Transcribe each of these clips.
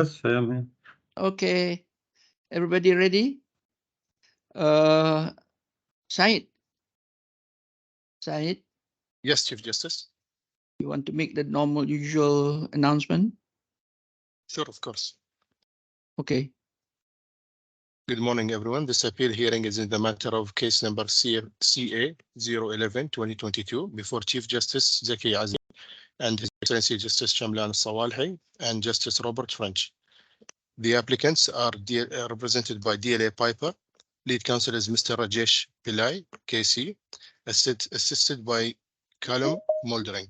Yes, I am here. Okay, everybody ready? Syed. Syed, Yes, Chief Justice. you want to make the normal, usual announcement? Sure, of course. Okay. Good morning, everyone. This appeal hearing is in the matter of case number CA 011-2022 before Chief Justice Zaki Azmi and His Excellency Justice Shamlan Sawalehi and Justice Robert French. The applicants are represented by DLA Piper. Lead counsel is Mr. Rajesh Pillai, KC, assisted by Callum Moldering.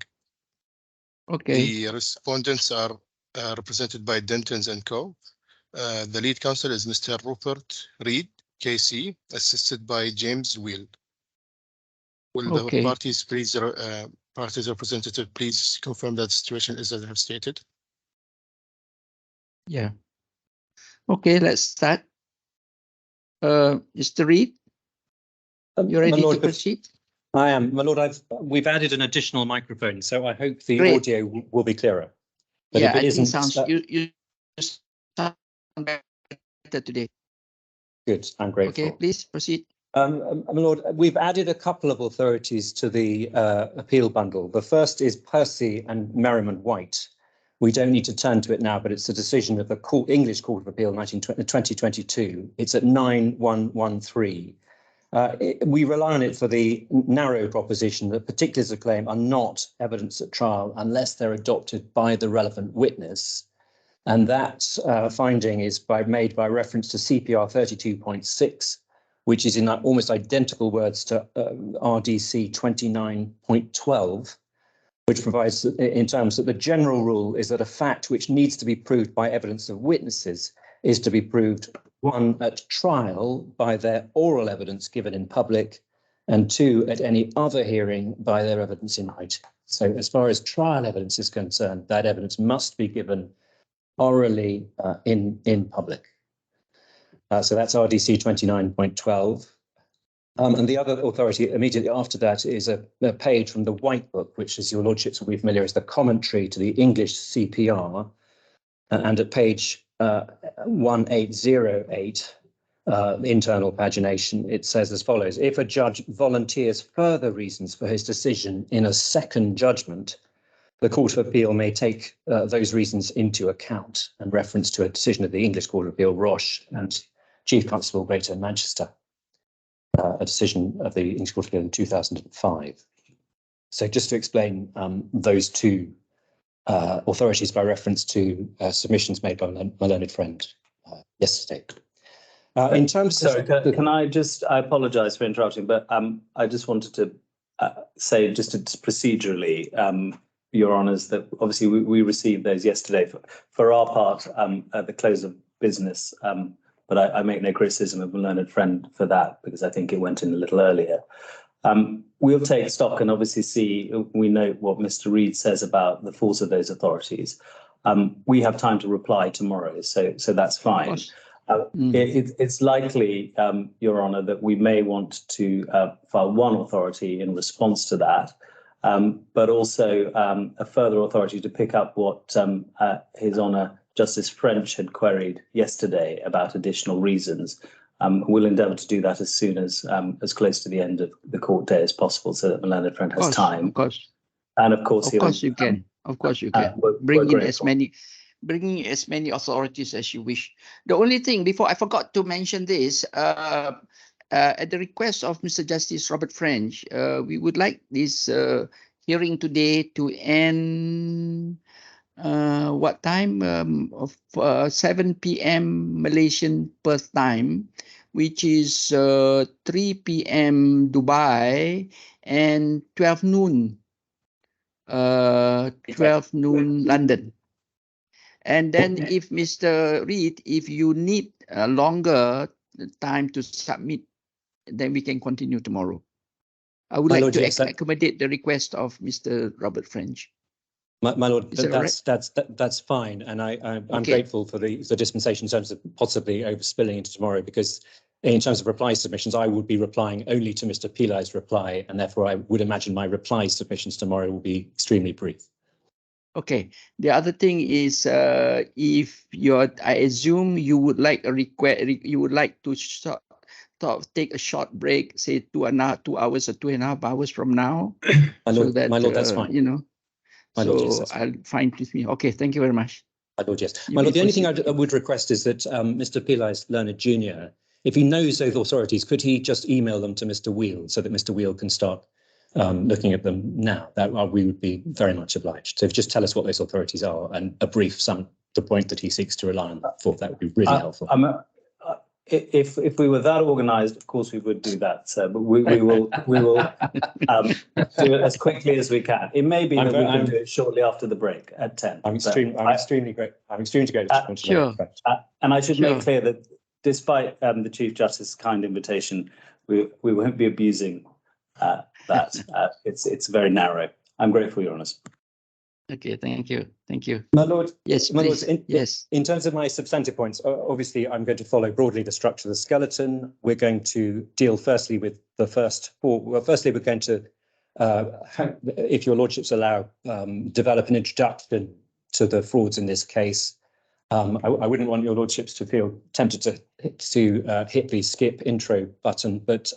Okay. The respondents are represented by Dentons and Co. The lead counsel is Mr. Rupert Reed, KC, assisted by James Wheel. Will the parties please, parties representative, please confirm that the situation is as I have stated? Yeah. Okay, let's start. Mr. Reed, you're ready to proceed? I am, my lord. We've added an additional microphone, so I hope the audio will be clearer. But yeah, if it isn't, sounds you sound better today. Good, I'm grateful. Okay, please proceed. My lord, we've added a couple of authorities to the appeal bundle. The first is Percy and Merriman White. We don't need to turn to it now, but it's a decision of the English Court of Appeal 2022. It's at 9113. We rely on it for the narrow proposition that particulars of claim are not evidence at trial unless they're adopted by the relevant witness. And that finding is made by reference to CPR 32.6, which is in almost identical words to RDC 29.12, which provides in terms that the general rule is that a fact which needs to be proved by evidence of witnesses is to be proved, one, at trial by their oral evidence given in public, and two, at any other hearing by their evidence in writing. So as far as trial evidence is concerned, that evidence must be given orally in public. So that's RDC 29.12. And the other authority immediately after that is a page from the White Book, which, as your lordships will be familiar, is the commentary to the English CPR. And at page 1808, internal pagination, it says as follows: if a judge volunteers further reasons for his decision in a second judgment, the Court of Appeal may take those reasons into account, and reference to a decision of the English Court of Appeal, Roche, and Chief Constable Greater Manchester, a decision of the English Court of Appeal in 2005. So just to explain those two authorities by reference to submissions made by my learned friend yesterday. In terms Sorry, can I just, I apologise for interrupting, but I just wanted to say just procedurally, Your Honours, that obviously we received those yesterday for our part at the close of business, but I make no criticism of my learned friend for that because I think it went in a little earlier. We'll take stock and obviously see, we note what Mr. Reed says about the force of those authorities. We have time to reply tomorrow, so that's fine. It's likely, Your Honour, that we may want to file one authority in response to that, but also a further authority to pick up what His Honour Justice French had queried yesterday about additional reasons. We'll endeavour to do that as soon as close to the end of the court day as possible, so that my learned friend has time. Of course. And of course, you can. Of course, you can. Bring in as many authorities as you wish. The only thing, before I forgot to mention this, at the request of Mr. Justice Robert French, we would like this hearing today to end what time? Of 7 p.m. Malaysian Perth time, which is 3 p.m. Dubai and 12 noon. 12 noon London. And then if Mr. Reed, if you need a longer time to submit, then we can continue tomorrow. I would like to accommodate the request of Mr. Robert French. My lord, that's fine, and I'm grateful for the dispensation in terms of possibly overspilling into tomorrow, because in terms of reply submissions, I would be replying only to Mr. Pillai's reply, and therefore I would imagine my reply submissions tomorrow will be extremely brief. Okay. The other thing is, if I assume you would like a request, you would like to take a short break, say 2 hours or 2.5 hours from now, so that my lord, that's fine. you know. My lord, yes, So that's fine. I'll find with me. Okay, thank you very much. My lord, yes. You My may lord, the only thing I proceed. would request is that Mr. Pillai's learned junior, if he knows those authorities, could he just email them to Mr. Wheel so that Mr. Wheel can start looking at them now? That we would be very much obliged. So if just tell us what those authorities are and a brief the point that he seeks to rely on for, that would be really helpful. If we were that organised, of course we would do that, sir. But we will do it as quickly as we can. It may be that we can do it shortly after the break at 10. I'm extremely grateful. Sure. And I should make clear that despite the Chief Justice's kind invitation, we won't be abusing that. It's very narrow. I'm grateful, Your Honours. Okay, thank you. Thank you. My lord, yes, my lord, yes. In terms of my substantive points, obviously I'm going to follow broadly the structure of the skeleton. We're going to deal firstly with the first four. Well, firstly, we're going to, if your lordships allow, develop an introduction to the frauds in this case. I wouldn't want your lordships to feel tempted to hit the skip intro button, but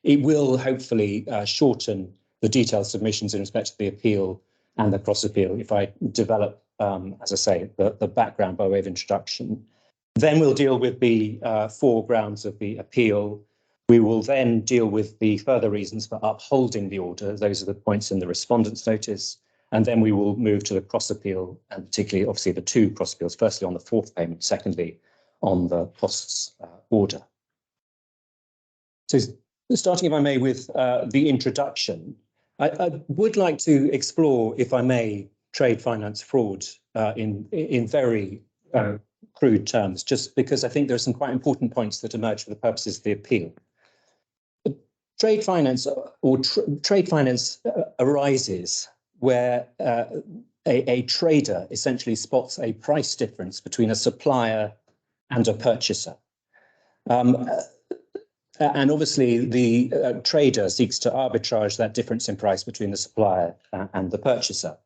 it will hopefully shorten the detailed submissions in respect to the appeal and the cross appeal if I develop, as I say, the background by way of introduction. Then we'll deal with the 4 grounds of the appeal. We will then deal with the further reasons for upholding the order. Those are the points in the respondent's notice. And then we will move to the cross appeal, and particularly, obviously, the 2 cross appeals, firstly on the 4th payment, secondly on the costs order. So starting, if I may, with the introduction, I would like to explore, if I may, trade finance fraud in very crude terms, just because I think there are some quite important points that emerge for the purposes of the appeal. Trade finance trade finance arises where a trader essentially spots a price difference between a supplier and a purchaser. And obviously, the trader seeks to arbitrage that difference in price between the supplier and the purchaser.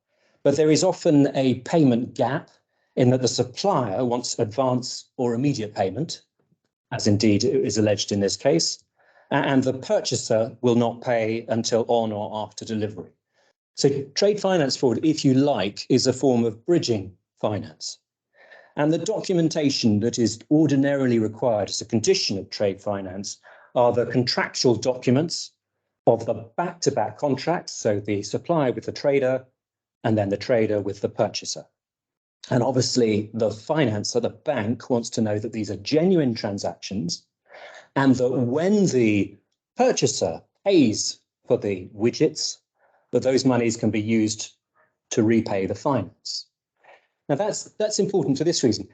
But there is often a payment gap in that the supplier wants advance or immediate payment, as indeed is alleged in this case, and the purchaser will not pay until on or after delivery. So trade finance fraud, if you like, is a form of bridging finance. And the documentation that is ordinarily required as a condition of trade finance are the contractual documents of the back-to-back contracts, so the supplier with the trader, and then the trader with the purchaser. And obviously, the financer, the bank, wants to know that these are genuine transactions, and that when the purchaser pays for the widgets, that those monies can be used to repay the finance. Now, that's important for this reason.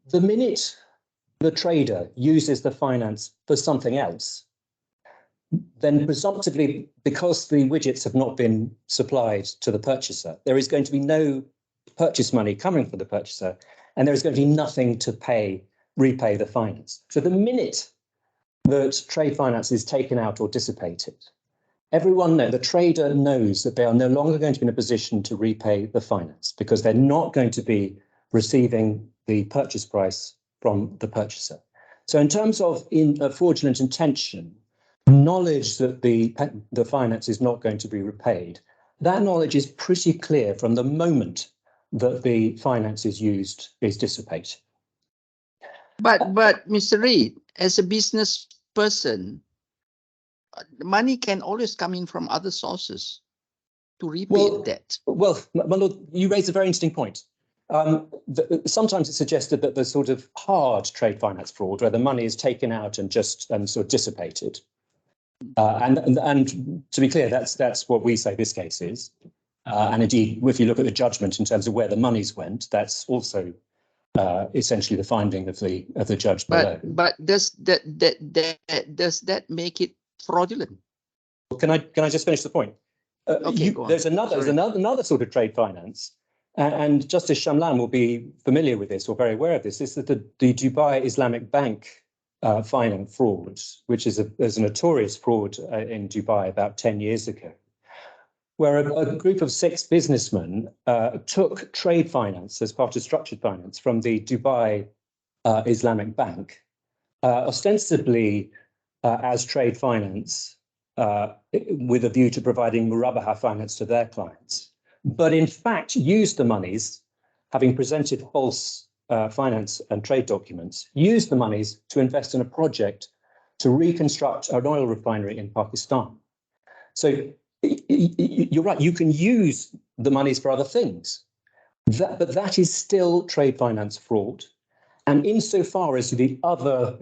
The minute the trader uses the finance for something else, then presumptively, because the widgets have not been supplied to the purchaser, there is going to be no purchase money coming from the purchaser, and there is going to be nothing to repay the finance. So the minute that trade finance is taken out or dissipated, the trader knows that they are no longer going to be in a position to repay the finance because they're not going to be receiving the purchase price from the purchaser. So in terms of fraudulent intention, knowledge that the finance is not going to be repaid, that knowledge is pretty clear from the moment that the finance is dissipated. But Mr. Reid, as a business person, money can always come in from other sources to repay the debt. Well, my lord, you raise a very interesting point. Sometimes it's suggested that there's sort of hard trade finance fraud where the money is taken out and just sort of dissipated. And to be clear, that's what we say this case is. And indeed, if you look at the judgment in terms of where the monies went, that's also essentially the finding of the judge below. But does that make it fraudulent? Can I just finish the point? Okay, go on. There's another sort of trade finance, and Justice Shamlan will be familiar with this or very aware of this. This is the Dubai Islamic Bank finance fraud, which is a notorious fraud in Dubai about 10 years ago, where a group of 6 businessmen took trade finance as part of structured finance from the Dubai Islamic Bank, ostensibly as trade finance, with a view to providing murabaha finance to their clients, but in fact used the monies, having presented false finance and trade documents, used the monies to invest in a project to reconstruct an oil refinery in Pakistan. So you're right, you can use the monies for other things, but that is still trade finance fraud. And insofar as the other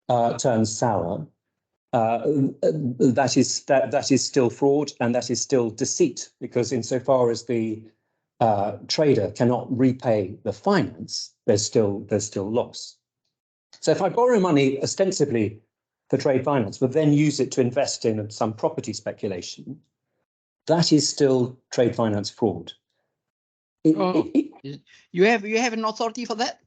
turns sour, that is still fraud, and that is still deceit, because insofar as the trader cannot repay the finance, there's still loss. So if I borrow money ostensibly for trade finance, but then use it to invest in some property speculation, that is still trade finance fraud. You have an authority for that?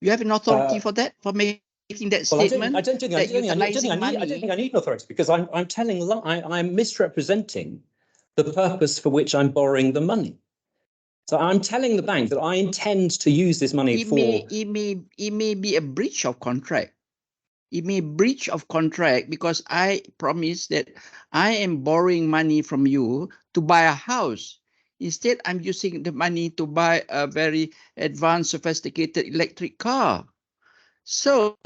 You have an authority for that, for making that statement? I don't think I need an authority, because I'm misrepresenting the purpose for which I'm borrowing the money. So I'm telling the bank that I intend to use this money for... It may be a breach of contract. It may breach of contract because I promise that I am borrowing money from you to buy a house. Instead, I'm using the money to buy a very advanced, sophisticated electric car. So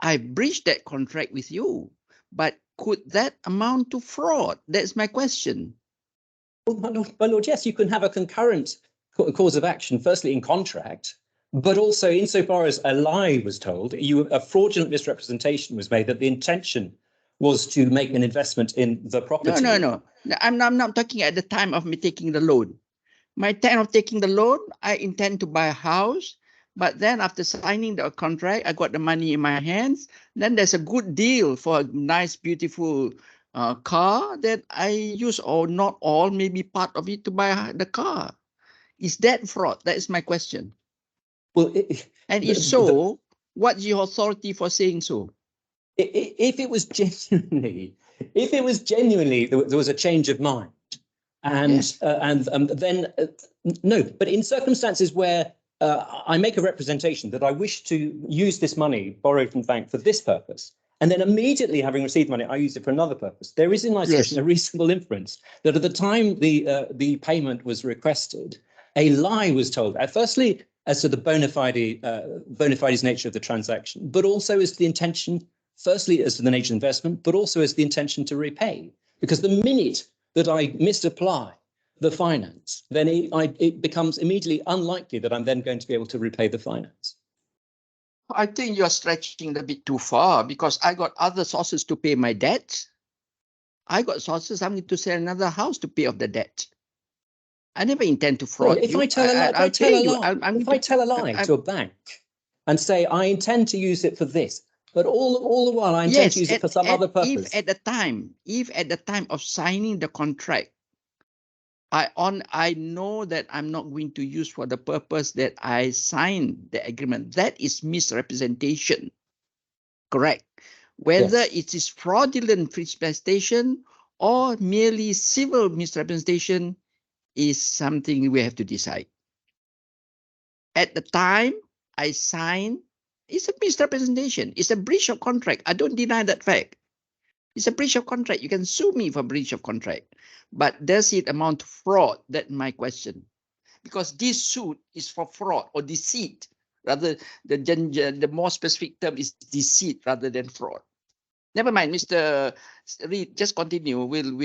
I breached that contract with you. But could that amount to fraud? That's my question. Well, my lord, yes, you can have a concurrent cause of action, firstly in contract, but also insofar as a lie was told, a fraudulent misrepresentation was made that the intention was to make an investment in the property. No. I'm not talking at the time of me taking the loan. My time of taking the loan, I intend to buy a house, but then after signing the contract, I got the money in my hands. Then there's a good deal for a nice, beautiful car that I use, or not all, maybe part of it to buy the car. Is that fraud? That is my question. Well, if so, what's your authority for saying so? If it was genuinely, there was a change of mind, and then no. But in circumstances where I make a representation that I wish to use this money borrowed from the bank for this purpose, and then immediately having received money, I use it for another purpose, there is in my situation a reasonable inference that at the time the payment was requested, a lie was told. Firstly, as to the bona fides nature of the transaction, but also as to the intention. Firstly, as to the nature of investment, but also as the intention to repay. Because the minute that I misapply the finance, then it becomes immediately unlikely that I'm then going to be able to repay the finance. I think you're stretching a bit too far, because I got other sources to pay my debt. I got sources. I need to sell another house to pay off the debt. I never intend to fraud if you. I tell a lie to a bank and say I intend to use it for this, but all the while I intend to use it for some other purpose. If at the time of signing the contract, I know that I'm not going to use for the purpose that I signed the agreement. That is misrepresentation. Correct. Whether it is fraudulent misrepresentation or merely civil misrepresentation is something we have to decide. At the time I signed, it's a misrepresentation. It's a breach of contract. I don't deny that fact. It's a breach of contract. You can sue me for breach of contract. But does it amount to fraud? That's my question. Because this suit is for fraud or deceit. Rather, the more specific term is deceit rather than fraud. Never mind, Mr. Reid, just continue. We'll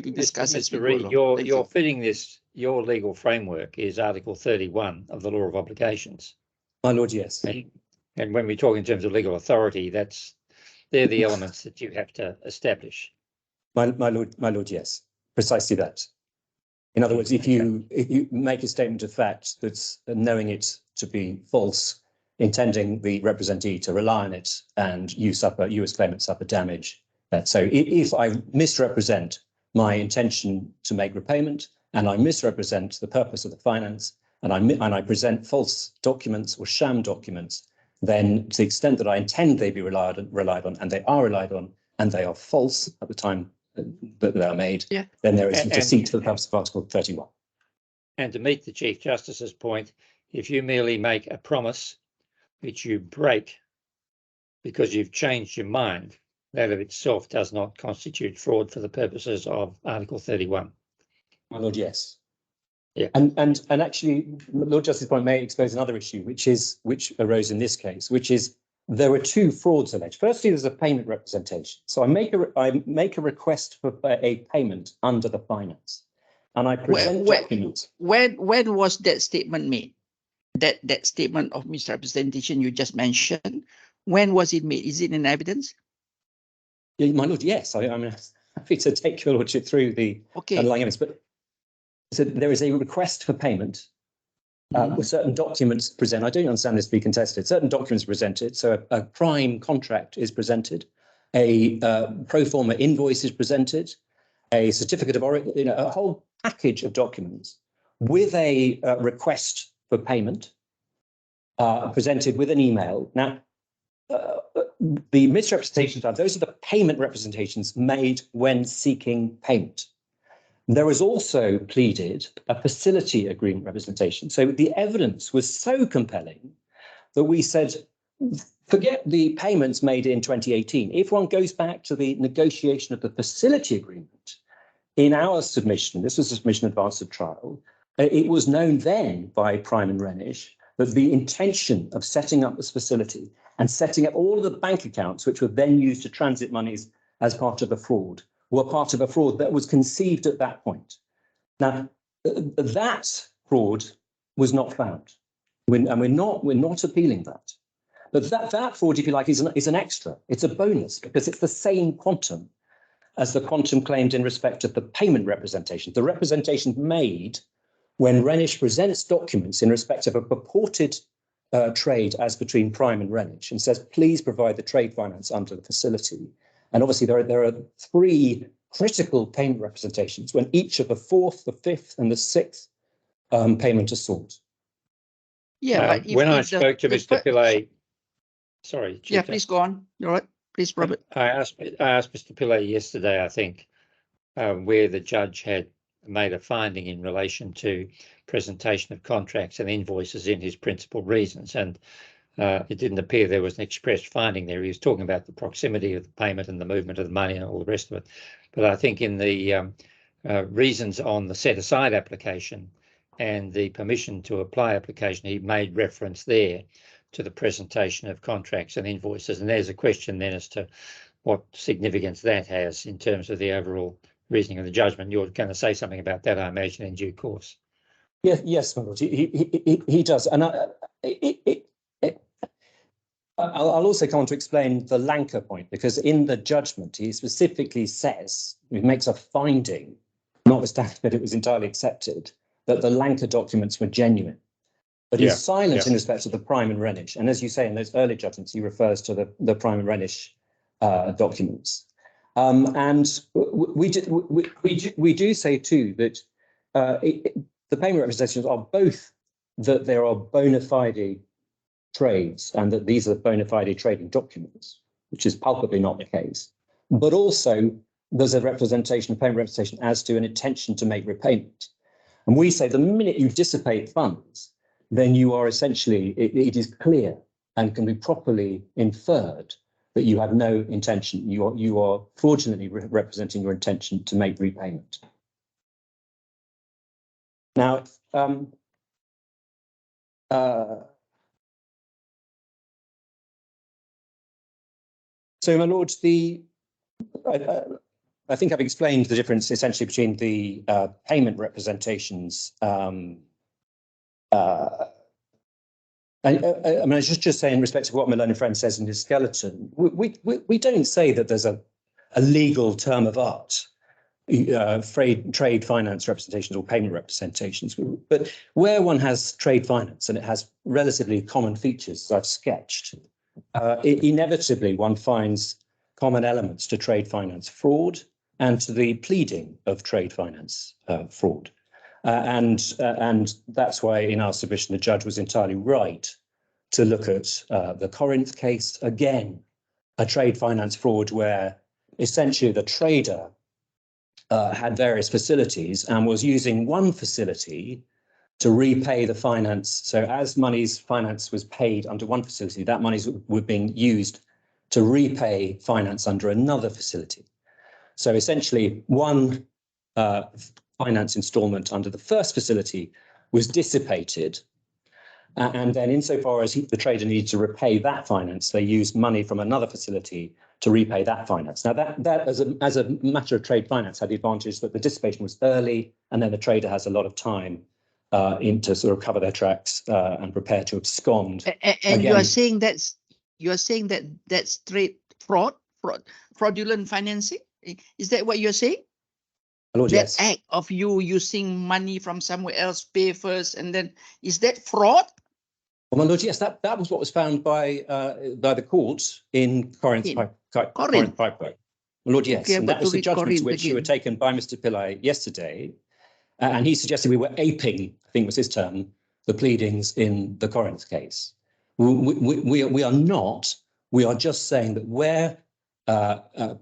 discuss Mr. Reid, you're fitting this. Your legal framework is Article 31 of the Law of Obligations. My lord, yes. And when we talk in terms of legal authority, they're the elements that you have to establish. My lord, yes, precisely that. In other words, if you make a statement of fact that's knowing it to be false, intending the representee to rely on it, and you as claimant suffer damage. So if I misrepresent my intention to make repayment, and I misrepresent the purpose of the finance, and I present false documents or sham documents, then to the extent that I intend they be relied on, and they are relied on, and they are false at the time that they are made, Yeah. then there is And- deceit for the purpose of Article 31. And to meet the Chief Justice's point, if you merely make a promise which you break because you've changed your mind, that of itself does not constitute fraud for the purposes of Article 31. My Lord, yes. Yeah. And actually, Lord Justice's point may expose another issue, which arose in this case, which is there were two frauds alleged. Firstly, there's a payment representation. So I make a request for a payment under the finance, and I present documents. When was that statement made? That statement of misrepresentation you just mentioned, when was it made? Is it in evidence? Yeah, my Lord, yes. I'm happy to take your Lordship through the underlying evidence, but so there is a request for payment with certain documents presented. I don't understand this to be contested. Certain documents presented. So a prime contract is presented, a pro forma invoice is presented, a certificate of origin, a whole package of documents with a request for payment presented with an email. Now, the misrepresentations, those are the payment representations made when seeking payment. There was also pleaded a facility agreement representation. So the evidence was so compelling that we said, forget the payments made in 2018. If one goes back to the negotiation of the facility agreement, in our submission, this was a submission advanced of trial, it was known then by Prime and Renish that the intention of setting up this facility and setting up all of the bank accounts, which were then used to transit monies as part of the fraud, were part of a fraud that was conceived at that point. Now, that fraud was not found, and we're not appealing that. But that fraud, if you like, is an extra. It's a bonus because it's the same quantum as the quantum claimed in respect of the payment representation. The representation made when Renish presents documents in respect of a purported trade as between Prime and Renish and says, please provide the trade finance under the facility. And obviously there are three critical payment representations when each of the fourth, the fifth, and the sixth payment are sought. Yeah, but when I spoke to Mr. Pillay, sorry. Chief, yeah, please go on. You're right. Please, Robert. I asked Mr. Pillay yesterday, I think, where the judge had made a finding in relation to presentation of contracts and invoices in his principal reasons, and it didn't appear there was an express finding there. He was talking about the proximity of the payment and the movement of the money and all the rest of it. But I think in the reasons on the set-aside application and the permission to apply application, he made reference there to the presentation of contracts and invoices. And there's a question then as to what significance that has in terms of the overall reasoning of the judgment. You're going to say something about that, I imagine, in due course. Yes, my Lord, he does. And I'll also come on to explain the Lanka point, because in the judgment, he specifically says, he makes a finding, notwithstanding that it was entirely accepted, that the Lanka documents were genuine. But he's silent in respect of the Prime and Renish. And as you say, in those early judgments, he refers to the Prime and Renish documents. And we do say too that the payment representations are both that there are bona fide trades and that these are bona fide trading documents, which is palpably not the case. But also there's a representation, a payment representation as to an intention to make repayment. And we say the minute you dissipate funds, then you are essentially, it is clear and can be properly inferred that you have no intention. You are fraudulently representing your intention to make repayment. Now, so, my Lord, I think I've explained the difference essentially between the payment representations. I mean, I was just saying in respect to what my learned friend says in his skeleton, we don't say that there's a legal term of art, trade finance representations or payment representations. But where one has trade finance and it has relatively common features, as I've sketched, inevitably one finds common elements to trade finance fraud and to the pleading of trade finance fraud. And that's why in our submission, the judge was entirely right to look at the Corinth case, again, a trade finance fraud where essentially the trader had various facilities and was using one facility to repay the finance. So as money's finance was paid under one facility, that money were being used to repay finance under another facility. So essentially one finance installment under the first facility was dissipated. And then insofar as the trader needed to repay that finance, they used money from another facility to repay that finance. Now that as a matter of trade finance had the advantage that the dissipation was early, and then the trader has a lot of time to sort of cover their tracks and prepare to abscond. And you are saying that's trade fraudulent financing? Is that what you're saying? Lord, that yes. act of you using money from somewhere else, pay first, and then is that fraud? Well, my lord, yes, that was what was found by the court in Corinth Pipework. My lord, yes, Okay, and that was the judgment to which you were taken by Mr. Pillai yesterday, and he suggested we were aping, I think was his term, the pleadings in the Corinth case. We are not. We are just saying that where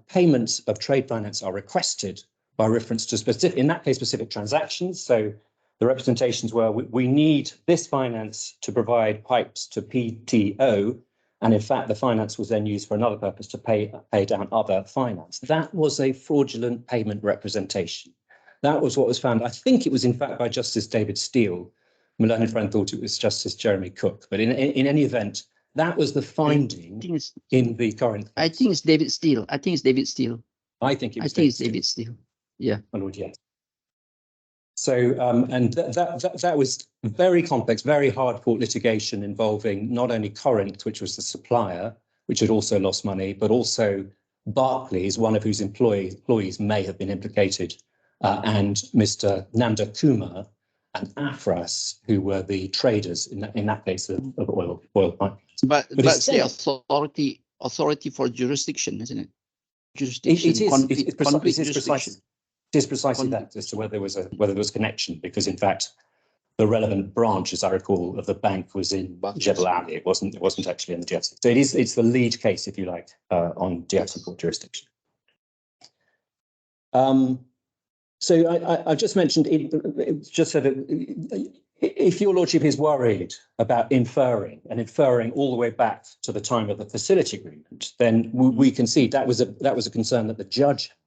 payments of trade finance are requested by reference to specific, in that case, specific transactions. So the representations were, we need this finance to provide pipes to PTO. And in fact, the finance was then used for another purpose to pay down other finance. That was a fraudulent payment representation. That was what was found. I think it was, in fact, by Justice David Steele. My learned friend thought it was Justice Jeremy Cook. But in any event, that was the finding in the Corinth case. I think it's David Steele. I think it's David Steele. I think it was David Steele. Yeah. My lord, yes. So, and that was very complex, very hard court litigation involving not only Corinth, which was the supplier, which had also lost money, but also Barclays, one of whose employees may have been implicated, and Mr. Nanda Kumar and Afras, who were the traders in that case of oil pipelines. But it's the authority for jurisdiction, isn't it? Jurisdiction. It is precisely that, as to whether there was connection, because in fact the relevant branch, as I recall, of the bank was in Jebel Ali. It wasn't actually in the DFC. So it's the lead case, if you like, on DFC court jurisdiction. So I just mentioned it just said that if your lordship is worried about inferring all the way back to the time of the facility agreement, then we concede that was a concern that the judge had.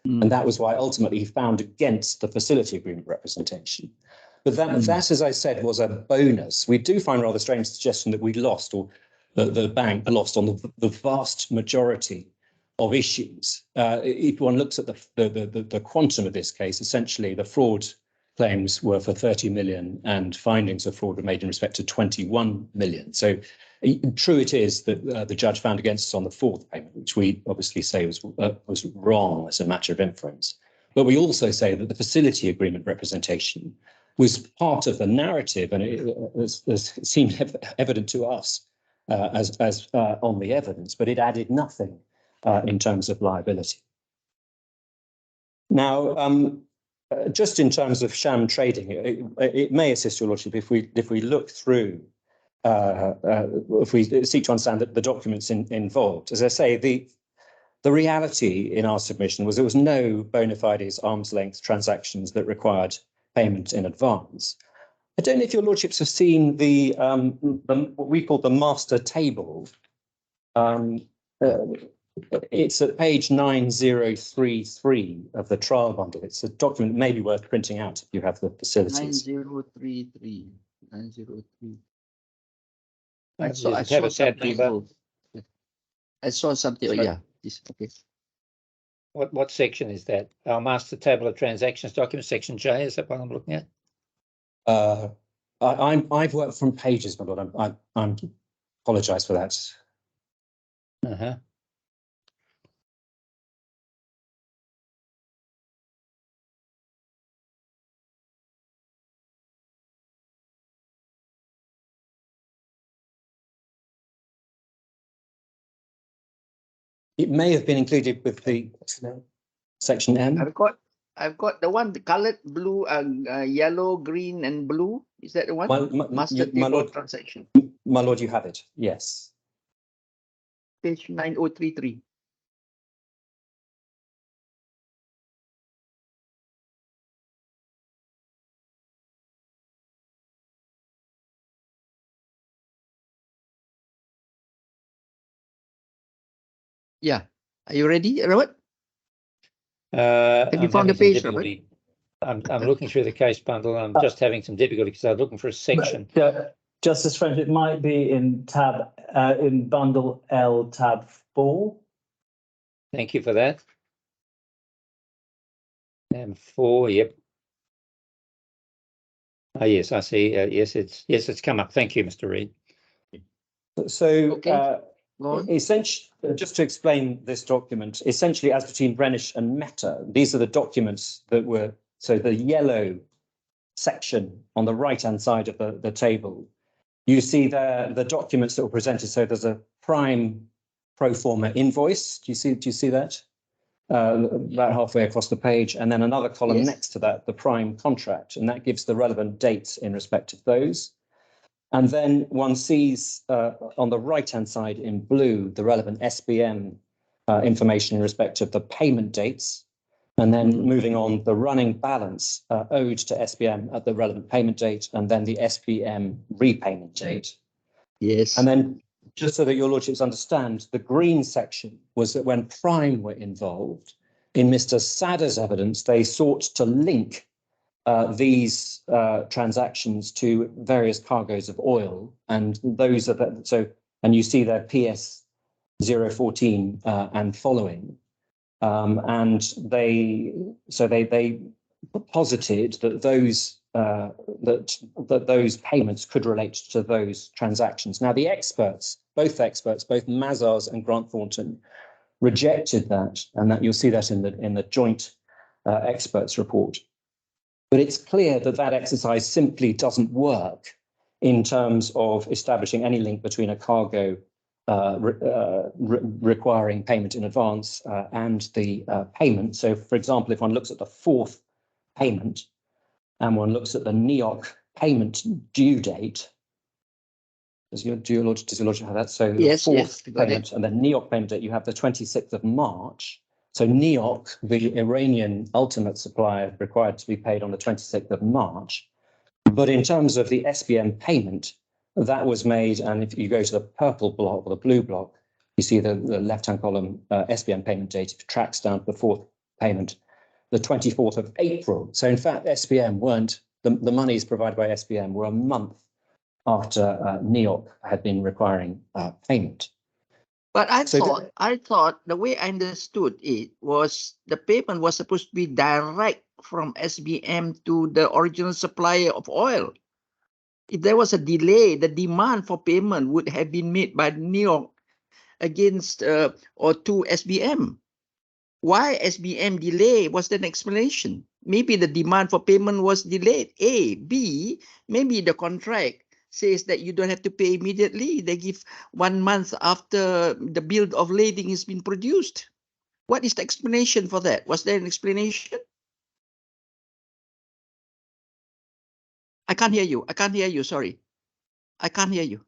And that was why ultimately he found against the facility agreement representation. But that, as I said, was a bonus. We do find rather strange suggestion that we lost, or the bank lost on the vast majority of issues. If one looks at the quantum of this case, essentially the fraud claims were for 30 million and findings of fraud were made in respect to 21 million. So true it is that the judge found against us on the fourth payment, which we obviously say was wrong as a matter of inference. But we also say that the facility agreement representation was part of the narrative, and it seemed evident to us as on the evidence, but it added nothing in terms of liability. Now, just in terms of sham trading, it may assist your lordship if we look through, if we seek to understand the documents involved. As I say, the reality in our submission was there was no bona fides arm's length transactions that required payment in advance. I don't know if your lordships have seen the what we call the master table. It's at page 9033 of the trial bundle. It's a document maybe worth printing out if you have the facilities. 9033. I saw something. Oh, yeah. Okay. What section is that? Our master table of transactions document, section J. Is that what I'm looking at? I've worked from pages, my lord. I apologise for that. Uh-huh. It may have been included with the section M. I've got the one, the colored blue, yellow, green, and blue. Is that the one? Master table transaction. My lord, you have it. Yes. Page 9033. Yeah. Are you ready, Robert? Have you found the page, Robert? I'm looking through the case bundle. I'm just having some difficulty because I'm looking for a section. Justice French, it might be in tab in bundle L tab 4. Thank you for that. And 4, yep. Oh yes, I see. Yes, it's come up. Thank you, Mr. Reid. So Okay. Go on. essentially, just to explain this document, essentially as between RENISH and MEHTA, these are the documents that were, so the yellow section on the right-hand side of the table, you see there the documents that were presented. So there's a prime pro forma invoice. Do you see that? About halfway across the page, and then another column Yes. next to that, the prime contract, and that gives the relevant dates in respect of those. And then one sees on the right-hand side in blue the relevant SBM information in respect of the payment dates, and then moving on the running balance owed to SBM at the relevant payment date, and then the SBM repayment date. Yes. And then, just so that your lordships understand, the green section was that when Prime were involved, in Mr. Sadder's evidence, they sought to link these transactions to various cargoes of oil, and those are the, so, and you see their PS 014 and following, and they posited that those that those payments could relate to those transactions. Now, the experts, both Mazars and Grant Thornton, rejected that, and that you'll see that in the joint experts report. But it's clear that that exercise simply doesn't work in terms of establishing any link between a cargo requiring payment in advance and the payment. So, for example, if one looks at the fourth payment and one looks at the NEOC payment due date, does your lordship have that? So Yes, the fourth yes, payment and the NEOC payment date, you have the 26th of March. So NEOC, the Iranian ultimate supplier, required to be paid on the 26th of March. But in terms of the SBM payment, that was made, and if you go to the purple block or the blue block, you see the left-hand column, SBM payment date, it tracks down to the fourth payment, the 24th of April. So in fact, SBM weren't, the monies provided by SBM were a month after NEOC had been requiring payment. But I thought the way I understood it was the payment was supposed to be direct from SBM to the original supplier of oil. If there was a delay, the demand for payment would have been made by NEOC against or to SBM. Why SBM delay was an explanation. Maybe the demand for payment was delayed. A. B. Maybe the contract says that you don't have to pay immediately. They give 1 month after the bill of lading has been produced. What is the explanation for that? Was there an explanation? I can't hear you. I can't hear you. Sorry. I can't hear you.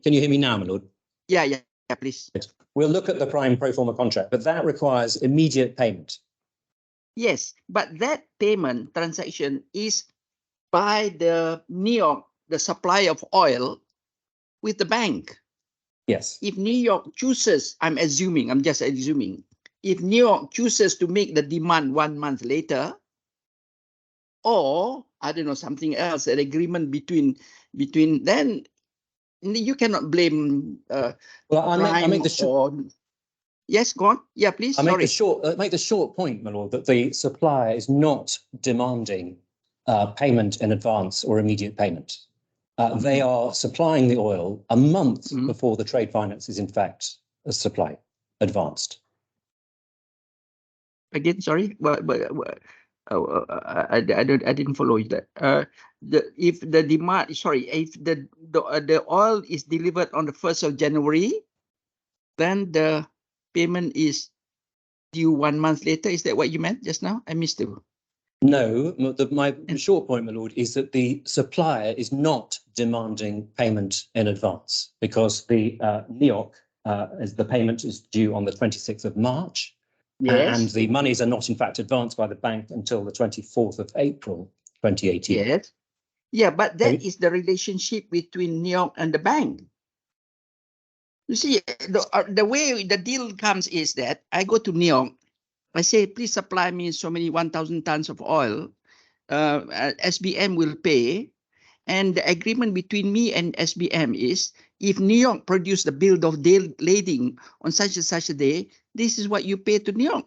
Can you hear me now, my lord? Yeah, please. We'll look at the prime pro forma contract, but that requires immediate payment. Yes, but that payment transaction is by the NEOC, the supplier of oil, with the bank. Yes. If NEOC chooses, I'm just assuming, if NEOC chooses to make the demand 1 month later, or I don't know, something else, an agreement between then you cannot blame well, I make the yes, go on. Yeah, please. I make the short point, my lord, that the supplier is not demanding payment in advance or immediate payment. They are supplying the oil a month before the trade finance is in fact a supply advanced. Again, sorry, I didn't follow that. If the demand, sorry, if the oil is delivered on the 1st of January, then the payment is due 1 month later. Is that what you meant just now? I missed it. No, my short point, my lord, is that the supplier is not demanding payment in advance because the NEOC, the payment is due on the 26th of March. Yes. And the monies are not, in fact, advanced by the bank until the 24th of April, 2018. Yes. Yeah, but that is the relationship between NEOC and the bank. You see, the way the deal comes is that I go to New York. I say, please supply me so many 1,000 tons of oil. SBM will pay. And the agreement between me and SBM is, if New York produce the bill of lading on such and such a day, this is what you pay to New York.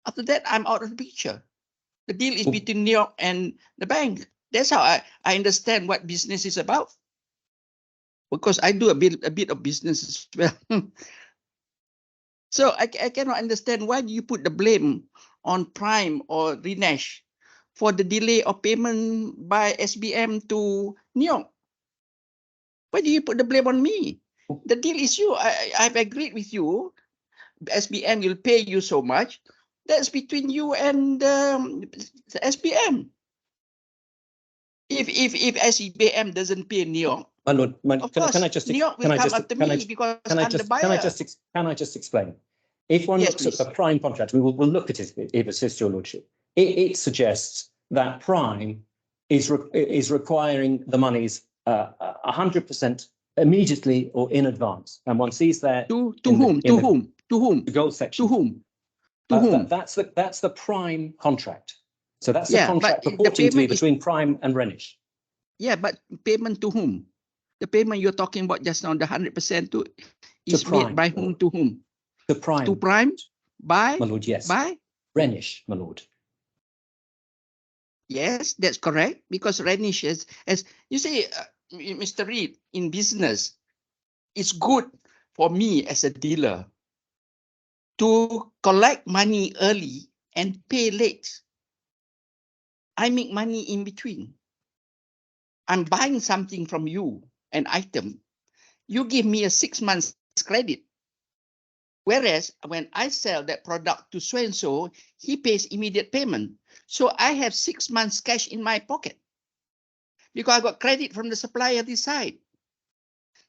After that, I'm out of the picture. The deal is between New York and the bank. That's how I understand what business is about. Because I do a bit of business as well. So I cannot understand why do you put the blame on Prime or RENISH for the delay of payment by SBM to New York. Why do you put the blame on me? The deal is you. I've agreed with you. SBM will pay you so much. That's between you and the SBM. If SBM doesn't pay New York, my lord, can I just New York will come up to me because I'm the buyer. Can I just explain? If one looks at the Prime contract, we'll look at it if it assists your lordship. It suggests that Prime is requiring the monies 100% immediately or in advance, and one sees that to whom? The gold section. To whom? To whom? That's the Prime contract. So that's the Yeah, contract but purporting to be is between Prime and RENISH. Yeah, but payment to whom? The payment you're talking about just now, the 100% is made by whom to whom? To Prime. To Prime? By? My lord, yes. By? RENISH, my lord. Yes, that's correct. Because RENISH is, as you say, Mr. Reed, in business, it's good for me as a dealer to collect money early and pay late. I make money in between. I'm buying something from you, an item. You give me a 6 months credit. Whereas when I sell that product to so-and-so, he pays immediate payment. So I have 6 months cash in my pocket because I got credit from the supplier this side.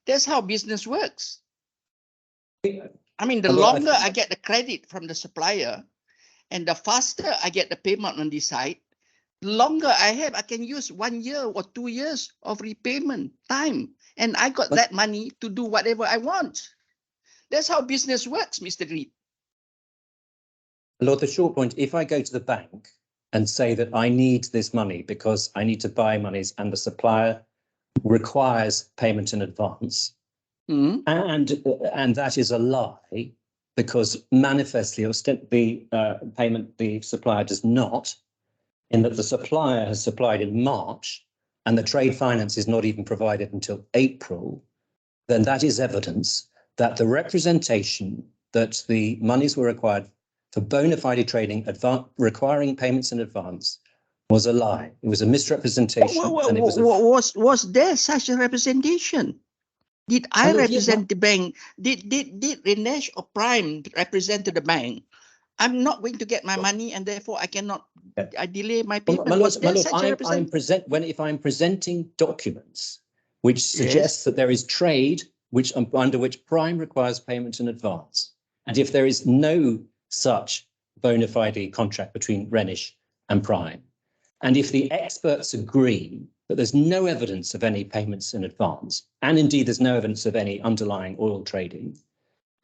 That's how business works. I mean, the longer I get the credit from the supplier and the faster I get the payment on this side, the longer I have, I can use 1 year or 2 years of repayment time. And I got that money to do whatever I want. That's how business works, Mr. Reed. Lord, the short point, if I go to the bank and say that I need this money because I need to buy monies and the supplier requires payment in advance, and that is a lie because manifestly the payment the supplier does not, in that the supplier has supplied in March and the trade finance is not even provided until April, then that is evidence that the representation that the monies were required for bona fide trading requiring payments in advance was a lie. It was a misrepresentation. And it was there such a representation? Did I represent the bank? Did RENISH or Prime represent the bank? I'm not going to get my money and therefore I cannot I delay my payment. If I'm presenting documents which suggests that there is trade under which Prime requires payment in advance, and if there is no such bona fide contract between RENISH and Prime, and if the experts agree that there's no evidence of any payments in advance, and indeed there's no evidence of any underlying oil trading,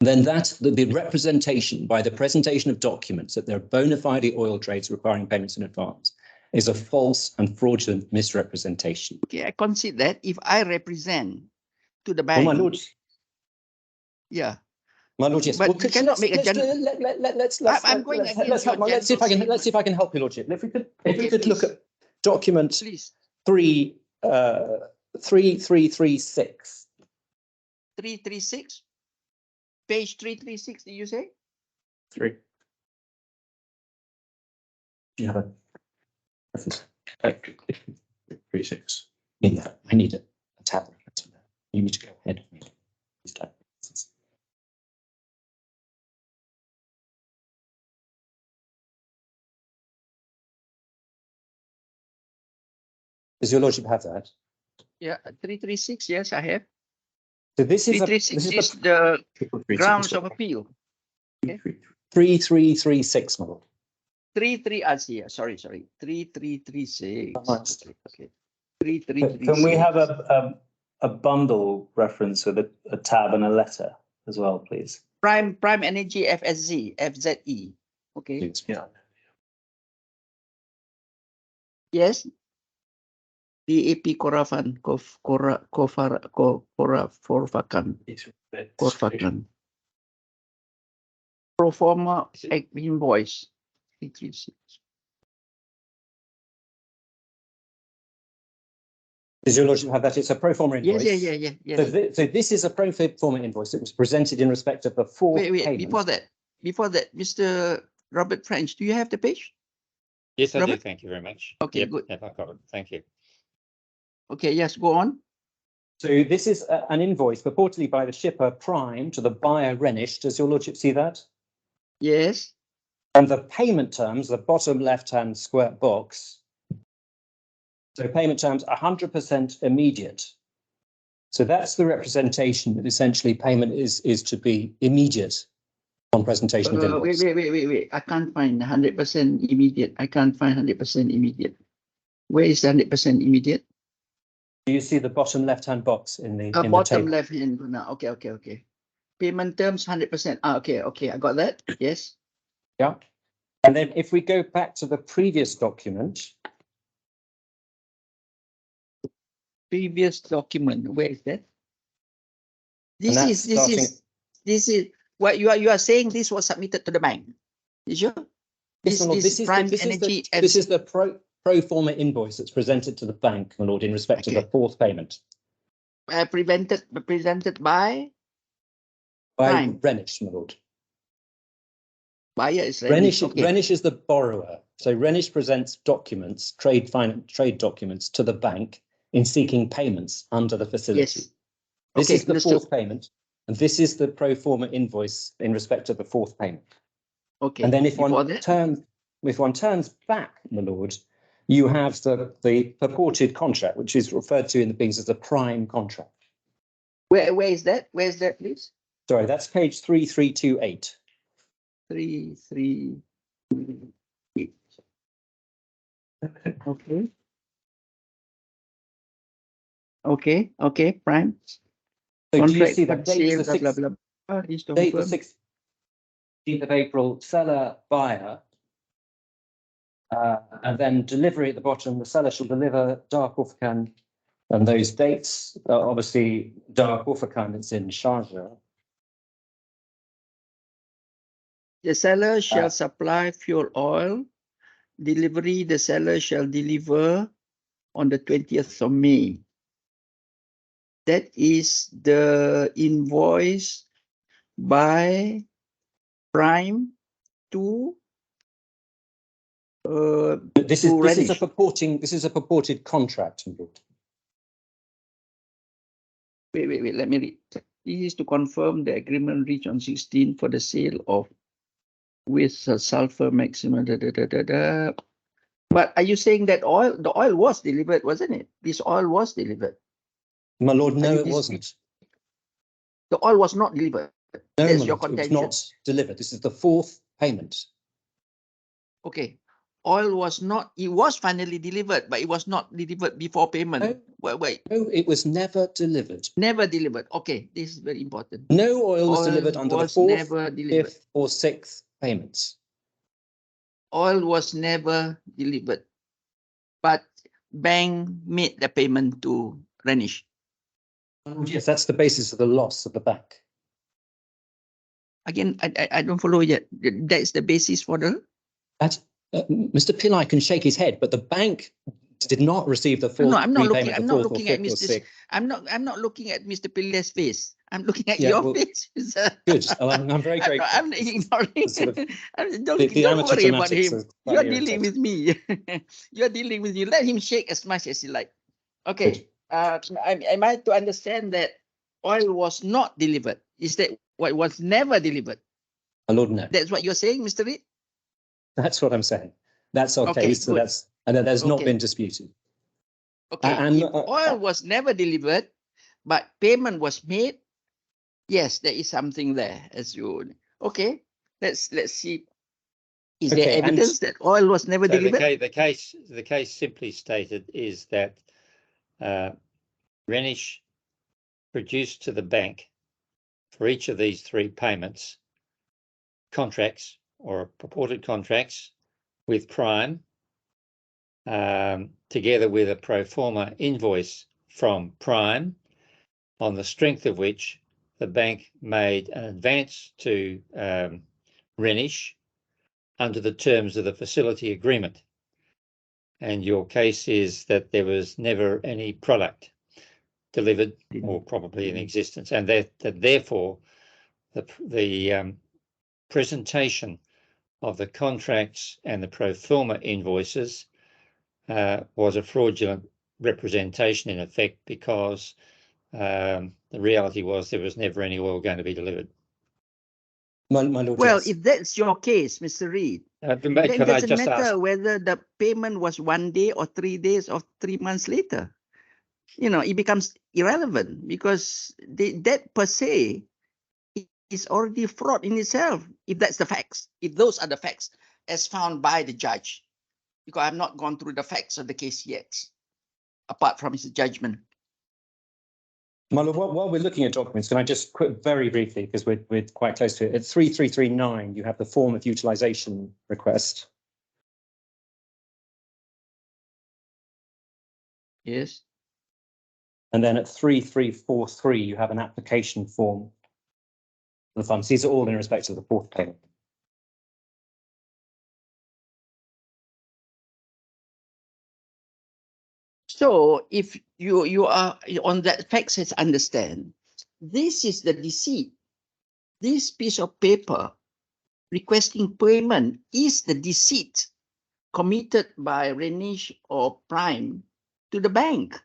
then the representation by the presentation of documents that there are bona fide oil trades requiring payments in advance is a false and fraudulent misrepresentation. Okay, I concede that if I represent to the bank. Oh, my lord. Yeah. My lord, yes. But you cannot make a general. Let's see if I can help you, lordship. If we could look at document 3336. 336. Page 336. Did you say? 3. Do you have a reference? 36. Yeah, I need a tablet. You need to go ahead of me. Does your lordship have that? Yeah, 336. Yes, I have. So this is 336 is the grounds of appeal. Okay. 3336, my lord. 33. I see. Sorry. 3336. Okay. 3336. Can we have a bundle reference with a tab and a letter as well, please? Prime Energy FZE. Okay. Yeah. Yes. DAP Korafan Korfakan. Pro forma invoice. 336. Does your lordship have that? It's a pro forma invoice. Yes. So this is a pro forma invoice that was presented in respect of the fourth payment. Before that, Mr. Robert French, do you have the page? Yes, I Robert? do. Thank you very much. Okay, Yep, good. Yep, I've got it. Thank you. Okay, yes, go on. So this is an invoice purportedly by the shipper Prime to the buyer RENISH. Does your lordship see that? Yes. And the payment terms, the bottom left-hand square box. So payment terms 100% immediate. So that's the representation that essentially payment is to be immediate on presentation of invoice. Wait. I can't find 100% immediate. I can't find 100% immediate. Where is 100% immediate? Do you see the bottom left-hand box in the Bottom table? left hand now. Okay. Payment terms 100%. Okay. I got that. Yes. Yeah. And then if we go back to the previous document. Previous document. Where is that? This is what you are saying. This was submitted to the bank. Is you? This is Prime Energy. This is the pro forma invoice that's presented to the bank, my lord, in respect of the fourth payment. Presented by Prime. RENISH, my lord. Buyer is RENISH. RENISH is the borrower. So RENISH presents documents, trade documents to the bank in seeking payments under the facility. Yes. This is the fourth payment, and this is the pro forma invoice in respect of the fourth payment. Okay. And then if one turns back, my lord, you have the purported contract, which is referred to in the things as the prime contract. Where is that? Where is that, please? Sorry, that's page 3328. 338. Okay. Prime. So Contract, do you see that date sale, the 16th of April, seller, buyer, and then delivery at the bottom, the seller shall deliver Dar Korfakan, and those dates, obviously Dar Korfakan is in Sharjah. The seller shall supply fuel oil. Delivery, the seller shall deliver on the 20th of May. That is the invoice by Prime to this is a purported contract. Wait, let me read. This is to confirm the agreement reached on 16 for the sale of with sulfur maximum. But are you saying that the oil was delivered, wasn't it? This oil was delivered. My lord, no, it wasn't. The oil was not delivered. No, that's your it contention. was not delivered. This is the fourth payment. Okay. Oil was not, it was finally delivered, but it was not delivered before payment. No, wait. No, it was never delivered. Never delivered. Okay, this is very important. No oil was delivered under the fourth, fifth, or sixth payments. Oil was never delivered, but bank made the payment to RENISH. Yes, that's the basis of the loss of the bank. Again, I don't follow yet. That's the basis for the... Mr. Pillai can shake his head, but the bank did not receive the full repayment. I'm not looking at Mr. Pillai's face. I'm looking at your face. Good. I'm very grateful. I'm ignoring. Don't worry about him. You're dealing with me. You're dealing with you. Let him shake as much as he like. Okay. Am I to understand that oil was not delivered? Is that what was never delivered? My lord, no. That's what you're saying, Mr. Reid? That's what I'm saying. That's okay. So that's not been disputed. Okay. If oil was never delivered, but payment was made, yes, there is something there. As you okay, let's see. Is there evidence that oil was never delivered? The case simply stated is that RENISH produced to the bank for each of these three payments contracts or purported contracts with Prime, together with a pro forma invoice from Prime, on the strength of which the bank made an advance to RENISH under the terms of the facility agreement. And your case is that there was never any product delivered or probably in existence, and that therefore the presentation of the contracts and the pro forma invoices was a fraudulent representation in effect, because the reality was there was never any oil going to be delivered. My Lord, Well, yes. if that's your case, Mr. Reid, then it doesn't matter whether the payment was 1 day or 3 days or 3 months later. It becomes irrelevant, because that per se is already fraud in itself, if that's the facts, if those are the facts as found by the judge, because I've not gone through the facts of the case yet, apart from his judgment. My Lord, while we're looking at documents, can I just very briefly, because we're quite close to it, at 3339, you have the form of utilisation request. Yes. And then at 3343, you have an application form for the funds. These are all in respect of the fourth payment. So if you are on that facts, let's understand, this is the deceit. This piece of paper requesting payment is the deceit committed by RENISH or Prime to the bank,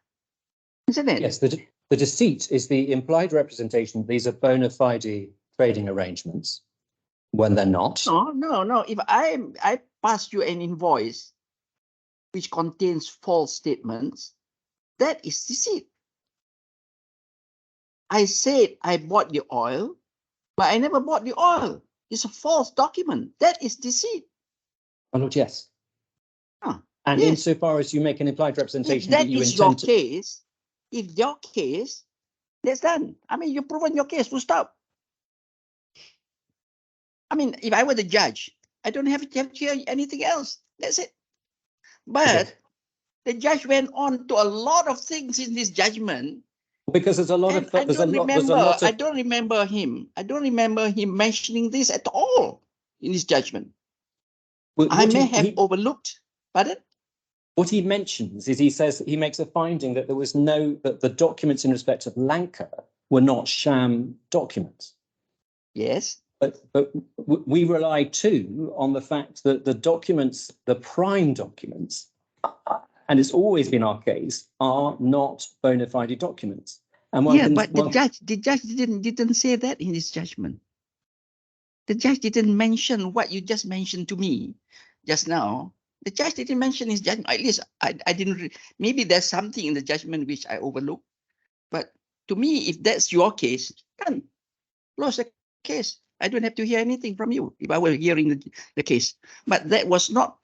isn't it? Yes, the deceit is the implied representation that these are bona fide trading arrangements when they're not. No. If I pass you an invoice which contains false statements, that is deceit. I said I bought the oil, but I never bought the oil. It's a false document. That is deceit. My Lord, yes. And yes. insofar as you make an implied representation If that you is intend your case, if your case, that's done. I mean, you've proven your case, full stop. I mean, if I were the judge, I don't have to hear anything else. That's it. But the judge went on to a lot of things in this judgment. Because there's a lot of I don't remember him mentioning this at all in his judgment. I may have overlooked. Pardon? What he mentions is he makes a finding that that the documents in respect of Lanka were not sham documents. Yes. But we rely too on the fact that the documents, the Prime documents, and it's always been our case, are not bona fide documents. And the judge didn't say that in his judgment. The judge didn't mention what you just mentioned to me just now. The judge didn't mention his judgment. At least I didn't. Maybe there's something in the judgment which I overlooked. But to me, if that's your case, done. Close the case. I don't have to hear anything from you if I were hearing the case. But that was not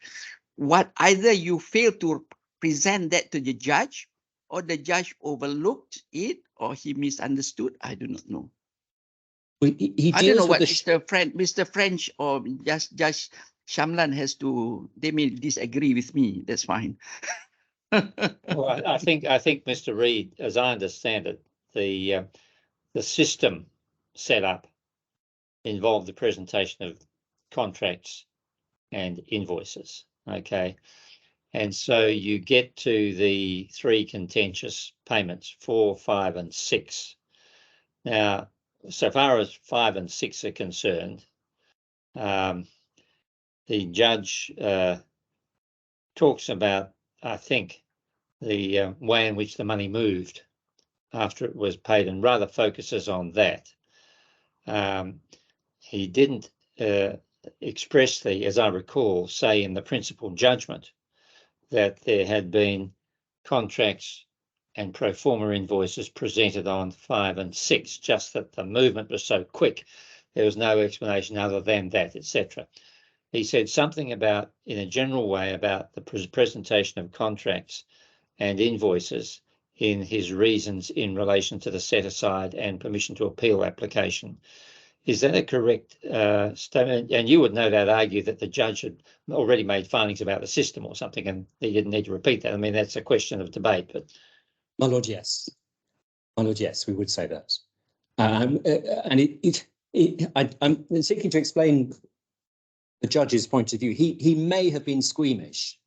what either you failed to present that to the judge, or the judge overlooked it, or he misunderstood. I do not know. I don't know what Mr. French or Judge Shamlan has to. They may disagree with me. That's fine. Well, I think Mr. Reid, as I understand it, the system set up involved the presentation of contracts and invoices. Okay, and so you get to the three contentious payments, 4, 5, and 6. Now, so far as 5 and 6 are concerned, the judge talks about, I think, the way in which the money moved after it was paid, and rather focuses on that. He didn't expressly, as I recall, say in the principal judgment that there had been contracts and pro forma invoices presented on 5 and 6, just that the movement was so quick, there was no explanation other than that, etc. He said something about, in a general way, about the presentation of contracts and invoices in his reasons in relation to the set-aside and permission to appeal application. Is that a correct statement? And you would no doubt argue that the judge had already made findings about the system or something, and he didn't need to repeat that. I mean, that's a question of debate. But my lord, yes. My lord, yes, we would say that. And I'm seeking to explain the judge's point of view. He may have been squeamish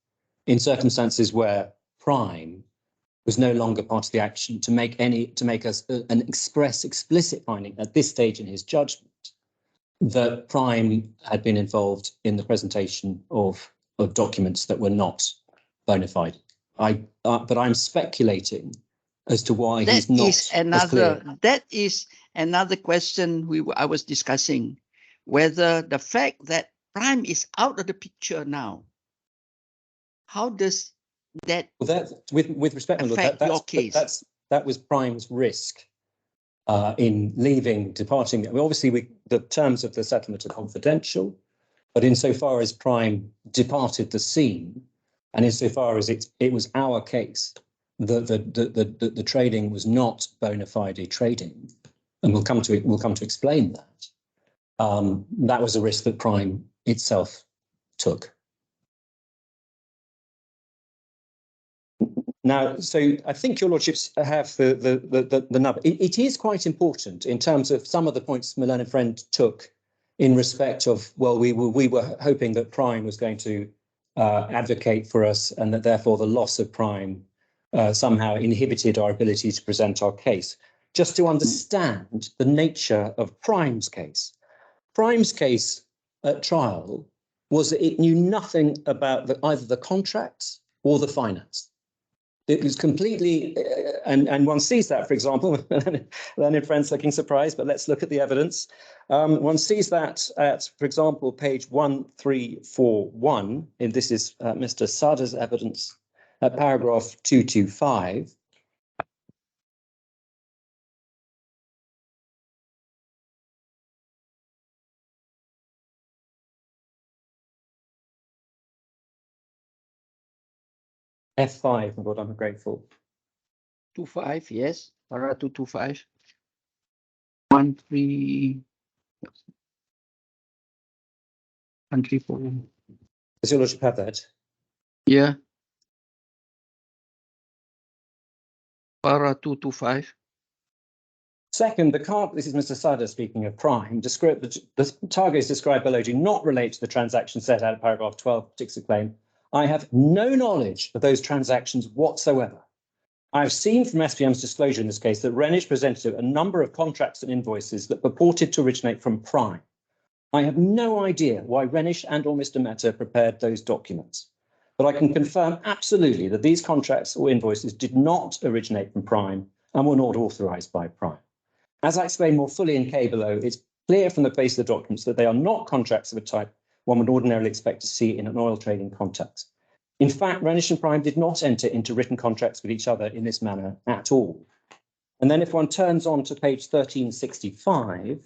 in circumstances where Prime was no longer part of the action to make us an explicit finding at this stage in his judgment that Prime had been involved in the presentation of documents that were not bona fide. But I'm speculating as to why he's not as clear. That is another question I was discussing, whether the fact that Prime is out of the picture now, how does that, with respect, my lord, your case? That was Prime's risk in departing. I mean, obviously, the terms of the settlement are confidential, but insofar as Prime departed the scene, and insofar as it was our case, the trading was not bona fide trading, and we'll come to explain that. That was a risk that Prime itself took. Now, so I think your lordships have the number. It is quite important in terms of some of the points my learned friend took in respect of, well, we were hoping that Prime was going to advocate for us, and that therefore the loss of Prime somehow inhibited our ability to present our case. Just to understand the nature of Prime's case. Prime's case at trial was that it knew nothing about either the contracts or the finance. It was completely, and one sees that, for example, learned friends looking surprised, but let's look at the evidence. One sees that at, for example, page 1341, and this is Mr. Sada's evidence at paragraph 225. F5, my lord, I'm grateful. 25, yes. Para 225. 134. Does your lordship have that? Yeah. Para 225. Second, this is Mr. Sada speaking of Prime. The targets described below do not relate to the transaction set out in paragraph 12 of particular claim. I have no knowledge of those transactions whatsoever. I have seen from SPM's disclosure in this case that RENISH presented a number of contracts and invoices that purported to originate from Prime. I have no idea why RENISH and or Mr. Mehta prepared those documents, but I can confirm absolutely that these contracts or invoices did not originate from Prime and were not authorized by Prime. As I explained more fully in K below, it's clear from the face of the documents that they are not contracts of a type one would ordinarily expect to see in an oil trading context. In fact, RENISH and Prime did not enter into written contracts with each other in this manner at all. And then if one turns on to page 1365.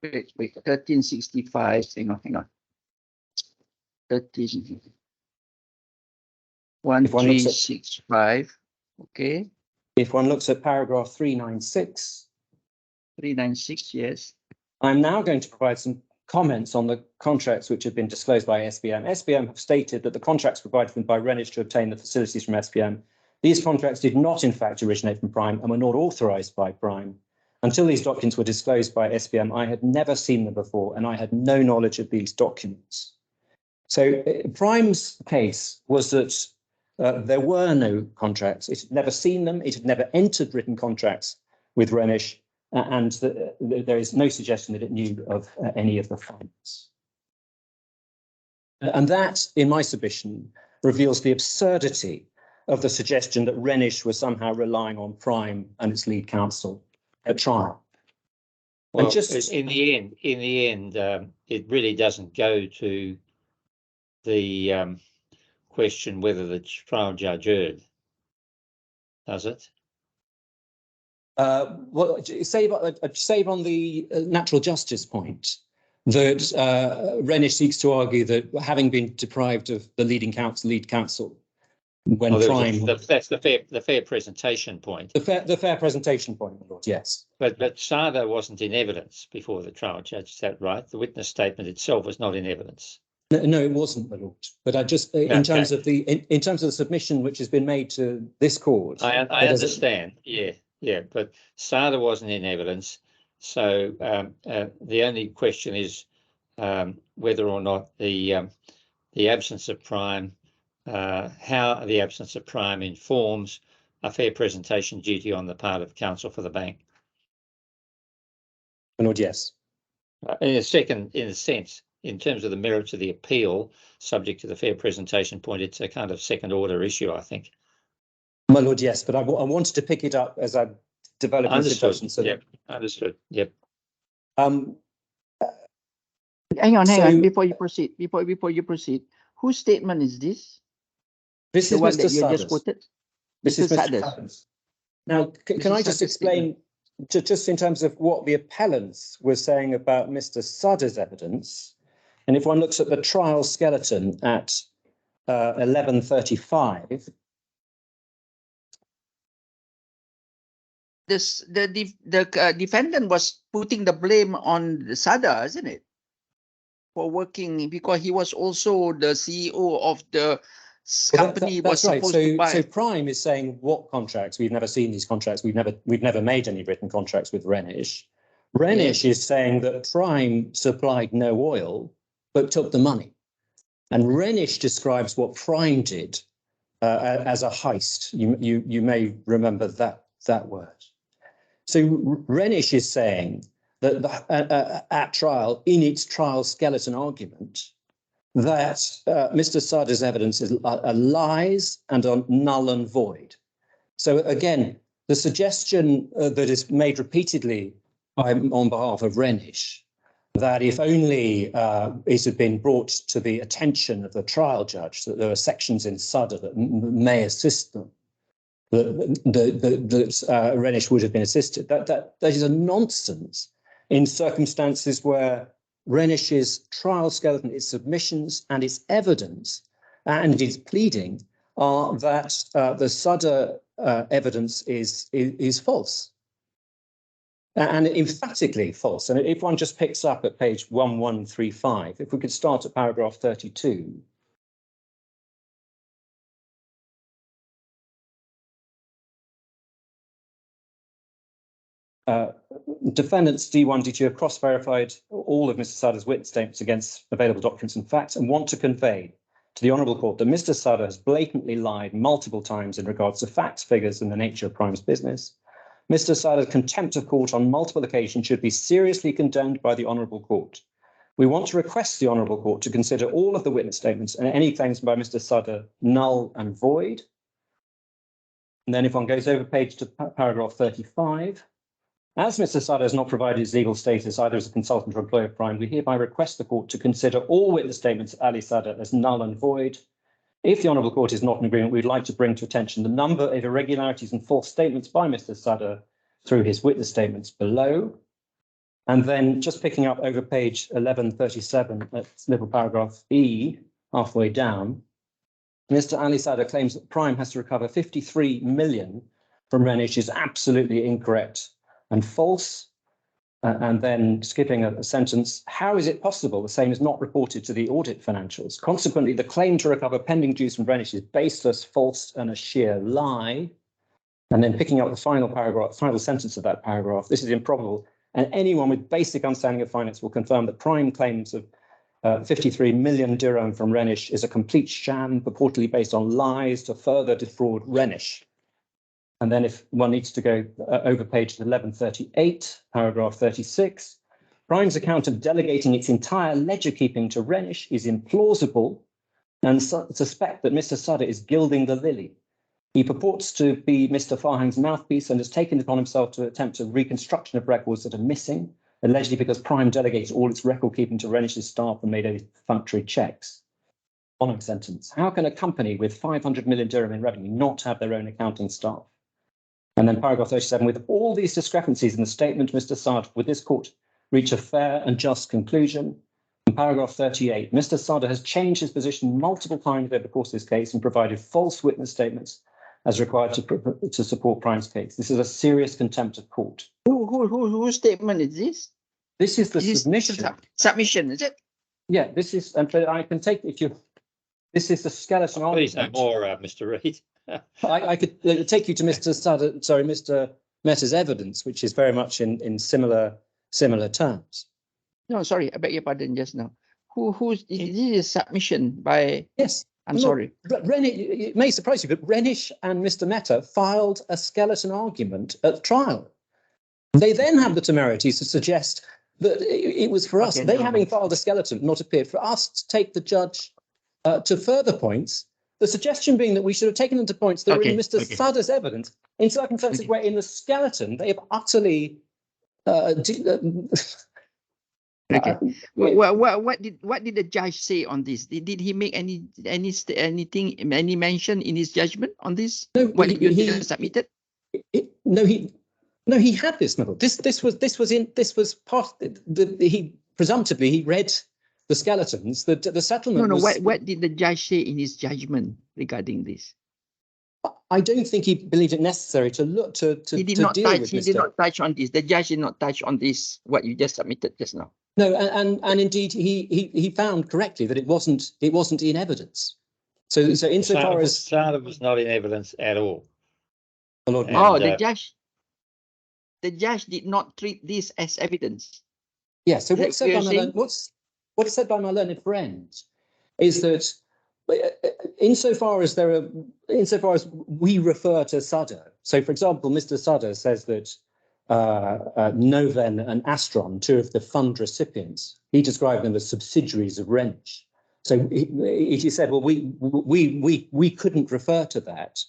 Wait, 1365, hang on. 1365, okay. If one looks at paragraph 396. 396, yes. I'm now going to provide some comments on the contracts which have been disclosed by SPM. SPM have stated that the contracts provided by RENISH to obtain the facilities from SPM, these contracts did not in fact originate from Prime and were not authorized by Prime. Until these documents were disclosed by SPM, I had never seen them before and I had no knowledge of these documents. So Prime's case was that there were no contracts. It had never seen them. It had never entered written contracts with RENISH. And there is no suggestion that it knew of any of the funds. And that, in my submission, reveals the absurdity of the suggestion that RENISH was somehow relying on Prime and its lead counsel at trial. Well, and just in the end, it really doesn't go to the question whether the trial judge erred, does it? Well, save on the natural justice point that RENISH seeks to argue that having been deprived of the lead counsel when Prime. That's the fair presentation point. The fair presentation point, my lord. Yes. But Sada wasn't in evidence before the trial judge. Is that right? The witness statement itself was not in evidence. No, it wasn't, my lord. But I just, in terms of the submission which has been made to this court, I understand. Yeah. But Sada wasn't in evidence, so the only question is whether or not the absence of Prime, how the absence of Prime informs a fair presentation duty on the part of counsel for the bank. my lord, yes. In a sense, in terms of the merits of the appeal, subject to the fair presentation point, it's a kind of second order issue, I think. My lord, yes, but I wanted to pick it up as I develop the situation. So Understood. Yep. Hang on. Before you proceed, whose statement is this? This is Mr. Sudder's. This is Mr. Sudder's. Now, can I just explain, just in terms of what the appellants were saying about Mr. Sudder's evidence, and if one looks at the trial skeleton at 1135, the defendant was putting the blame on the Sada, isn't it? For working, because he was also the CEO of the company. That's right. So Prime is saying, what contracts? We've never seen these contracts. We've never made any written contracts with RENISH. RENISH is saying that Prime supplied no oil, but took the money. And RENISH describes what Prime did as a heist. You may remember that word. So RENISH is saying that at trial, in its trial skeleton argument, that Mr. Sada's evidence is lies and are null and void. So again, the suggestion that is made repeatedly on behalf of RENISH, that if only it had been brought to the attention of the trial judge that there are sections in Sada that may assist them, that RENISH would have been assisted. That is a nonsense in circumstances where RENISH's trial skeleton, its submissions and its evidence and its pleading are that the Sada evidence is false. And emphatically false. And if one just picks up at page 1135, if we could start at paragraph 32. Defendants D1, D2 have cross-verified all of Mr. Sada's witness statements against available documents and facts and want to convey to the Honourable Court that Mr. Sada has blatantly lied multiple times in regards to facts, figures, and the nature of Prime's business. Mr. Sada's contempt of court on multiple occasions should be seriously condemned by the Honourable Court. We want to request the Honourable Court to consider all of the witness statements and any claims by Mr. Sada null and void. And then if one goes over page to paragraph 35, as Mr. Sada has not provided his legal status either as a consultant or employer of Prime, we hereby request the court to consider all witness statements of Ali Sada as null and void. If the Honourable Court is not in agreement, we'd like to bring to attention the number of irregularities and false statements by Mr. Sada through his witness statements below. And then just picking up over page 1137 at little paragraph E, halfway down, Mr. Ali Sada claims that Prime has to recover 53 million from RENISH is absolutely incorrect and false. And then skipping a sentence, how is it possible the same is not reported to the audit financials? Consequently, the claim to recover pending dues from RENISH is baseless, false, and a sheer lie. And then picking up the final sentence of that paragraph, this is improbable. And anyone with basic understanding of finance will confirm that Prime claims of 53 million dirham from RENISH is a complete sham, purportedly based on lies to further defraud RENISH. And then if one needs to go over page 1138, paragraph 36, Prime's account of delegating its entire ledger keeping to RENISH is implausible and suspect that Mr. Sada is gilding the lily. He purports to be Mr. Farhang's mouthpiece and has taken it upon himself to attempt a reconstruction of records that are missing, allegedly because Prime delegated all its record keeping to RENISH's staff and made a perfunctory checks. Following sentence, how can a company with 500 million dirham in revenue not have their own accounting staff? And then paragraph 37, with all these discrepancies in the statement, Mr. Sada, would this court reach a fair and just conclusion? And paragraph 38, Mr. Sada has changed his position multiple times over the course of this case and provided false witness statements as required to support Prime's case. This is a serious contempt of court. Whose statement is this? This is the This is submission. Submission, is it? Yeah, this is, and I can take, if you, this is the skeleton Please no argument. more, Mr. Reid. I could take you to Mr. Sada, sorry, Mr. Mehta's evidence, which is very much in similar terms. No, sorry, I beg your pardon just now. This is submission by... Yes. I'm sorry. It may surprise you, but Renish and Mr. Mehta filed a skeleton argument at trial. They then have the temerity to suggest that it was for us, they having filed a skeleton, not appeared, for us to take the judge to further points, the suggestion being that we should have taken them to points that were in Mr. Sada's evidence, in circumstances where in the skeleton they have utterly... What did the judge say on this? Did he make any mention in his judgment on this? No, what he submitted? No, he had this novel. This was part. He presumptively he read the skeletons. The settlement. No. Was, what did the judge say in his judgment regarding this? I don't think he believed it necessary to look to. He did not touch on this. The judge did not touch on this. What you just submitted just now. No, and indeed he found correctly that it wasn't in evidence. So insofar as Sada was not in evidence at all. The judge did not treat this as evidence. Yeah. So what's said by my learned friend is that insofar as we refer to Sada. So, for example, Mr. Sada says that Noven and Astron, two of the fund recipients, he described them as subsidiaries of Renish. So he said, well, we couldn't refer to that.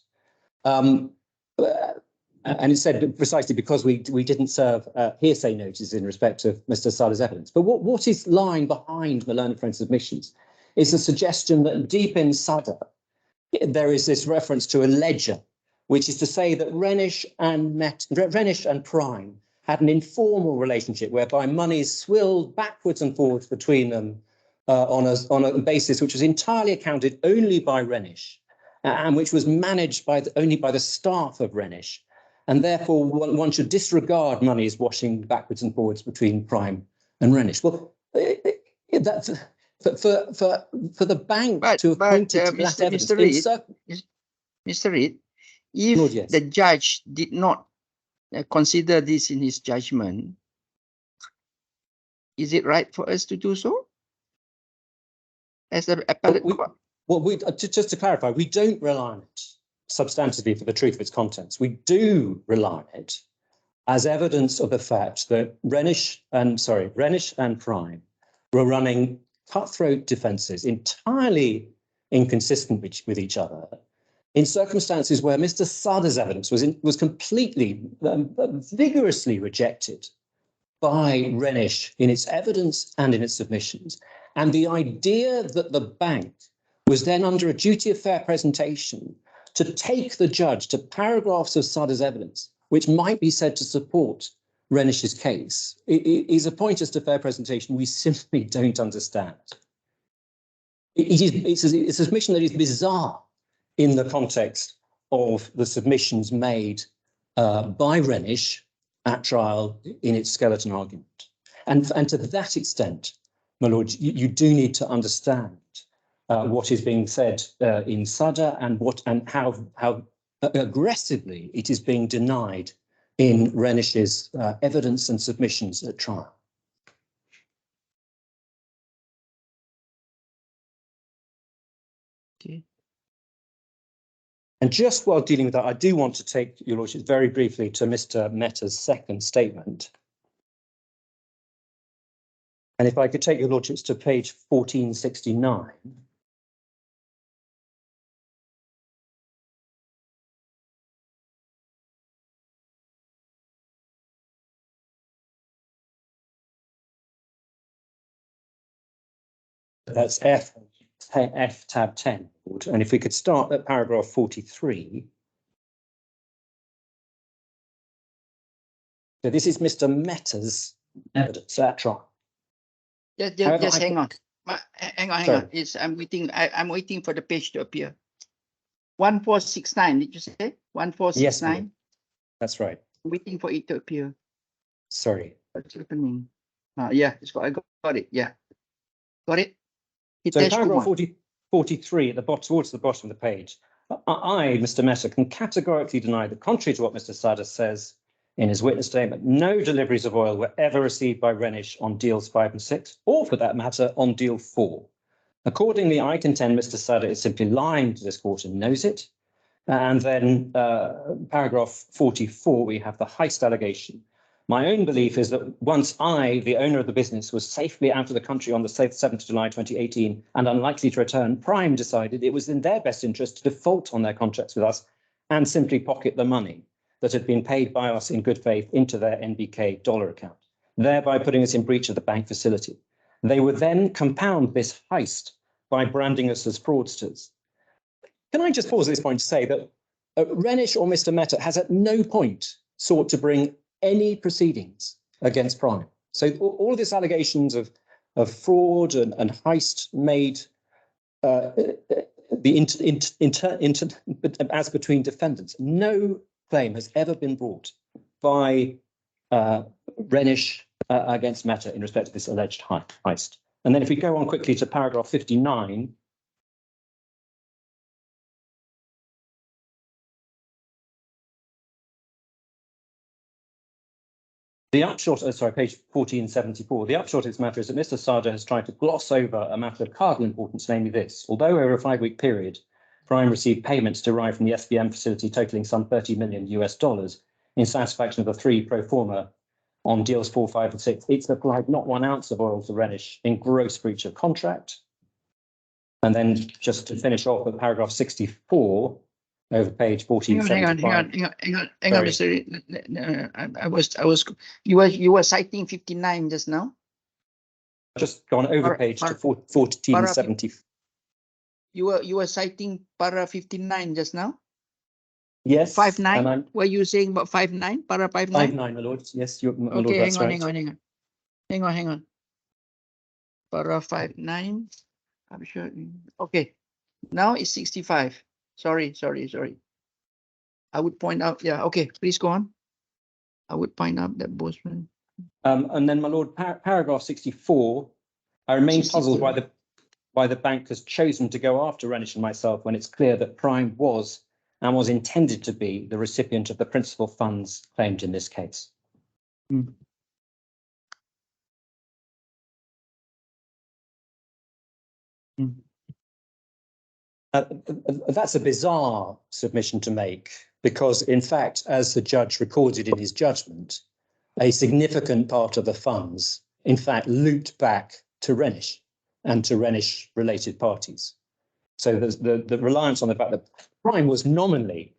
And it said precisely because we didn't serve hearsay notices in respect of Mr. Sada's evidence. But what is lying behind the learned friend's submissions is the suggestion that deep in Sada, there is this reference to a ledger, which is to say that Renish and Prime had an informal relationship whereby money swilled backwards and forwards between them on a basis which was entirely accounted only by Renish and which was managed only by the staff of Renish. And therefore, one should disregard monies washing backwards and forwards between Prime and Renish. Well, that's for the bank to have pointed to that evidence. Mr. Reid, if the judge did not consider this in his judgment, is it right for us to do so? As an appellate court? Well, just to clarify, we don't rely on it substantively for the truth of its contents. We do rely on it as evidence of the fact that Renish and Prime were running cutthroat defences entirely inconsistent with each other in circumstances where Mr. Sada's evidence was completely vigorously rejected by Renish in its evidence and in its submissions. And the idea that the bank was then under a duty of fair presentation to take the judge to paragraphs of Sada's evidence, which might be said to support Renish's case, is a point as to fair presentation we simply don't understand. It's a submission that is bizarre in the context of the submissions made by Renish at trial in its skeleton argument. And to that extent, my lord, you do need to understand what is being said in Sada and how aggressively it is being denied in Renish's evidence and submissions at trial. Okay. And just while dealing with that, I do want to take your lordship very briefly to Mr. Mehta's second statement. And if I could take your lordships to page 1469. That's F tab 10. And if we could start at paragraph 43. So this is Mr. Mehta's evidence at trial. Just hang on. Hang on. Sorry. I'm waiting for the page to appear. 1469, did you say? 1469? Yes, that's right. Waiting for it to appear. Sorry. What's happening? Yeah, I got it. Yeah. Got it? So paragraph HITESHKUMAR. 43 at the bottom, towards the bottom of the page. I, Mr. Mehta, can categorically deny that, contrary to what Mr. Sada says in his witness statement, no deliveries of oil were ever received by RENISH on deals 5 and 6, or for that matter, on deal 4. Accordingly, I contend Mr. Sada is simply lying to this court and knows it. And then paragraph 44, we have the heist allegation. My own belief is that once I, the owner of the business, was safely out of the country on the 7th of July 2018 and unlikely to return, Prime decided it was in their best interest to default on their contracts with us and simply pocket the money that had been paid by us in good faith into their NBK dollar account, thereby putting us in breach of the bank facility. They would then compound this heist by branding us as fraudsters. Can I just pause at this point to say that RENISH or Mr. Mehta has at no point sought to bring any proceedings against Prime. So all of these allegations of fraud and heist made as between defendants. No claim has ever been brought by RENISH against Mehta in respect to this alleged heist. And then if we go on quickly to paragraph 59, the upshot, page 1474, the upshot of this matter is that Mr. Sada has tried to gloss over a matter of cardinal importance, namely this. Although over a 5-week period, Prime received payments derived from the SBM facility totaling some $30 million in satisfaction of the 3 pro forma on deals 4, 5, and 6, it's applied not 1 ounce of oil to RENISH in gross breach of contract. And then just to finish off with paragraph 64, over page 1475. Hang on, Mr. You were citing 59 just now. Just gone over page to 1470. You were citing para 59 just now. Yes. 59. Were you saying about 59? Para 59. 59, my lord. Yes, my okay, lord. That's right. Hang on. Para 59. I'm sure. Okay. Now it's 65. Sorry. I would point out, yeah, okay, please go on. I would point out that both. And then, my lord, paragraph 64, I remain puzzled why the bank has chosen to go after RENISH and myself when it's clear that Prime was and was intended to be the recipient of the principal funds claimed in this case. That's a bizarre submission to make because, in fact, as the judge recorded in his judgment, a significant part of the funds, in fact, looped back to RENISH and to RENISH-related parties. So the reliance on the fact that Prime was nominally,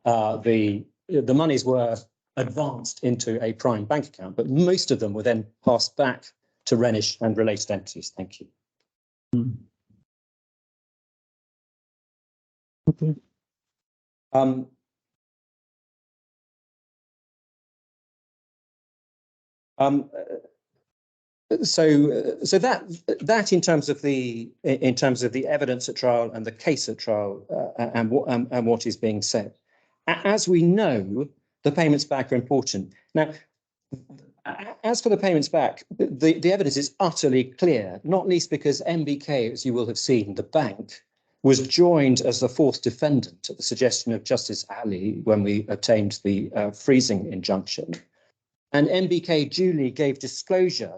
the monies were advanced into a Prime bank account, but most of them were then passed back to RENISH and related entities. Thank you. Okay. So that in terms of the evidence at trial and the case at trial and what is being said. As we know, the payments back are important. Now, as for the payments back, the evidence is utterly clear, not least because MBK, as you will have seen, the bank, was joined as the 4th defendant at the suggestion of Justice Ali when we obtained the freezing injunction. And MBK duly gave disclosure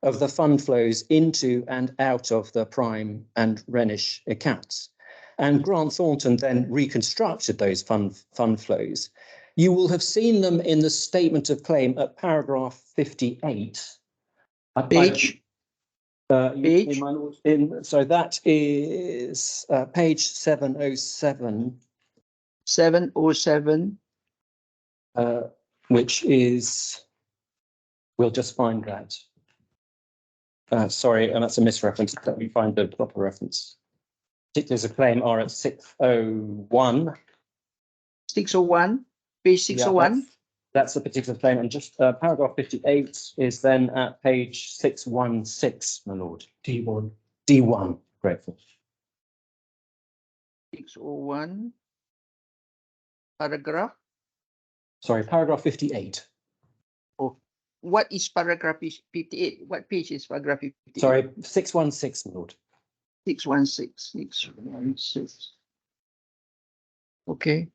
of the fund flows into and out of the Prime and RENISH accounts. And Grant Thornton then reconstructed those fund flows. You will have seen them in the statement of claim at paragraph 58. Page? So that is page 707. 707. Which is, we'll just find that. Sorry, and that's a misreference. Let me find the proper reference. Particulars of claim are at 601. 601, page 601. That's a particular claim. And just paragraph 58 is then at page 616, my lord. D1. D1, grateful. 601, paragraph. Sorry, paragraph 58. Oh, what is paragraph 58? What page is paragraph 58? Sorry, 616, my lord. 616, 616. Okay.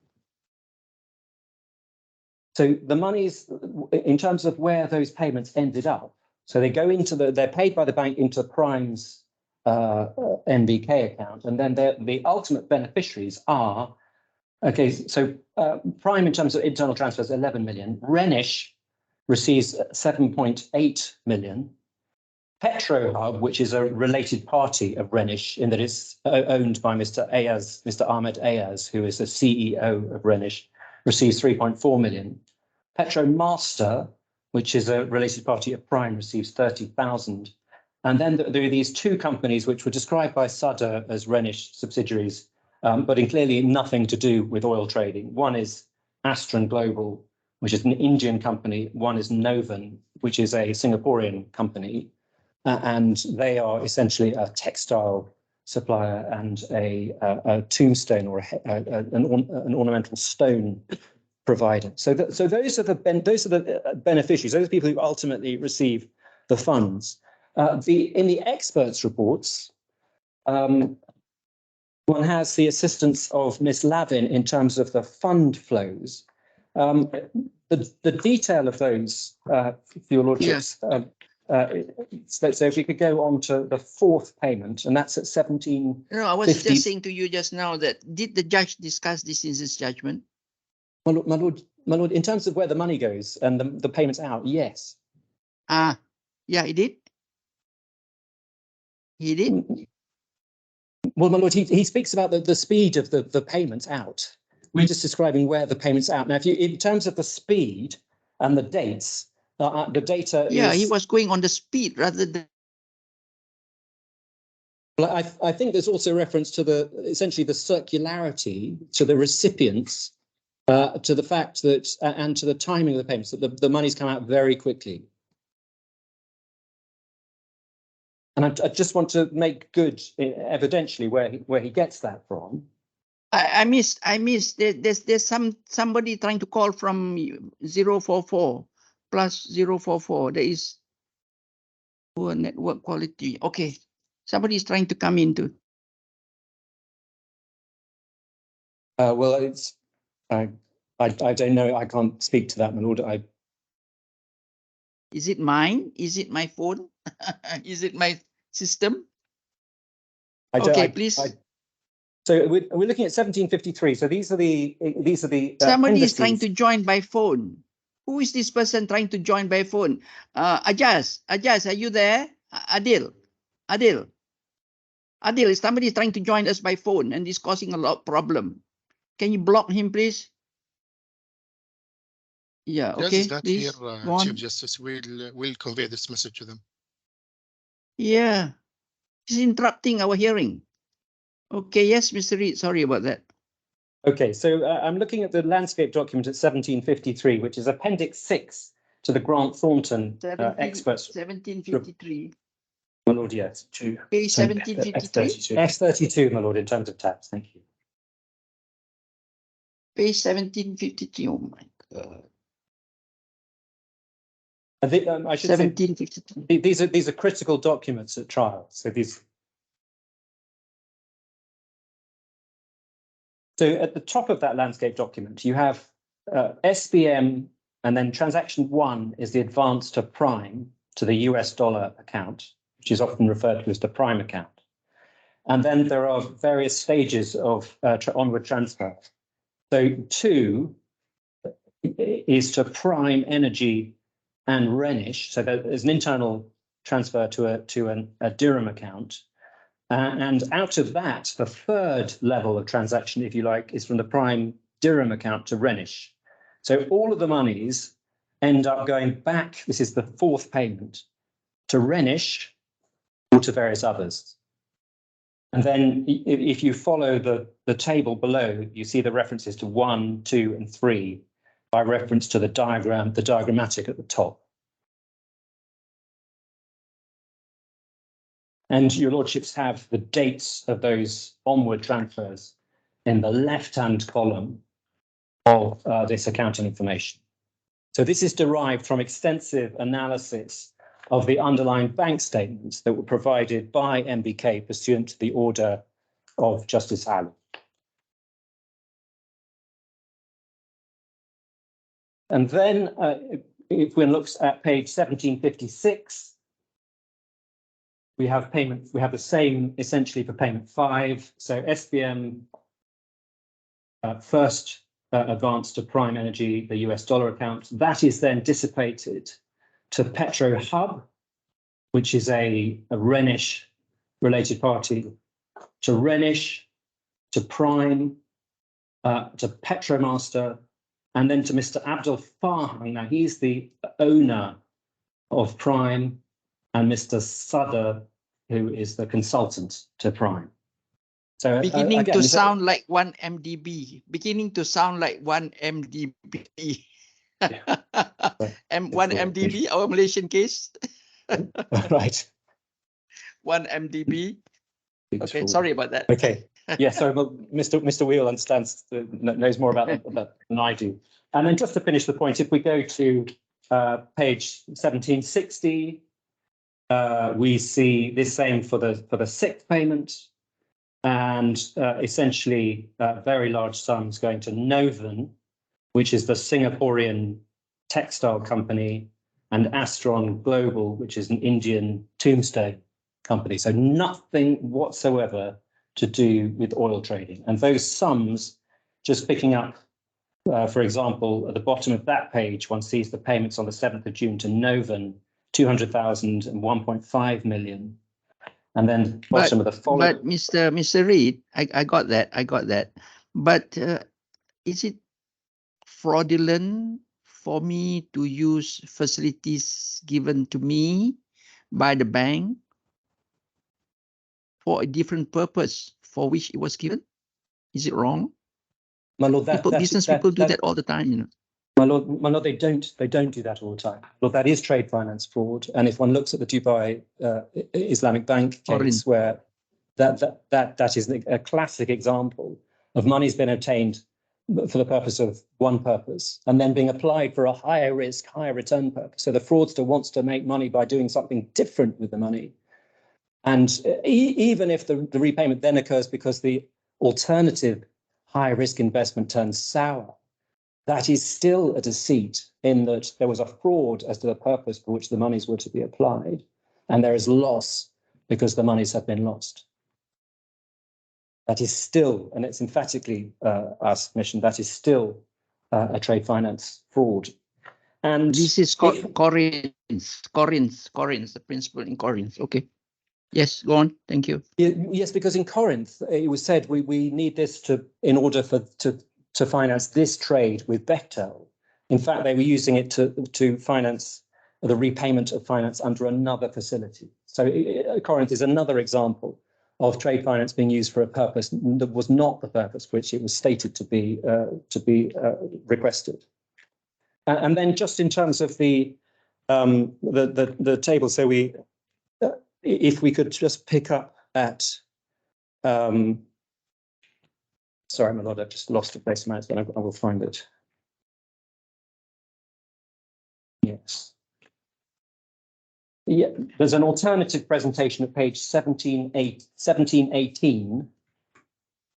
So the monies, in terms of where those payments ended up, so they go into they're paid by the bank into Prime's NBK account, and then the ultimate beneficiaries are, okay, so Prime in terms of internal transfers, 11 million. RENISH receives 7.8 million. PetroHub, which is a related party of RENISH in that it's owned by Mr. Ayaz, Mr. Ahmed Ayaz, who is the CEO of RENISH, receives 3.4 million. PetroMaster, which is a related party of Prime, receives 30,000. And then there are these two companies which were described by Sada as RENISH subsidiaries, but in clearly nothing to do with oil trading. One is Astron Global, which is an Indian company. One is Novan, which is a Singaporean company. And they are essentially a textile supplier and a tombstone or an ornamental stone provider. So those are the beneficiaries. Those are people who ultimately receive the funds. In the experts' reports, one has the assistance of Ms. Lavin in terms of the fund flows. The detail of those, for your lordships. Yes. So if we could go on to the fourth payment, and that's at 17. No, I was just saying to you just now that did the judge discuss this in his judgment? My lord, in terms of where the money goes and the payments out, yes. Yeah, he did. He did. Well, my lord, he speaks about the speed of the payments out. We're just describing where the payments out. Now, in terms of the speed and the dates, the data is... he was going on the speed rather than... Well, I think there's also reference to essentially the circularity to the recipients, to the fact that, and to the timing of the payments, that the money's come out very quickly. And I just want to make good, evidentially, where he gets that from. I missed. There's somebody trying to call from 044 plus 044. There is poor network quality. Okay, somebody is trying to come into. Well, it's I don't know. I can't speak to that, my lord. Is it mine? Is it my phone? Is it my system? Okay, please. So we're looking at 1753. So these are the somebody is trying to join by phone. Who is this person trying to join by phone? Ajaz, are you there? Adil, is somebody trying to join us by phone and is causing a lot of problem. Can you block him, please? Yeah, okay. Not please. Here, Chief Justice. We'll convey this message to them. Yeah, he's interrupting our hearing. Okay, yes, Mr. Reid, sorry about that. Okay, so I'm looking at the landscape document at 1753, which is Appendix 6 to the Grant Thornton experts. 1753. My lord, yes. Page 1753. F32, my lord, in terms of tax. Thank you. Page 1753. Oh my God. I think I should 1753. Say these are critical documents at trial. So these. So at the top of that landscape document, you have SBM, and then transaction 1 is the advance to Prime to the US dollar account, which is often referred to as the Prime account. And then there are various stages of onward transfer. So 2 is to Prime Energy and RENISH. So there's an internal transfer to a dirham account. And out of that, the third level of transaction, if you like, is from the Prime dirham account to RENISH. So all of the monies end up going back, this is the fourth payment, to RENISH or to various others. And then if you follow the table below, you see the references to 1, 2, and 3. by reference to the diagram, the diagrammatic at the top. And your lordships have the dates of those onward transfers in the left-hand column of this accounting information. So this is derived from extensive analysis of the underlying bank statements that were provided by MBK pursuant to the order of Justice Allen. And then if one looks at page 1756, we have payments, we have the same essentially for payment 5. So SBM first advance to Prime Energy, the US dollar account. That is then dissipated to Petro Hub, which is a RENISH related party, to RENISH, to Prime, to Petromaster, and then to Mr. Abdul Farhang. Now, he's the owner of Prime, and Mr. Sadr, who is the consultant to Prime. So beginning again, to sound like one MDB. Beginning to sound like one MDB. Yeah. One MDB, our Malaysian case. Right. One MDB. Okay, sorry about that. Okay. Yeah, so Mr. Wheel understands, knows more about that than I do. And then just to finish the point, if we go to page 1760, we see this same for the sixth payment, and essentially very large sums going to Novan, which is the Singaporean textile company, and Astron Global, which is an Indian tombstone company. So nothing whatsoever to do with oil trading. And those sums, just picking up, for example, at the bottom of that page, one sees the payments on the 7th of June to Novan, 200,000 and 1.5 million. And then bottom of the following. But Mr. Reid, I got that. But is it fraudulent for me to use facilities given to me by the bank for a different purpose for which it was given? Is it wrong? My lord, business people do that all the time, you know. My lord, they don't do that all the time. Well, that is trade finance fraud. And if one looks at the Dubai Islamic Bank case, where that is a classic example of money's been obtained for the purpose of one purpose and then being applied for a higher risk, higher return purpose. So the fraudster wants to make money by doing something different with the money. And even if the repayment then occurs because the alternative high risk investment turns sour, that is still a deceit in that there was a fraud as to the purpose for which the monies were to be applied, and there is loss because the monies have been lost. That is still, and it's emphatically our submission, that is still a trade finance fraud. And this is Corinth, the principle in Corinth. Okay. Yes, go on. Thank you. Yes, because in Corinth, it was said we need this in order to finance this trade with Bechtel. In fact, they were using it to finance the repayment of finance under another facility. So Corinth is another example of trade finance being used for a purpose that was not the purpose for which it was stated to be requested. And then just in terms of the table, so if we could just pick up at sorry, my lord, I've just lost the place of my but I will find it. Yes. Yeah, there's an alternative presentation at page 1718.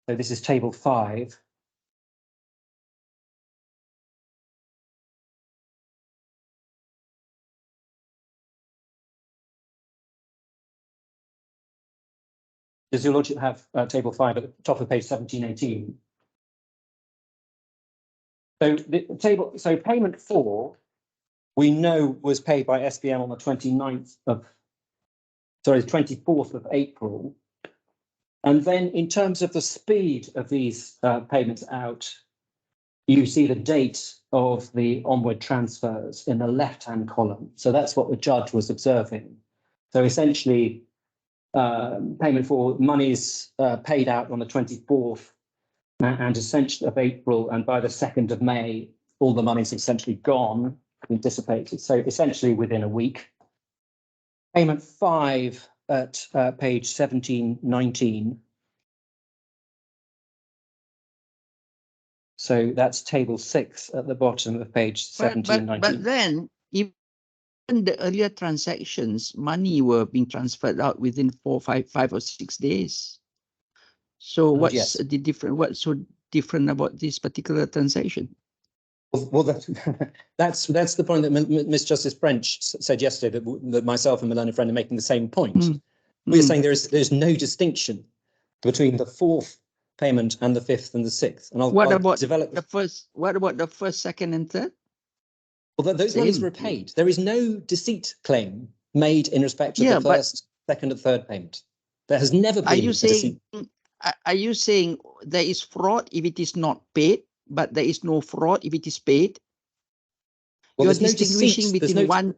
So this is table 5. Does your lordship have table 5 at the top of page 1718? So the table, so payment 4, we know was paid by SBM on the 24th of April. And then in terms of the speed of these payments out, you see the date of the onward transfers in the left-hand column. So that's what the judge was observing. So essentially, payment for monies paid out on the 24th and essentially of April, and by the 2nd of May, all the money's essentially gone and dissipated. So essentially within a week. Payment 5 at page 1719. So that's table 6 at the bottom of page 1719. But then, even the earlier transactions, money were being transferred out within 5 or 6 days. So what's yes. the different? What's so different about this particular transaction? Well, that's the point that Miss Justice French said yesterday, that myself and my learned friend are making the same point. We're saying there's no distinction between the 4th payment and the 5th and the 6th. And What about the first? What about the 1st, 2nd, and 3rd? Well, those monies were paid. There is no deceit claim made in respect of the 1st, 2nd, and 3rd payment. There has never been. Are you saying there is fraud if it is not paid, but there is no fraud if it is paid? Well, you're distinguishing between one.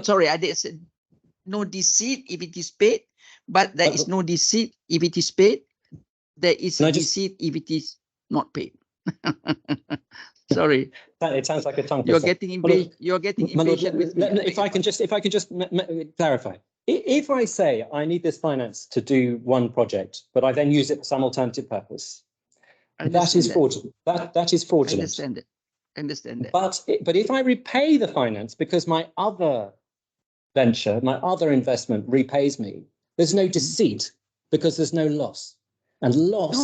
Sorry, I did say no deceit if it is paid, but there is no deceit if it is paid. There is deceit if it is not paid. Sorry, it sounds like a tongue twister. You're getting impatient with me. If I can just clarify. If I say I need this finance to do one project, but I then use it for some alternative purpose, that is fraudulent. That is fraudulent. I understand that. But if I repay the finance because my other venture, my other investment repays me, there's no deceit because there's no loss. And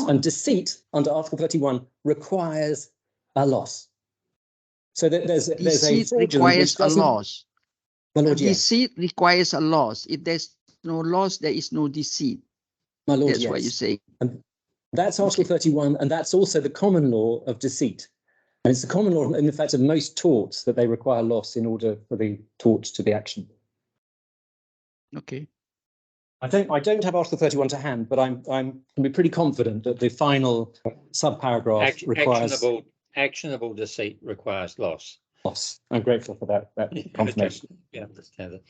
and deceit under Article 31 requires a loss. So there's a fraudulent requires a loss. My Lord, deceit requires a loss. If there's no loss, there is no deceit. My Lord, that's what you say. And that's Article 31, and that's also the common law of deceit. And it's the common law, in fact, of most torts that they require loss in order for the tort to be actionable. Okay. I don't have Article 31 to hand, but I'm can be pretty confident that the final subparagraph requires actionable deceit requires loss. I'm grateful for that confirmation. Yeah, understand that.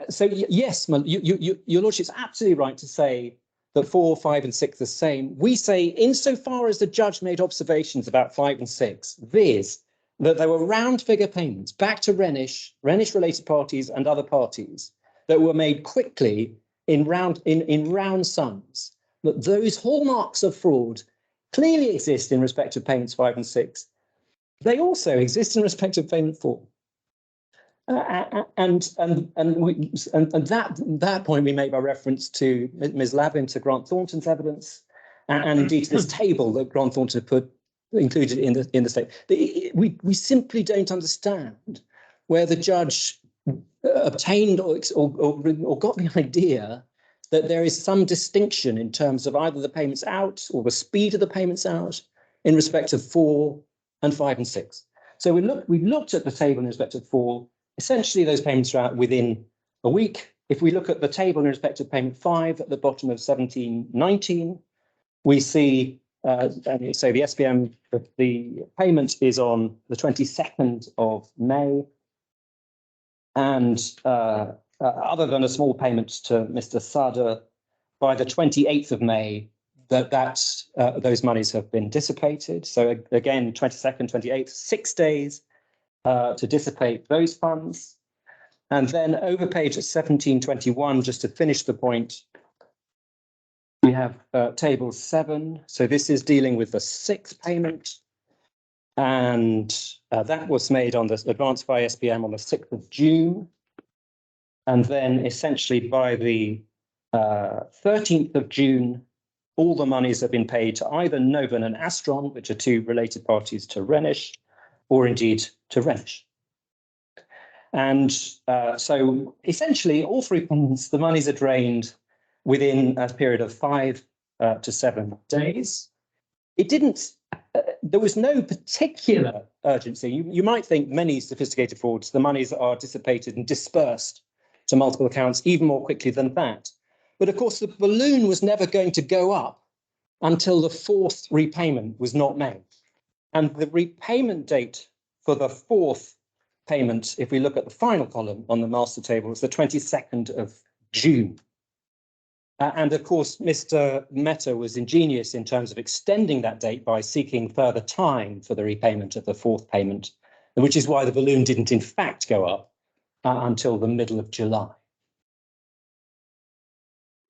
So yes, your lordship's absolutely right to say that 4, 5, and 6 are the same. We say, insofar as the judge made observations about 5 and 6, viz., that there were round figure payments back to RENISH related parties and other parties that were made quickly in round sums, that those hallmarks of fraud clearly exist in respect of payments 5 and 6. They also exist in respect of payment 4. And that point we make by reference to Ms. Lavin, to Grant Thornton's evidence, and indeed to this table that Grant Thornton had included in the statement. We simply don't understand where the judge obtained or got the idea that there is some distinction in terms of either the payments out or the speed of the payments out in respect of 4 and 5 and 6. So we've looked at the table in respect of 4. Essentially, those payments are out within a week. If we look at the table in respect of payment 5 at the bottom of 1719, we see, so the SPM, the payment is on the 22nd of May. And other than a small payment to Mr. Sada, by the 28th of May, those monies have been dissipated. So again, 22nd, 28th, 6 days to dissipate those funds. And then over page 1721, just to finish the point, we have table 7. So this is dealing with the 6th payment. And that was made on the advance by SPM on the 6th of June. And then essentially by the 13th of June, all the monies have been paid to either Novin and Astron, which are 2 related parties to RENISH, or indeed to RENISH. And so essentially all 3 payments, the monies are drained within a period of 5 to 7 days. It didn't, there was no particular urgency. You might think many sophisticated frauds, the monies are dissipated and dispersed to multiple accounts even more quickly than that. But of course, the balloon was never going to go up until the 4th repayment was not made. And the repayment date for the 4th payment, if we look at the final column on the master table, is the 22nd of June. And of course, Mr. MEHTA was ingenious in terms of extending that date by seeking further time for the repayment of the fourth payment, which is why the balloon didn't in fact go up until the middle of July.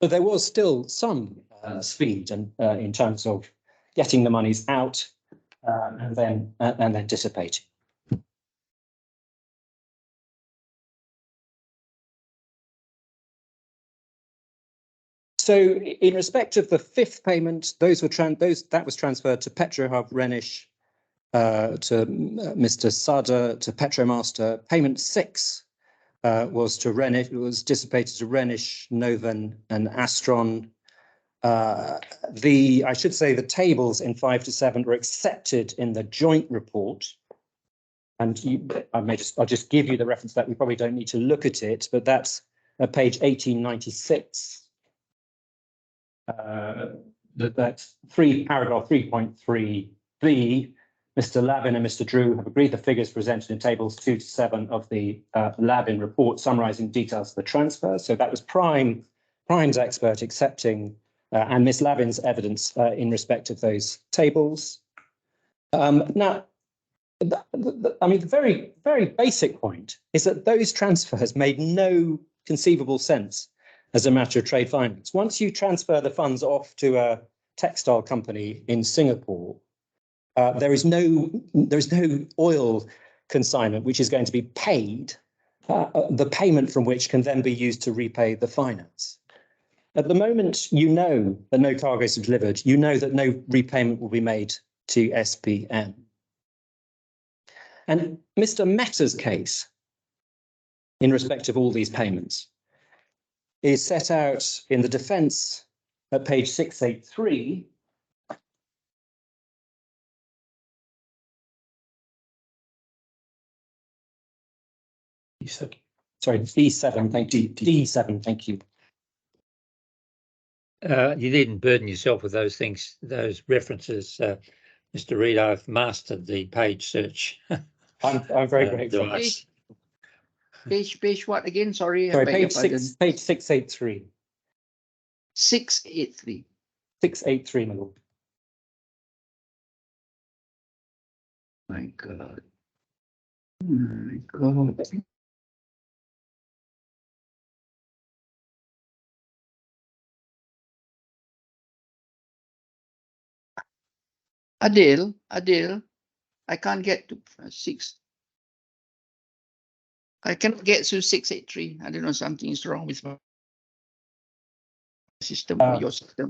But there was still some speed and in terms of getting the monies out and then dissipating. So, in respect of the fifth payment, that was transferred to Petrohub, Renish, to Mr. Sada, to Petromaster. Payment 6 was to Renish. It was dissipated to Renish, Noven, and Astron. I should say the tables in 5 to 7 were accepted in the joint report. And I'll just give you the reference that we probably don't need to look at it, but that's page 1896. That's paragraph 3.3b. Mr. Lavin and Mr. Drew have agreed the figures presented in tables 2 to 7 of the Lavin report summarising details of the transfer. So that was Prime's expert accepting and Miss Lavin's evidence in respect of those tables. Now, the very, very basic point is that those transfers made no conceivable sense as a matter of trade finance. Once you transfer the funds off to a textile company in Singapore, there is no oil consignment which is going to be paid, the payment from which can then be used to repay the finance. At the moment, you know that no cargoes are delivered. You know that no repayment will be made to SPM. And Mr. MEHTA's case, in respect of all these payments, is set out in the defence at page 683. Sorry, D7, thank you. D7, thank you. You needn't burden yourself with those things, those references, Mr. Reid. I've mastered the page search. I'm very grateful. Page what again? Sorry, page 683. 683. 683, my lord. My God. My God. Adil, I can't get to 6. I cannot get to 683. I don't know, something is wrong with my system or your system.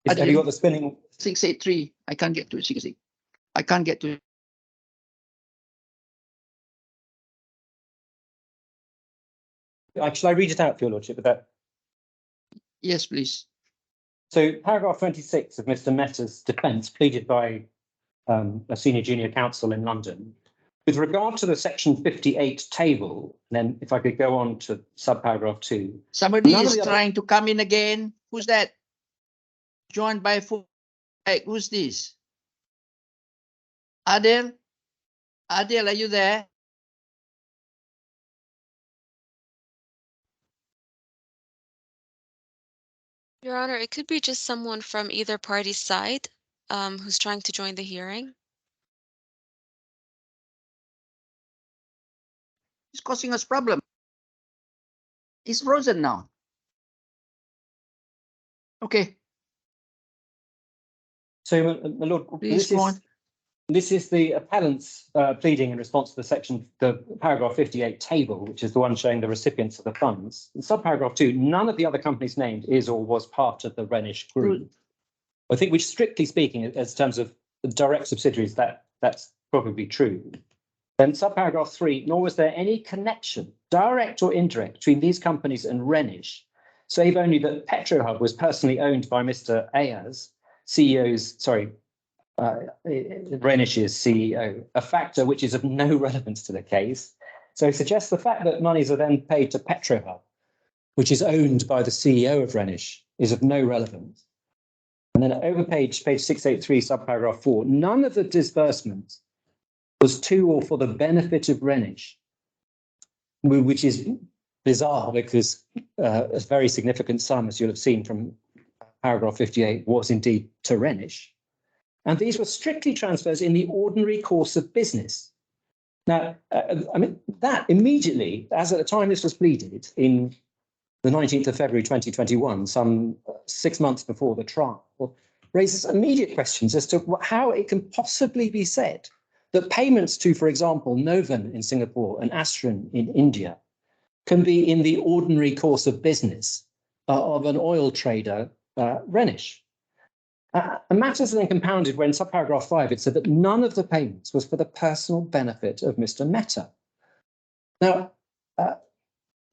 Have you got the spinning? 683. I can't get to 683. I can't get to. Shall I read it out for your lordship with that? Yes, please. So paragraph 26 of Mr. MEHTA's defence, pleaded by a senior junior counsel in London, with regard to the section 58 table, then if I could go on to subparagraph 2. Somebody is trying to come in again. Who's that? Joined by phone. Who's this? Adel? Adel, are you there? Your Honor, it could be just someone from either party's side who's trying to join the hearing. It's causing us problem. It's frozen now. Okay. So, my lord, this is the appellant's pleading in response to the paragraph 58 table, which is the one showing the recipients of the funds. In subparagraph 2, none of the other companies named is or was part of the Renish group. I think, which strictly speaking, as terms of the direct subsidiaries, that's probably true. Then subparagraph 3, nor was there any connection, direct or indirect, between these companies and Renish, save only that Petrohub was personally owned by Mr. Ayaz, Renish's CEO, a factor which is of no relevance to the case. So it suggests the fact that monies are then paid to Petrohub, which is owned by the CEO of Renish, is of no relevance. And then over page 683, subparagraph 4, none of the disbursements was to or for the benefit of Renish, which is bizarre because a very significant sum, as you'll have seen from paragraph 58, was indeed to RENISH. And these were strictly transfers in the ordinary course of business. Now, I mean, that immediately, as at the time this was pleaded in the 19th of February 2021, some 6 months before the trial, raises immediate questions as to how it can possibly be said that payments to, for example, Novan in Singapore and Astron in India can be in the ordinary course of business of an oil trader, RENISH. And matters are then compounded when subparagraph 5, it said that none of the payments was for the personal benefit of Mr. Mehta. Now,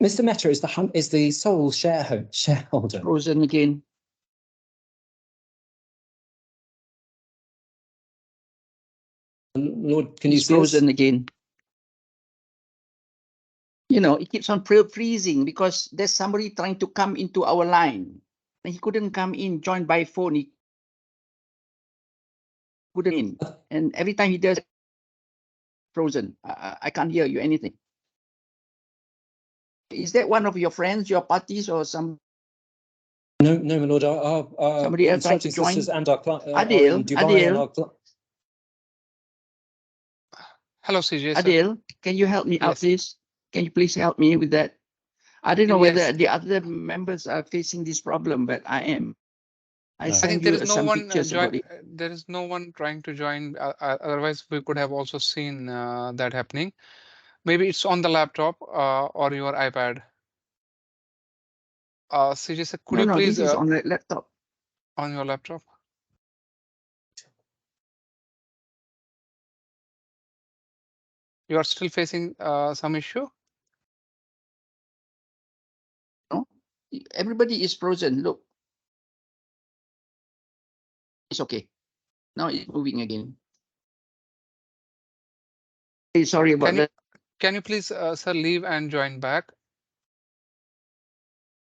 Mr. Mehta is the sole shareholder. Frozen again. Lord, can you It's see frozen us? again. You know, it keeps on freezing because there's somebody trying to come into our line. And he couldn't come in, join by phone. He couldn't in. And every time he does, frozen. I can't hear you anything. Is that one of your friends, your parties, or some? No, my lord. Our Somebody else trying to instructing sisters join? and our client Adil, in Dubai and Adil. our Hello, CJ. Adil, can you help me out, Yes. please? Can you please help me with that? I don't know Yes. whether the other members are facing this problem, but I am. I No. I sent think there you is no some one pictures about it. there is no one trying to join. Otherwise, we could have also seen that happening. Maybe it's on the laptop or your iPad. CJ, sir, could you No, please this is on the laptop. on your laptop? You are still facing some issue? No, everybody is frozen. Look, it's okay. Now it's moving again. Hey, sorry about that. Can you please, sir, leave and join back?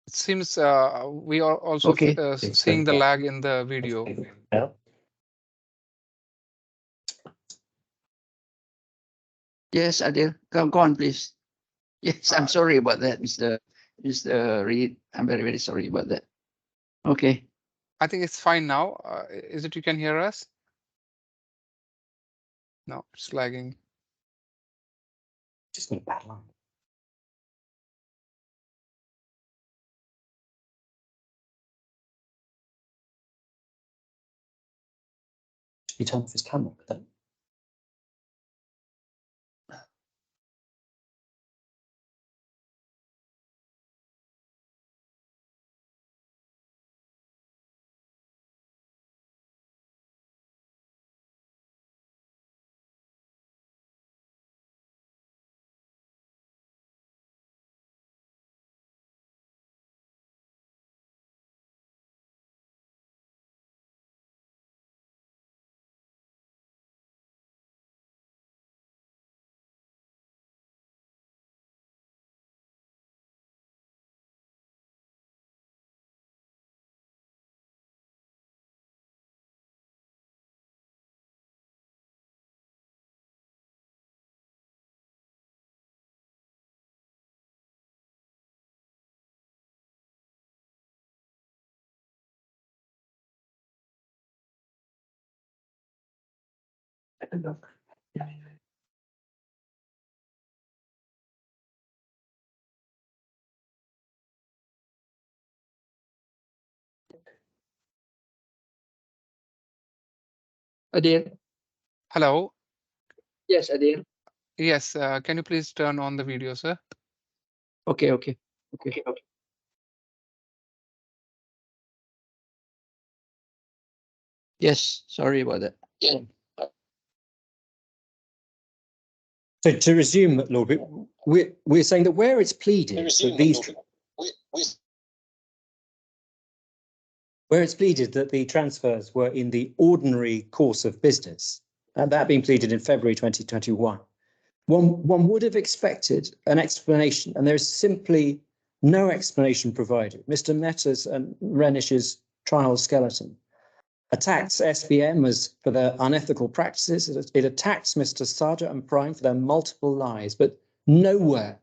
It seems we are also Okay. seeing the lag in the video. Yes, Adil, go on, please. Yes, I'm sorry about that, Mr. Reed. I'm very, very sorry about that. Okay. I think it's fine now. Is it you can hear us? No, it's lagging. Just need a bad line. Should he turn off his camera with that? Adil. Hello. Yes, Adil. Yes, can you please turn on the video, sir? Okay. Yes, sorry about that. Yeah. So to resume, Lord, we're saying that where it's pleaded that where it's pleaded that the transfers were in the ordinary course of business, and that being pleaded in February 2021, one would have expected an explanation, and there is simply no explanation provided. Mr. Mehta's and RENISH's trial skeleton attacks SBM as for their unethical practices. It attacks Mr. Sada and Prime for their multiple lies, but nowhere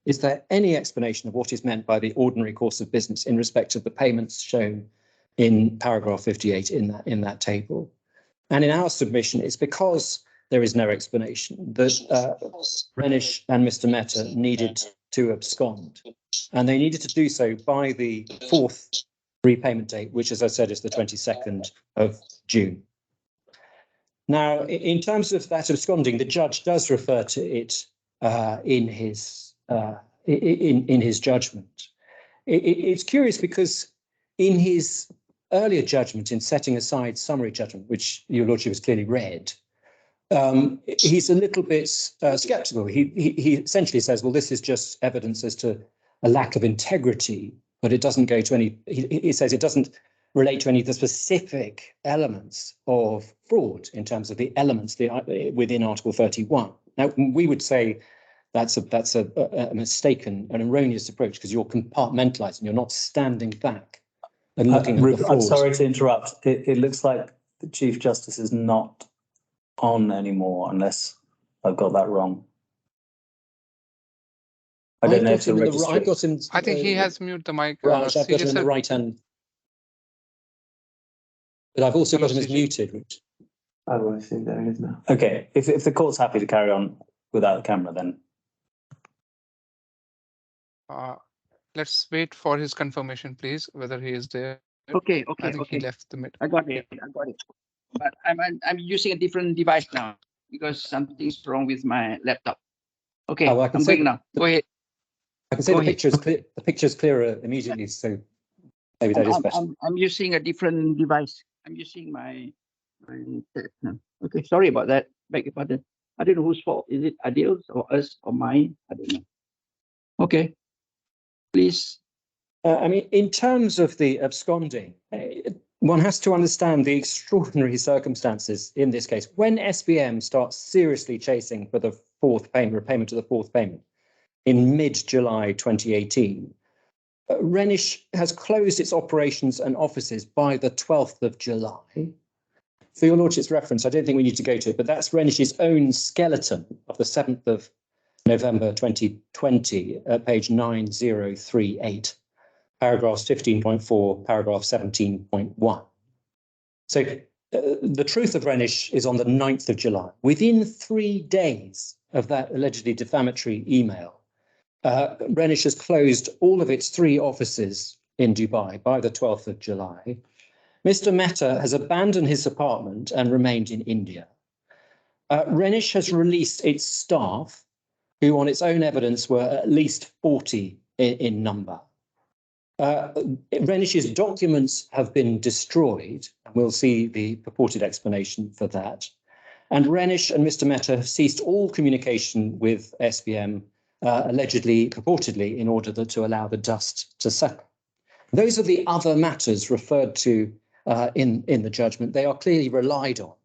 is there any explanation of what is meant by the ordinary course of business in respect of the payments shown in paragraph 58 in that table? And in our submission, it's because there is no explanation that RENISH and Mr. Mehta needed to abscond. And they needed to do so by the 4th repayment date, which, as I said, is the 22nd of June. Now, in terms of that absconding, the judge does refer to it in his judgment. It's curious because in his earlier judgment, in setting aside summary judgment, which Your Lordship has clearly read, he's a little bit sceptical. He essentially says, well, this is just evidence as to a lack of integrity, but it doesn't go to any, he says it doesn't relate to any of the specific elements of fraud in terms of the elements within Article 31. Now, we would say that's a mistaken, an erroneous approach, because you're compartmentalizing, you're not standing back and looking at the fraud. I'm sorry to interrupt. It looks like the Chief Justice is not on anymore, unless I've got that wrong. I don't know if the registry... I think he has muted the mic. Raj, I've got him in the right hand. But I've also got him as muted. Which... Oh, I see, there he is now. Okay, if the court's happy to carry on without the camera, then... Let's wait for his confirmation, please, whether he is there. Okay. I think he left the meeting. I got it. But I'm using a different device now because something's wrong with my laptop. Okay, I'm going now. Go ahead. I can see the picture's clearer immediately, so maybe that is better. I'm using a different device. I'm using my now. Okay, sorry about that. Beg your pardon. I don't know whose fault. Is it Adil's or us or mine? I don't know. Okay, please. I mean, in terms of the absconding, one has to understand the extraordinary circumstances in this case. When SBM starts seriously chasing for the repayment of the fourth payment in mid-July 2018, RENISH has closed its operations and offices by the 12th of July. For Your Lordship's reference, I don't think we need to go to it, but that's RENISH's own skeleton of the 7th of November 2020, page 9038. Paragraphs 15.4, paragraph 17.1. So the truth of RENISH is on the 9th of July. Within 3 days of that allegedly defamatory email, RENISH has closed all of its 3 offices in Dubai by the 12th of July. Mr. Mehta has abandoned his apartment and remained in India. RENISH has released its staff, who on its own evidence were at least 40 in number. RENISH's documents have been destroyed, and we'll see the purported explanation for that. And RENISH and Mr. Mehta have ceased all communication with SBM, purportedly, in order to allow the dust to settle. Those are the other matters referred to in the judgment. They are clearly relied on,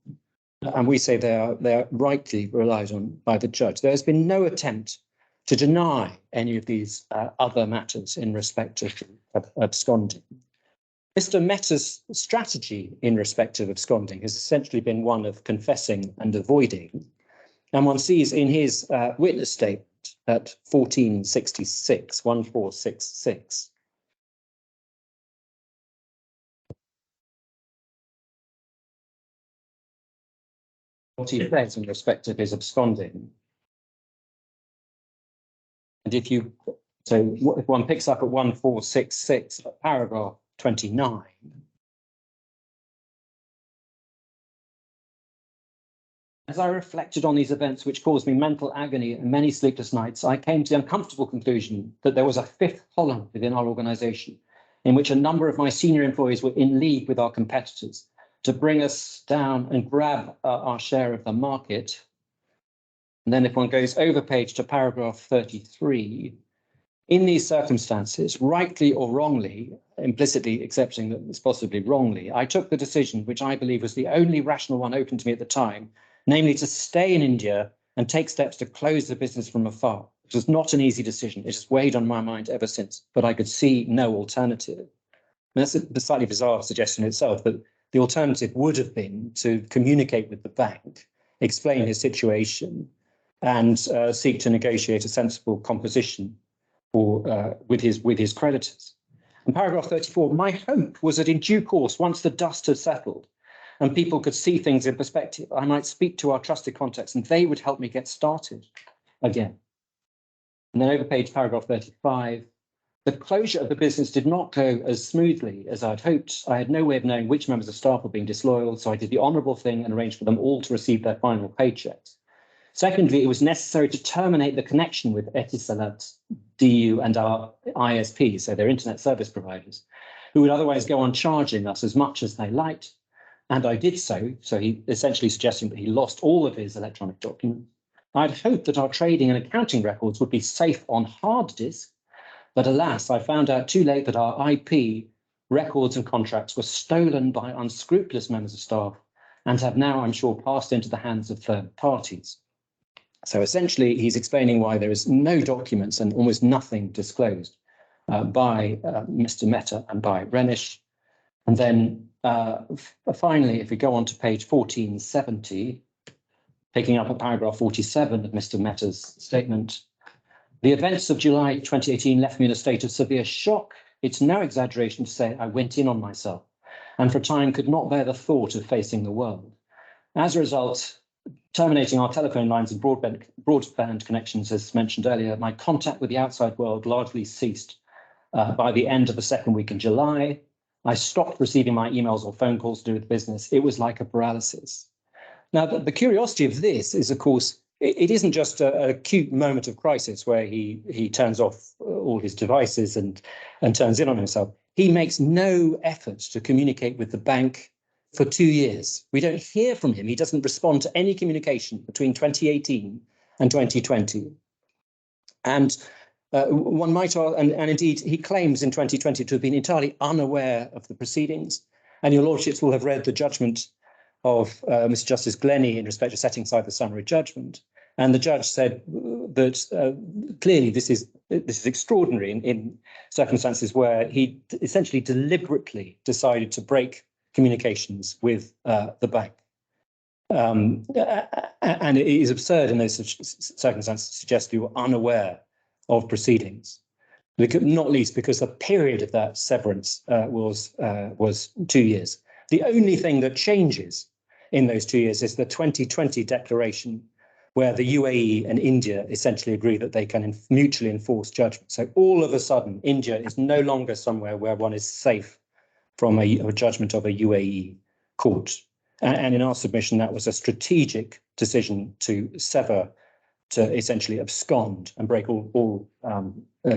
and we say they are rightly relied on by the judge. There has been no attempt to deny any of these other matters in respect of absconding. Mr. Mehta's strategy in respect of absconding has essentially been one of confessing and avoiding. And one sees in his witness statement at 1466, what he says in respect of his absconding. And if one picks up at 1466, paragraph 29, as I reflected on these events which caused me mental agony and many sleepless nights, I came to the uncomfortable conclusion that there was a fifth column within our organization in which a number of my senior employees were in league with our competitors to bring us down and grab our share of the market. And then if one goes over page to paragraph 33, in these circumstances, rightly or wrongly, implicitly accepting that it's possibly wrongly, I took the decision, which I believe was the only rational one open to me at the time, namely to stay in India and take steps to close the business from afar. It was not an easy decision. It has weighed on my mind ever since, but I could see no alternative. And that's a slightly bizarre suggestion in itself, but the alternative would have been to communicate with the bank, explain his situation, and seek to negotiate a sensible composition or with his creditors. And paragraph 34, my hope was that in due course, once the dust had settled and people could see things in perspective, I might speak to our trusted contacts and they would help me get started again. And then over page paragraph 35, the closure of the business did not go as smoothly as I'd hoped. I had no way of knowing which members of staff were being disloyal, so I did the honourable thing and arranged for them all to receive their final paychecks. Secondly, it was necessary to terminate the connection with Etisalat, DU, and our ISPs, so their internet service providers, who would otherwise go on charging us as much as they liked. And I did so, so he essentially suggesting that he lost all of his electronic documents. I'd hoped that our trading and accounting records would be safe on hard disk, but alas, I found out too late that our IP records and contracts were stolen by unscrupulous members of staff and have now, I'm sure, passed into the hands of third parties. So essentially, he's explaining why there is no documents and almost nothing disclosed by Mr. Mehta and by RENISH. And then finally, if we go on to page 1470, picking up at paragraph 47 of Mr. Mehta's statement, the events of July 2018 left me in a state of severe shock. It's no exaggeration to say I went in on myself and for a time could not bear the thought of facing the world. As a result, terminating our telephone lines and broadband connections, as mentioned earlier, my contact with the outside world largely ceased. By the end of the second week in July, I stopped receiving my emails or phone calls to do with business. It was like a paralysis. Now, the curiosity of this is, of course, it isn't just an acute moment of crisis where he turns off all his devices and turns in on himself. He makes no effort to communicate with the bank for 2 years. We don't hear from him. He doesn't respond to any communication between 2018 and 2020. And one might, and indeed, he claims in 2020 to have been entirely unaware of the proceedings. And your lordships will have read the judgment of Mr. Justice Glennie in respect to setting aside the summary judgment. And the judge said that clearly this is extraordinary in circumstances where he essentially deliberately decided to break communications with the bank. And it is absurd in those circumstances to suggest you were unaware of proceedings, not least because the period of that severance was 2 years. The only thing that changes in those 2 years is the 2020 declaration, where the UAE and India essentially agree that they can mutually enforce judgment. So all of a sudden, India is no longer somewhere where one is safe from a judgment of a UAE court. And in our submission, that was a strategic decision to sever, to essentially abscond and break all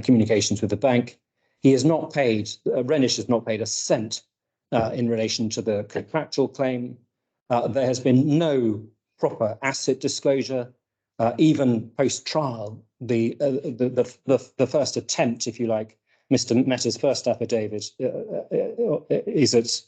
communications with the bank. He has not paid, RENISH has not paid a cent in relation to the contractual claim. There has been no proper asset disclosure, even post-trial. The first attempt, if you like, Mr. Mehta's first affidavit is at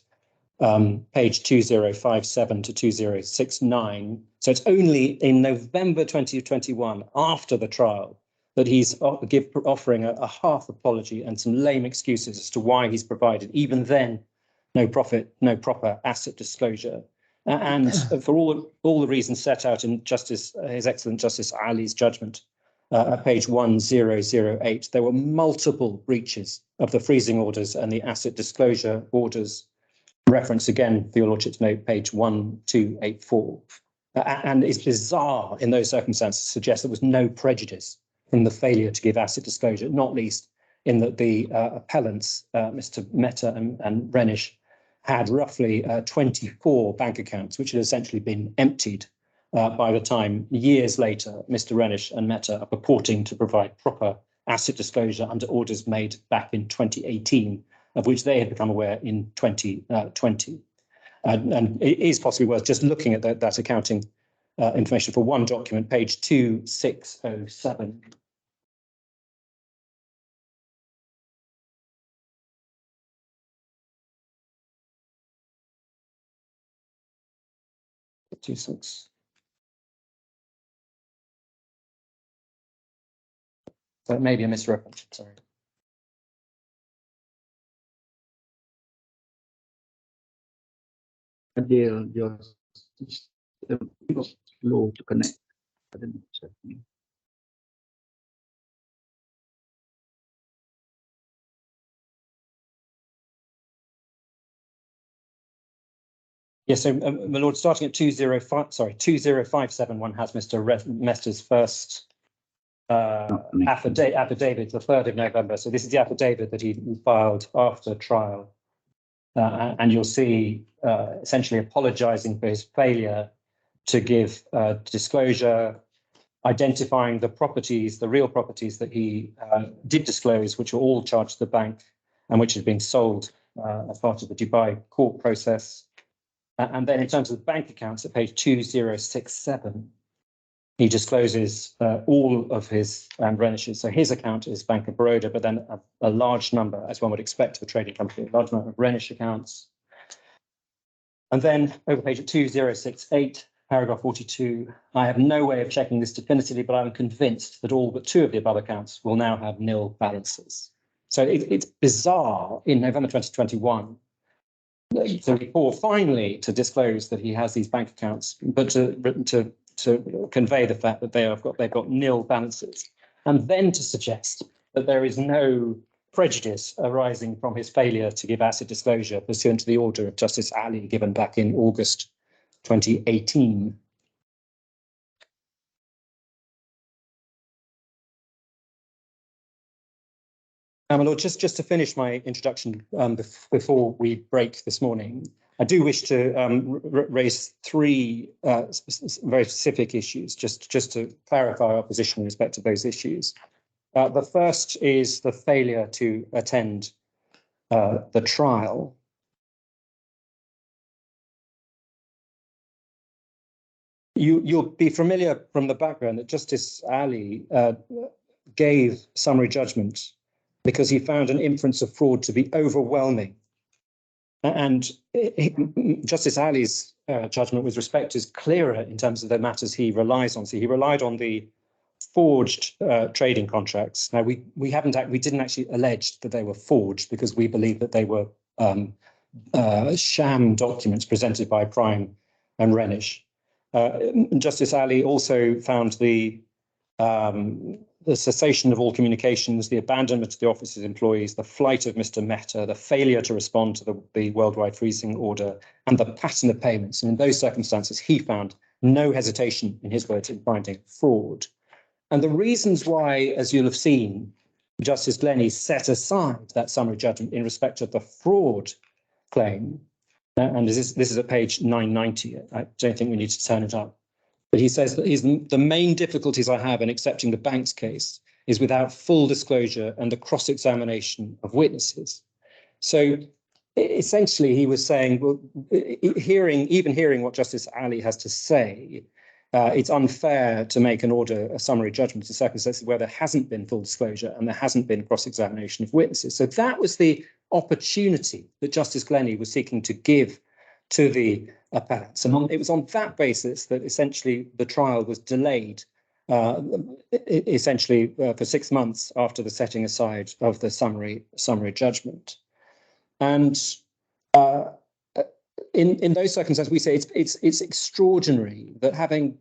page 2057 to 2069. So it's only in November 2021, after the trial, that he's offering a half apology and some lame excuses as to why he's provided, even then, no proper asset disclosure. And for all the reasons set out in His Excellent Justice Ali's judgment at page 1008, there were multiple breaches of the freezing orders and the asset disclosure orders. Reference again, for your lordship's note, page 1284. And it's bizarre in those circumstances to suggest there was no prejudice from the failure to give asset disclosure, not least in that the appellants, Mr. Mehta and RENISH, had roughly 24 bank accounts, which had essentially been emptied by the time, years later, Mr. RENISH and Mehta are purporting to provide proper asset disclosure under orders made back in 2018, of which they had become aware in 2020. And it is possibly worth just looking at that accounting information for one document, page 2607. So it may be a misreference, sorry. Deal just slow to connect. Yes, so my lord, starting at 20571 has Mr. Mehta's first affidavit, the 3rd of November. So this is the affidavit that he filed after trial. And you'll see essentially apologizing for his failure to give disclosure, identifying the properties, the real properties that he did disclose, which were all charged to the bank and which had been sold as part of the Dubai court process. And then in terms of the bank accounts at page 2067, he discloses all of his RENISHs. So his account is Bank of Baroda, but then a large number, as one would expect of a trading company, a large number of RENISH accounts. And then over page 2068, paragraph 42, I have no way of checking this definitively, but I'm convinced that all but 2 of the above accounts will now have nil balances. So it's bizarre in November 2021 to report finally to disclose that he has these bank accounts, but to convey the fact that they've got nil balances, and then to suggest that there is no prejudice arising from his failure to give asset disclosure pursuant to the order of Justice Ali given back in August 2018. My Lord, just to finish my introduction before we break this morning, I do wish to raise 3 very specific issues, just to clarify our position in respect to those issues. The first is the failure to attend the trial. You'll be familiar from the background that Justice Ali gave summary judgment because he found an inference of fraud to be overwhelming. And Justice Ali's judgment with respect is clearer in terms of the matters he relies on. So he relied on the forged trading contracts. Now, we didn't actually allege that they were forged because we believe that they were sham documents presented by Prime and RENISH. Justice Ali also found the cessation of all communications, the abandonment of the office's employees, the flight of Mr. Mehta, the failure to respond to the worldwide freezing order, and the pattern of payments. And in those circumstances, he found no hesitation, in his words, in finding fraud. And the reasons why, as you'll have seen, Justice Glennie set aside that summary judgment in respect of the fraud claim, and this is at page 990. I don't think we need to turn it up. But he says that the main difficulties I have in accepting the bank's case is without full disclosure and the cross-examination of witnesses. So essentially, he was saying, well, even hearing what Justice Ali has to say, it's unfair to make a summary judgment in circumstances where there hasn't been full disclosure and there hasn't been cross-examination of witnesses. So that was the opportunity that Justice Glennie was seeking to give to the appellants. And it was on that basis that essentially the trial was delayed essentially for 6 months after the setting aside of the summary judgment. And in those circumstances, we say it's extraordinary that having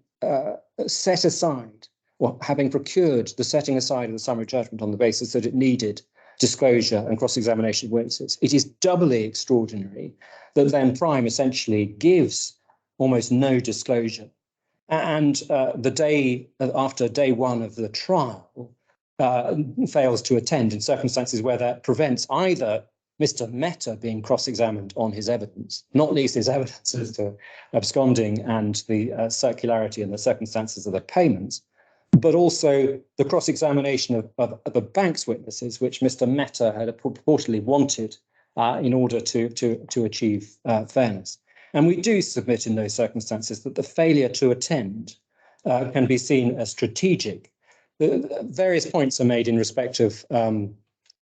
set aside, or having procured the setting aside of the summary judgment on the basis that it needed disclosure and cross-examination of witnesses, it is doubly extraordinary that then Prime essentially gives almost no disclosure. And the day after day 1 of the trial fails to attend in circumstances where that prevents either Mr. Mehta being cross-examined on his evidence, not least his evidence as to absconding and the circularity and the circumstances of the payments, but also the cross-examination of the bank's witnesses, which Mr. Mehta had purportedly wanted in order to achieve fairness. And we do submit in those circumstances that the failure to attend can be seen as strategic. Various points are made in respect of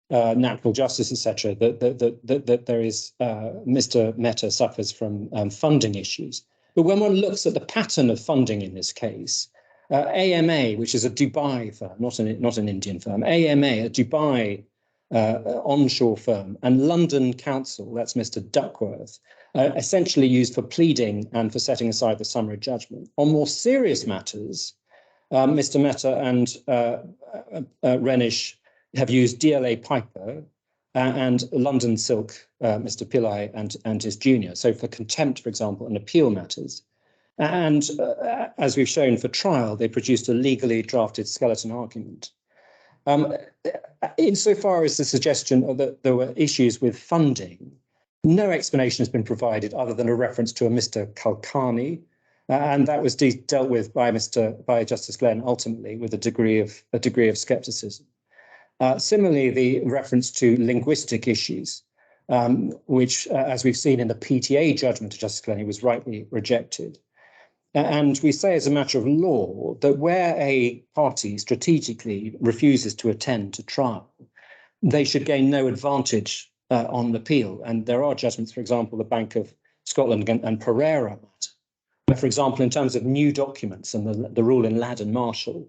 natural justice, etc., that there is Mr. Mehta suffers from funding issues. But when one looks at the pattern of funding in this case, AMA, which is a Dubai firm, not an Indian firm, AMA, a Dubai onshore firm, and London Council, that's Mr. Duckworth, essentially used for pleading and for setting aside the summary judgment. On more serious matters, Mr. Mehta and RENISH have used DLA Piper, and London Silk, Mr. Pillai and his junior. So for contempt, for example, and appeal matters. And as we've shown for trial, they produced a legally drafted skeleton argument. Insofar as the suggestion that there were issues with funding, no explanation has been provided other than a reference to a Mr. Kalkani, and that was dealt with by Justice Glenn ultimately with a degree of scepticism. Similarly, the reference to linguistic issues, which, as we've seen in the PTA judgment of Justice Glenn, was rightly rejected. And we say as a matter of law that where a party strategically refuses to attend to trial, they should gain no advantage on appeal. And there are judgments, for example, the Bank of Scotland and Pereira matter, where, for example, in terms of new documents and the rule in Ladd and Marshall,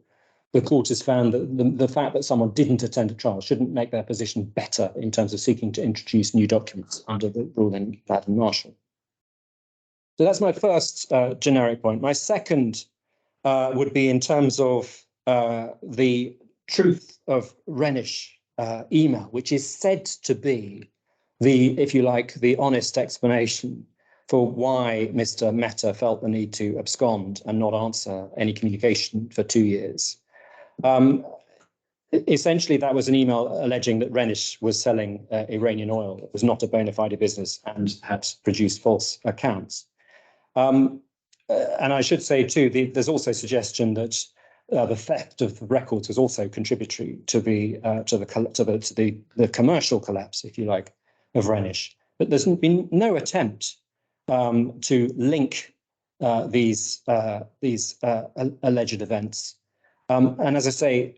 the court has found that the fact that someone didn't attend a trial shouldn't make their position better in terms of seeking to introduce new documents under the rule in Ladd and Marshall. So that's my first generic point. My second would be in terms of the truth of RENISH email, which is said to be the, if you like, the honest explanation for why Mr. Mehta felt the need to abscond and not answer any communication for 2 years. Essentially, that was an email alleging that RENISH was selling Iranian oil. It was not a bona fide business and had produced false accounts. And I should say, too, there's also suggestion that the theft of the records was also contributory to the commercial collapse, if you like, of RENISH. But there's been no attempt to link these alleged events. And as I say,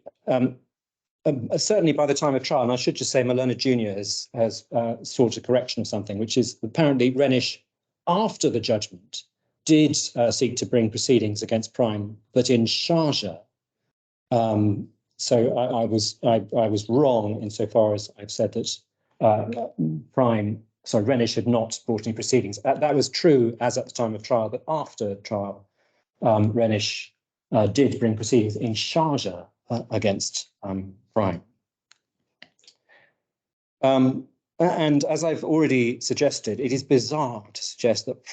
certainly by the time of trial, and I should just say Malona Jr. has sought a correction of something, which is apparently RENISH, after the judgment, did seek to bring proceedings against Prime, but in Sharjah. So I was wrong insofar as I've said that RENISH had not brought any proceedings. That was true as at the time of trial, but after trial, RENISH did bring proceedings in Sharjah against Prime. And as I've already suggested, it is bizarre to suggest that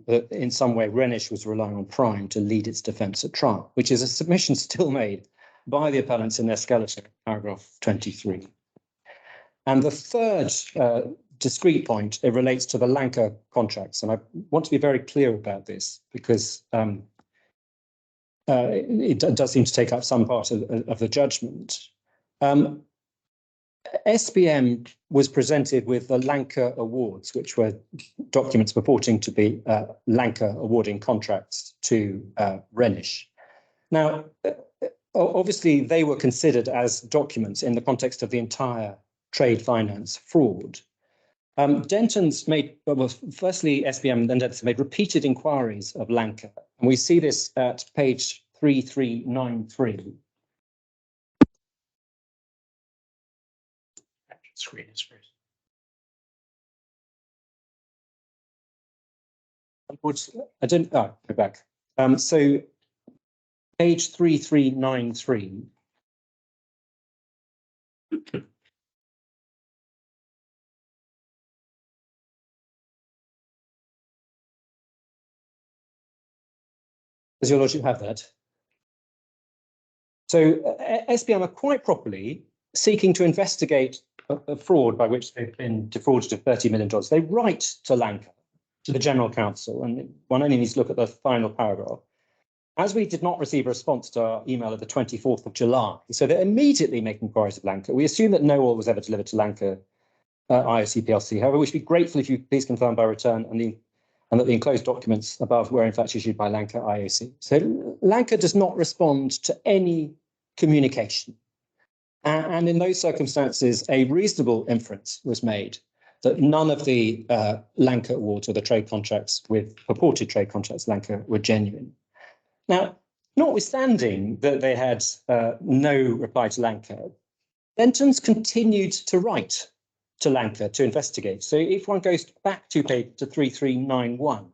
that in some way RENISH was relying on Prime to lead its defence at trial, which is a submission still made by the appellants in their skeleton, paragraph 23. And the third discrete point, it relates to the Lanka contracts. And I want to be very clear about this because it does seem to take up some part of the judgment. SBM was presented with the Lanka Awards, which were documents purporting to be Lanka awarding contracts to RENISH. Now, obviously, they were considered as documents in the context of the entire trade finance fraud. Denton's made, well, firstly, SBM and then Denton's made repeated inquiries of Lanka, and we see this at page 3393. Screen is first. I don't. Oh, go back. So page 3393. Does your lordship have that? So SBM are quite properly seeking to investigate a fraud by which they've been defrauded of $30 million. They write to Lanka, to the General Counsel, and one only needs to look at the final paragraph. As we did not receive a response to our email of the 24th of July, so they're immediately making inquiries of Lanka. We assume that no oil was ever delivered to Lanka IOC PLC. However, we should be grateful if you please confirm by return and that the enclosed documents above were in fact issued by Lanka IOC. So Lanka does not respond to any communication. And in those circumstances, a reasonable inference was made that none of the Lanka awards or the trade contracts with purported trade contracts Lanka were genuine. Now, notwithstanding that they had no reply to Lanka, Denton's continued to write to Lanka to investigate. So if one goes back to page 3391,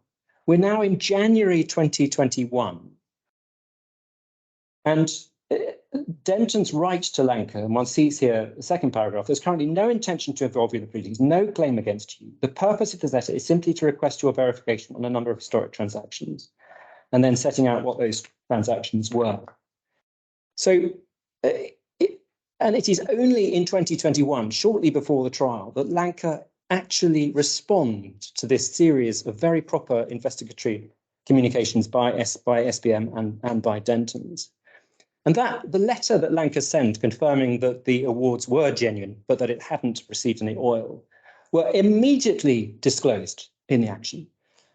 we're now in January 2021. And Denton's right to Lanka, and one sees here the second paragraph, there's currently no intention to involve you in the proceedings, no claim against you. The purpose of this letter is simply to request your verification on a number of historic transactions, and then setting out what those transactions were. So, and it is only in 2021, shortly before the trial, that Lanka actually respond to this series of very proper investigatory communications by SBM and by Denton's. And that the letter that Lanka sent confirming that the awards were genuine, but that it hadn't received any oil, were immediately disclosed in the action.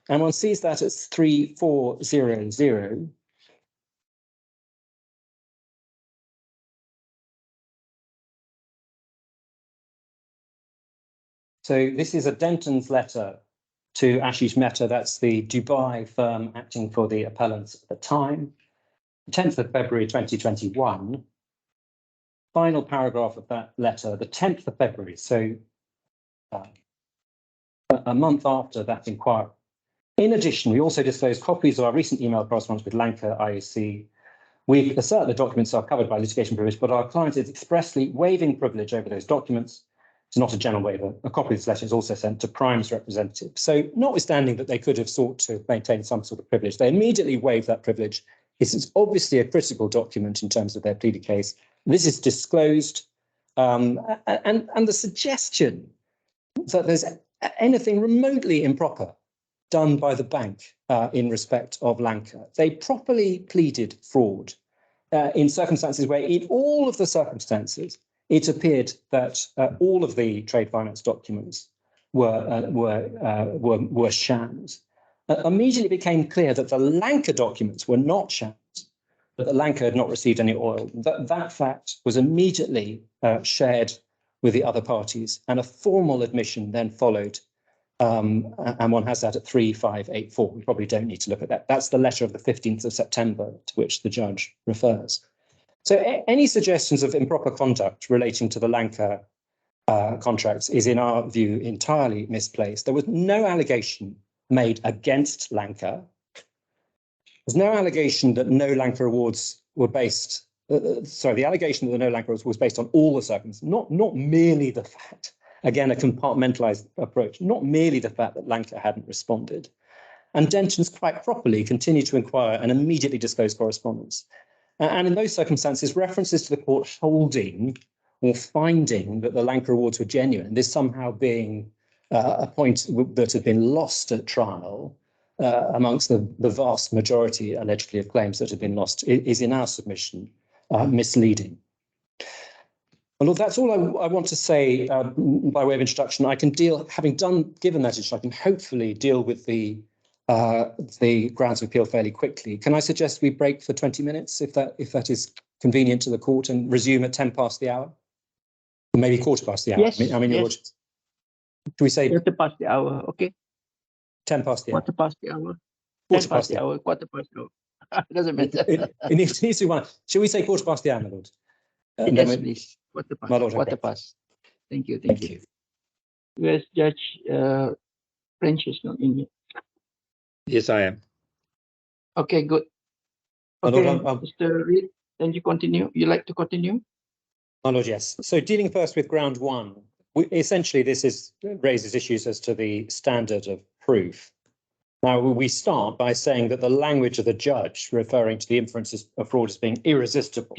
And one sees that as 3400. So this is a Denton's letter to Ashish Mehta, that's the Dubai firm acting for the appellants at the time. 10th of February 2021, final paragraph of that letter, the 10th of February, so a month after that inquiry. In addition, we also disclosed copies of our recent email correspondence with Lanka IOC. We assert the documents are covered by litigation privilege, but our client is expressly waiving privilege over those documents. It's not a general waiver. A copy of this letter is also sent to Prime's representative. So notwithstanding that they could have sought to maintain some sort of privilege, they immediately waive that privilege. This is obviously a critical document in terms of their pleading case. This is disclosed, and the suggestion that there's anything remotely improper done by the bank in respect of Lanka. They properly pleaded fraud in circumstances where, in all of the circumstances, it appeared that all of the trade finance documents were shams. Immediately became clear that the Lanka documents were not shams, but that Lanka had not received any oil. That fact was immediately shared with the other parties, and a formal admission then followed. And one has that at 3584. We probably don't need to look at that. That's the letter of the 15th of September to which the judge refers. So any suggestions of improper conduct relating to the Lanka contracts is, in our view, entirely misplaced. There was no allegation made against Lanka. There's no allegation that no Lanka awards were based, the allegation that the no Lanka awards was based on all the circumstances, not merely the fact, again, a compartmentalized approach, not merely the fact that Lanka hadn't responded. And Denton's quite properly continued to inquire and immediately disclose correspondence. And in those circumstances, references to the court holding or finding that the Lanka awards were genuine, this somehow being a point that had been lost at trial amongst the vast majority, allegedly, of claims that had been lost, is in our submission misleading. Well, that's all I want to say by way of introduction. I can deal, having given that introduction, hopefully deal with the grounds of appeal fairly quickly. Can I suggest we break for 20 minutes, if that is convenient to the court, and resume at 10 past the hour? Or maybe quarter past the hour. Yes, I mean, yes. Do we say quarter past the hour? Okay. 10 past the hour. Quarter past the hour. Quarter 10 past the hour. Quarter past the hour. Doesn't matter. It needs to be one. Shall we say quarter past the hour, my lord? Yes, please. Quarter past. My lord, quarter past. Thank you. Thank you. Yes, Judge French is not in here. Yes, I am. Okay, good. My Okay, lord, Mr. Reid, then you continue. You like to continue? My lord, yes. So dealing first with ground one, essentially this raises issues as to the standard of proof. Now, we start by saying that the language of the judge referring to the inferences of fraud as being irresistible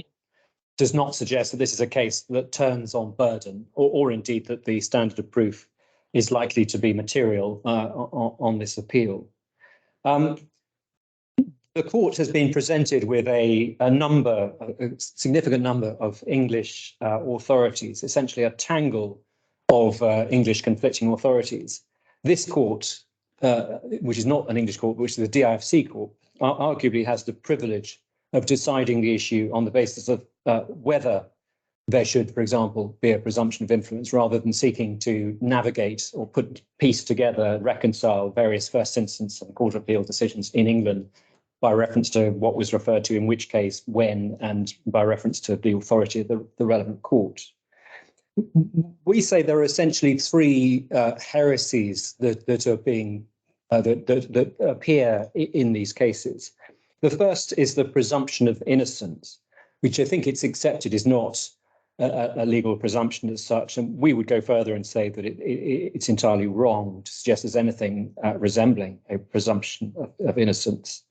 does not suggest that this is a case that turns on burden, or indeed that the standard of proof is likely to be material on this appeal. The court has been presented with a significant number of English authorities, essentially a tangle of English conflicting authorities. This court, which is not an English court, which is the DIFC court, arguably has the privilege of deciding the issue on the basis of whether there should, for example, be a presumption of influence, rather than seeking to navigate or piece together, reconcile various first instance and Court of Appeal decisions in England by reference to what was referred to in which case, when, and by reference to the authority of the relevant court. We say there are essentially three heresies that are being that appear in these cases. The first is the presumption of innocence, which I think it's accepted is not a legal presumption as such. And we would go further and say that it's entirely wrong to suggest there's anything resembling a presumption of innocence.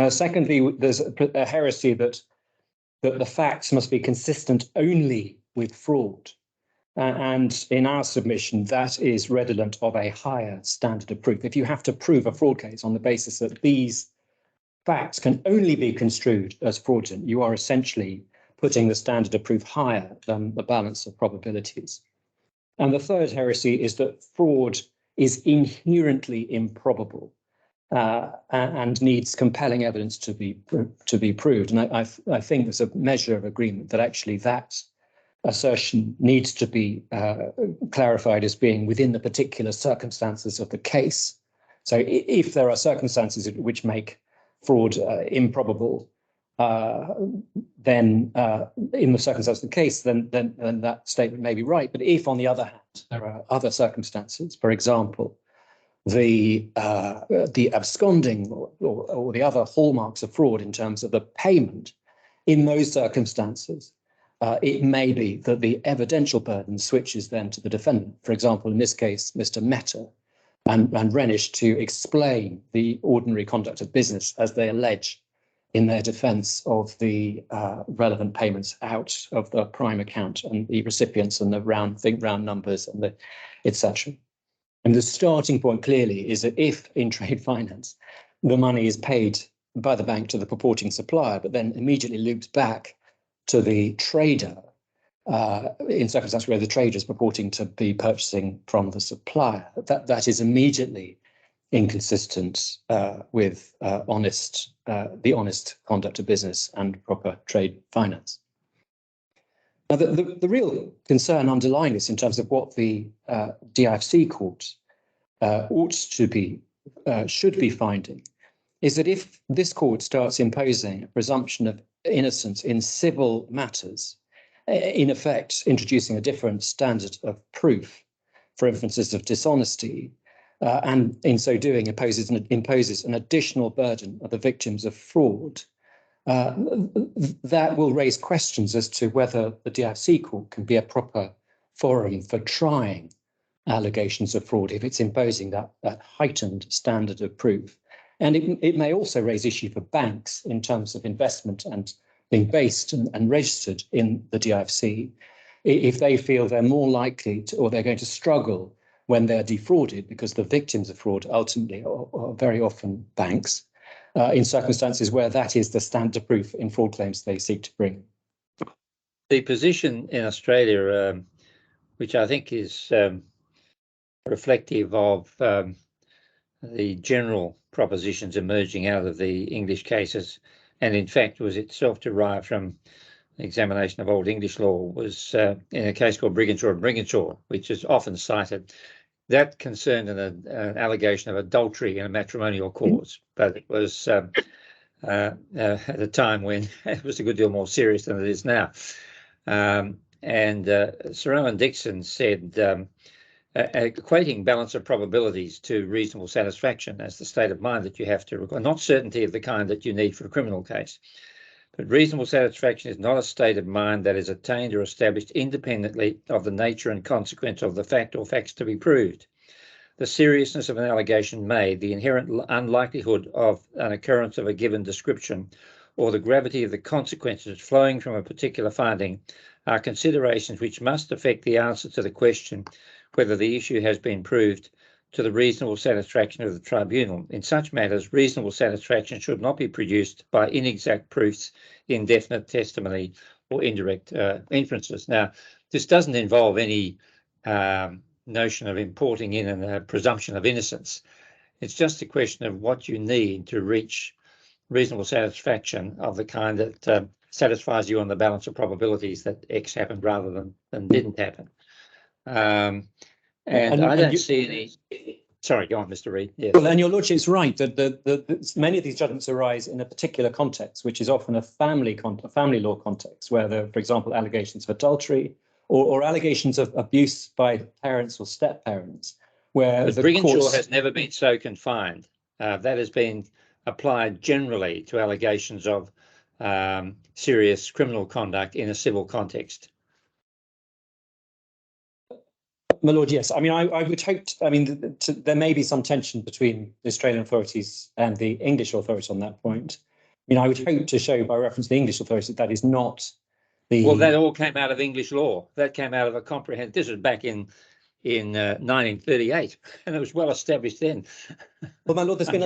Secondly, there's a heresy that the facts must be consistent only with fraud. And in our submission, that is redolent of a higher standard of proof. If you have to prove a fraud case on the basis that these facts can only be construed as fraudulent, you are essentially putting the standard of proof higher than the balance of probabilities. And the third heresy is that fraud is inherently improbable and needs compelling evidence to be proved. And I think there's a measure of agreement that actually that assertion needs to be clarified as being within the particular circumstances of the case. So if there are circumstances which make fraud improbable, then in the circumstances of the case, then that statement may be right. But if, on the other hand, there are other circumstances, for example, the absconding or the other hallmarks of fraud in terms of the payment, in those circumstances, it may be that the evidential burden switches then to the defendant. For example, in this case, Mr. MEHTA and RENISH to explain the ordinary conduct of business as they allege in their defence of the relevant payments out of the prime account and the recipients and the round numbers and the etc. And the starting point clearly is that if in trade finance the money is paid by the bank to the purporting supplier, but then immediately looped back to the trader in circumstances where the trader is purporting to be purchasing from the supplier, that is immediately inconsistent with the honest conduct of business and proper trade finance. Now, the real concern underlying this in terms of what the DIFC court should be finding is that if this court starts imposing a presumption of innocence in civil matters, in effect introducing a different standard of proof for inferences of dishonesty, and in so doing imposes an additional burden of the victims of fraud, that will raise questions as to whether the DIFC court can be a proper forum for trying allegations of fraud if it's imposing that heightened standard of proof. And it may also raise issue for banks in terms of investment and being based and registered in the DIFC, if they feel they're more likely to, or they're going to struggle when they're defrauded, because the victims of fraud ultimately are very often banks, in circumstances where that is the standard of proof in fraud claims they seek to bring. The position in Australia, which I think is reflective of the general propositions emerging out of the English cases, and in fact was itself derived from the examination of Old English law, was in a case called Briginshaw and Briginshaw, which is often cited. That concerned an allegation of adultery in a matrimonial cause, but it was at a time when it was a good deal more serious than it is now. Sir Owen Dixon said, equating balance of probabilities to reasonable satisfaction as the state of mind that you have to require, not certainty of the kind that you need for a criminal case. But reasonable satisfaction is not a state of mind that is attained or established independently of the nature and consequence of the fact or facts to be proved. The seriousness of an allegation made, the inherent unlikelihood of an occurrence of a given description, or the gravity of the consequences flowing from a particular finding are considerations which must affect the answer to the question whether the issue has been proved to the reasonable satisfaction of the tribunal. In such matters, reasonable satisfaction should not be produced by inexact proofs, indefinite testimony, or indirect inferences. Now, this doesn't involve any notion of importing in a presumption of innocence. It's just a question of what you need to reach reasonable satisfaction of the kind that satisfies you on the balance of probabilities that X happened rather than didn't happen. And I don't see any. Sorry, go on, Mr. Reid. Yes. Well, and your lordship's right that many of these judgments arise in a particular context, which is often a family law context, where there are, for example, allegations of adultery or allegations of abuse by parents or step-parents, where the Briginshaw has never been so confined. That has been applied generally to allegations of serious criminal conduct in a civil context. My lord, yes. I mean, I would hope. I mean, there may be some tension between the Australian authorities and the English authorities on that point. I mean, I would hope to show by reference to the English authorities that is not the. Well, that all came out of English law. That came out of a comprehensive. This was back in 1938, and it was well established then. Well, my lord, there's been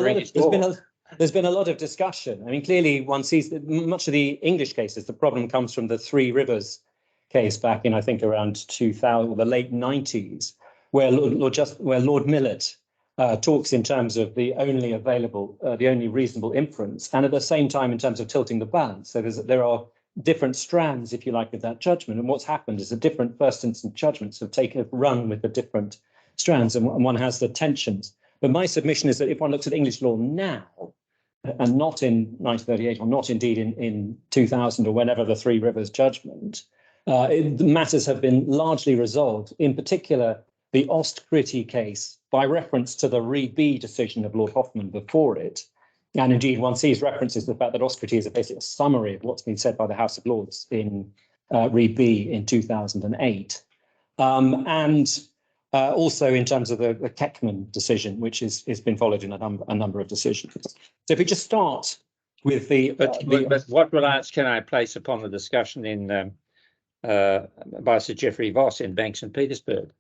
a lot of discussion. I mean, clearly one sees that much of the English cases, the problem comes from the Three Rivers case back in, I think, around 2000, the late 90s, where Lord Millett talks in terms of the only available, the only reasonable inference, and at the same time in terms of tilting the balance. So there are different strands, if you like, of that judgment. And what's happened is the different first instance judgments have taken a run with the different strands, and one has the tensions. But my submission is that if one looks at English law now, and not in 1938, or not indeed in 2000, or whenever the Three Rivers judgment, the matters have been largely resolved, in particular, the Ostcrity case, by reference to the Re B decision of Lord Hoffman before it. And indeed, one sees references to the fact that Ostcrity is basically a summary of what's been said by the House of Lords in Re B in 2008. Also in terms of the Keckman decision, which has been followed in a number of decisions. So if we just start with But what reliance can I place upon the discussion in by Sir Geoffrey Voss in Banks and Petersburg?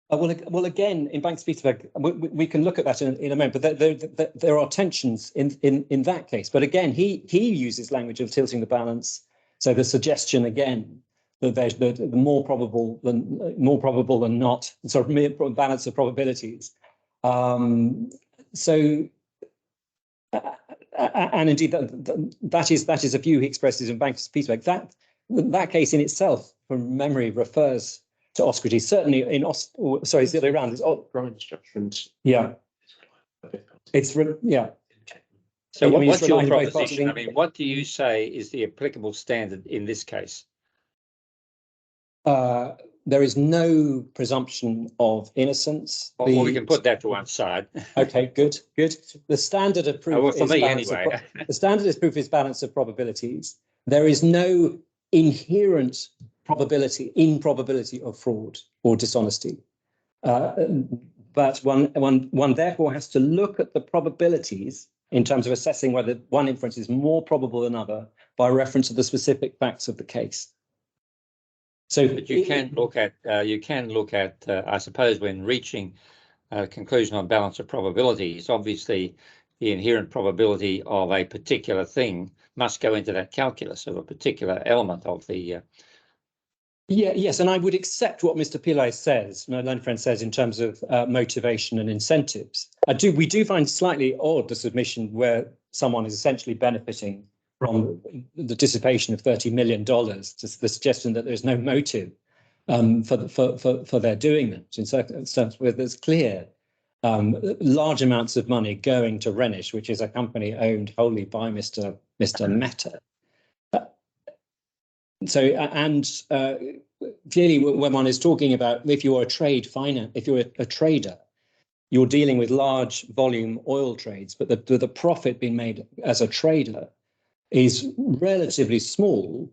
Well, again, in Banks Petersburg, we can look at that in a moment. But there are tensions in that case. But again, he uses language of tilting the balance. So the suggestion again that there's the more probable than not, sort of balance of probabilities. And indeed, that is a view he expresses in Banks Petersburg. That case in itself, from memory, refers to Ostcrity. Certainly in sorry, it's the other way around. Yeah. Yeah. So what's your proposition? I mean, what do you say is the applicable standard in this case? There is no presumption of innocence. Well, we can put that to one side. Okay, good. The standard of proof well, for me anyway. The standard of proof is balance of probabilities. There is no inherent improbability of fraud or dishonesty. But one therefore has to look at the probabilities in terms of assessing whether one inference is more probable than another by reference to the specific facts of the case. So, but you can look at, I suppose, when reaching a conclusion on balance of probabilities, obviously the inherent probability of a particular thing must go into that calculus of a particular element of the. Yes, and I would accept what Mr. Pillay says, my learned friend says, in terms of motivation and incentives. We do find slightly odd the submission where someone is essentially benefiting from the dissipation of $30 million, just the suggestion that there's no motive for their doing that in circumstances where there's clear large amounts of money going to RENISH, which is a company owned wholly by Mr. MEHTA. Clearly, when one is talking about if you're a trader, you're dealing with large volume oil trades, but the profit being made as a trader is relatively small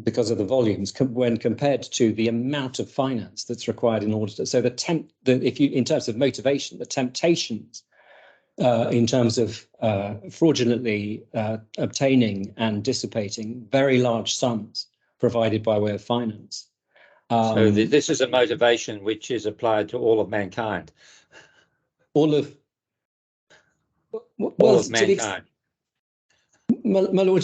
because of the volumes when compared to the amount of finance that's required in order to. So in terms of motivation, the temptations in terms of fraudulently obtaining and dissipating very large sums provided by way of finance. So this is a motivation which is applied to all of mankind. All of mankind. My lord,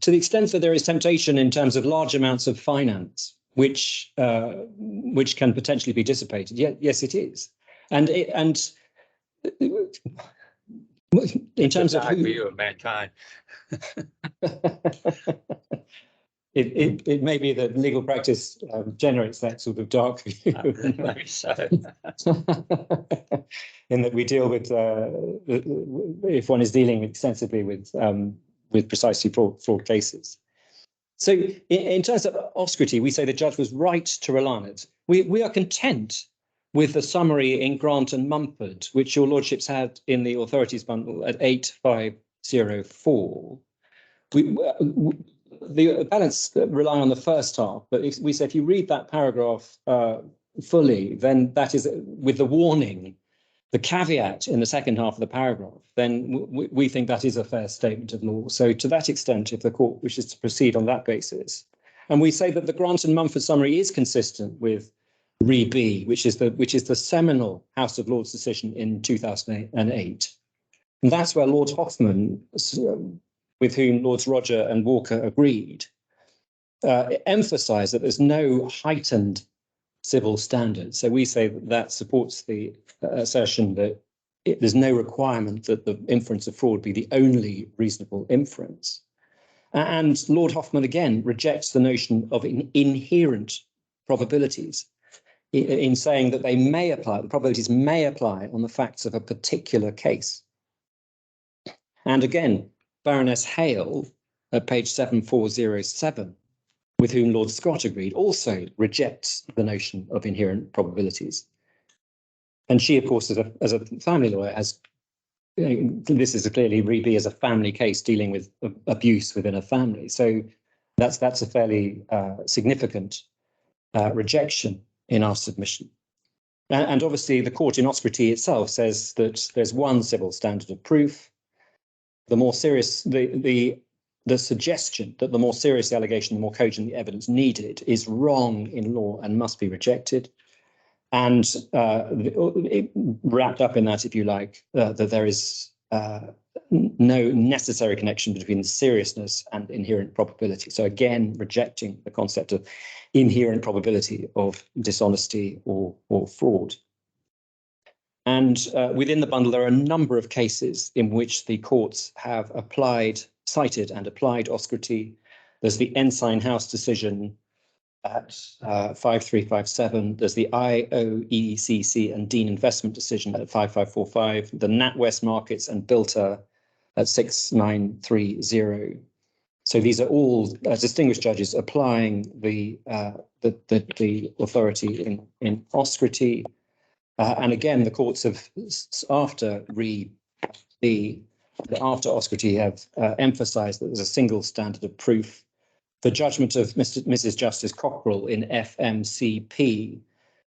to the extent that there is temptation in terms of large amounts of finance, which can potentially be dissipated, yes, it is, and in terms of view of mankind. It may be that legal practice generates that sort of dark view. Maybe so. In that we deal with, if one is dealing extensively with precisely fraud cases. So in terms of Ostcrity, we say the judge was right to rely on it. We are content with the summary in Grant and Mumford, which your lordships had in the authorities bundle at 50504, the balance rely on the first half, but if we say if you read that paragraph fully, then that is with the warning, the caveat in the second half of the paragraph, then we think that is a fair statement of law. So to that extent, if the court wishes to proceed on that basis, and we say that the Grant and Mumford summary is consistent with Re B, which is the seminal House of Lords decision in 2008. And that's where Lord Hoffman, with whom Lords Roger and Walker agreed, emphasised that there's no heightened civil standard. So we say that supports the assertion that there's no requirement that the inference of fraud be the only reasonable inference. And Lord Hoffman again rejects the notion of inherent probabilities in saying that they may apply, the probabilities may apply on the facts of a particular case. And again, Baroness Hale at page 7407, with whom Lord Scott agreed, also rejects the notion of inherent probabilities. And she, of course, as a family lawyer, has, this is clearly Re B as a family case dealing with abuse within a family. So that's a fairly significant rejection in our submission. And obviously the court in Oscrity itself says that there's one civil standard of proof. The more serious, the suggestion that the more serious the allegation, the more cogent the evidence needed is wrong in law and must be rejected. And wrapped up in that, if you like, that there is no necessary connection between seriousness and inherent probability. So again, rejecting the concept of inherent probability of dishonesty or fraud. And within the bundle, there are a number of cases in which the courts have cited and applied Oscrity. There's the Ensign House decision at 5357. There's the IOECC and Dean Investment decision at 5545. The NatWest Markets and Bilter at 6930. So these are all distinguished judges applying the authority in Oscrity. And again, the courts have, after Oscrity, have emphasised that there's a single standard of proof. The judgment of Mrs. Justice Cockrell in FMCP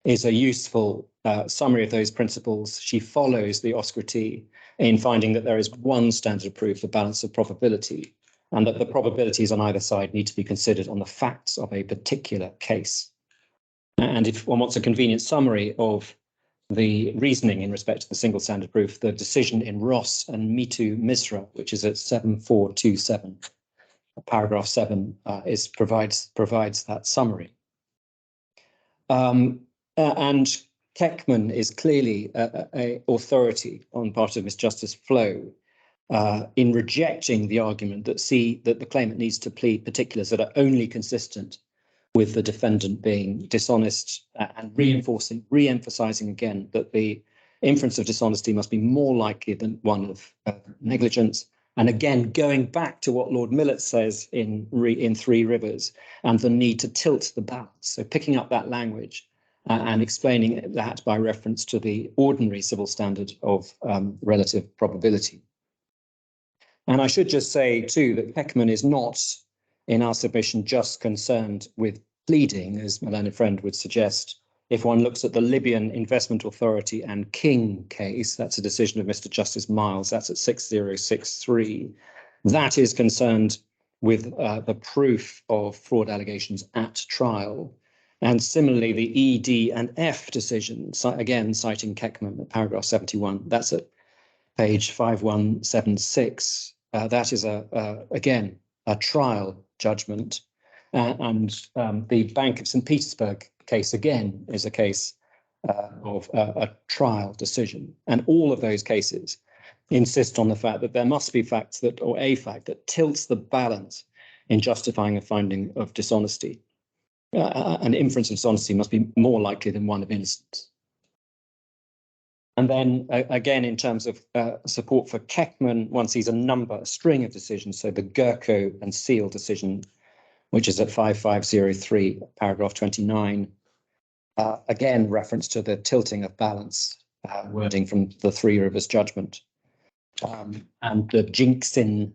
is a useful summary of those principles. She follows the Oscrity in finding that there is one standard of proof, the balance of probability, and that the probabilities on either side need to be considered on the facts of a particular case. And if one wants a convenient summary of the reasoning in respect to the single standard proof, the decision in Ross and Mitu Misra, which is at 7427, paragraph 7, provides that summary. And Keckman is clearly a authority on part of Miss Justice Flo in rejecting the argument that the claimant needs to plead particulars that are only consistent with the defendant being dishonest, and re-emphasizing again that the inference of dishonesty must be more likely than one of negligence. And again, going back to what Lord Millett says in Three Rivers and the need to tilt the balance. So picking up that language and explaining that by reference to the ordinary civil standard of relative probability. And I should just say too that Keckman is not, in our submission, just concerned with pleading, as my learned friend would suggest. If one looks at the Libyan Investment Authority and King case, that's a decision of Mr. Justice Miles, that's at 6063. That is concerned with the proof of fraud allegations at trial. And similarly, the E, D, and F decision, again citing Keckman at paragraph 71, that's at page 5176. That is again a trial judgment, and the Bank of St. Petersburg case again is a case of a trial decision, and all of those cases insist on the fact that there must be facts or a fact that tilts the balance in justifying a finding of dishonesty. An inference of dishonesty must be more likely than one of innocence. And then again, in terms of support for Keckman, one sees a string of decisions. So the Gurko and Seal decision, which is at 5503, paragraph 29, again, reference to the tilting of balance wording from the Three Rivers judgment. And the Jinxin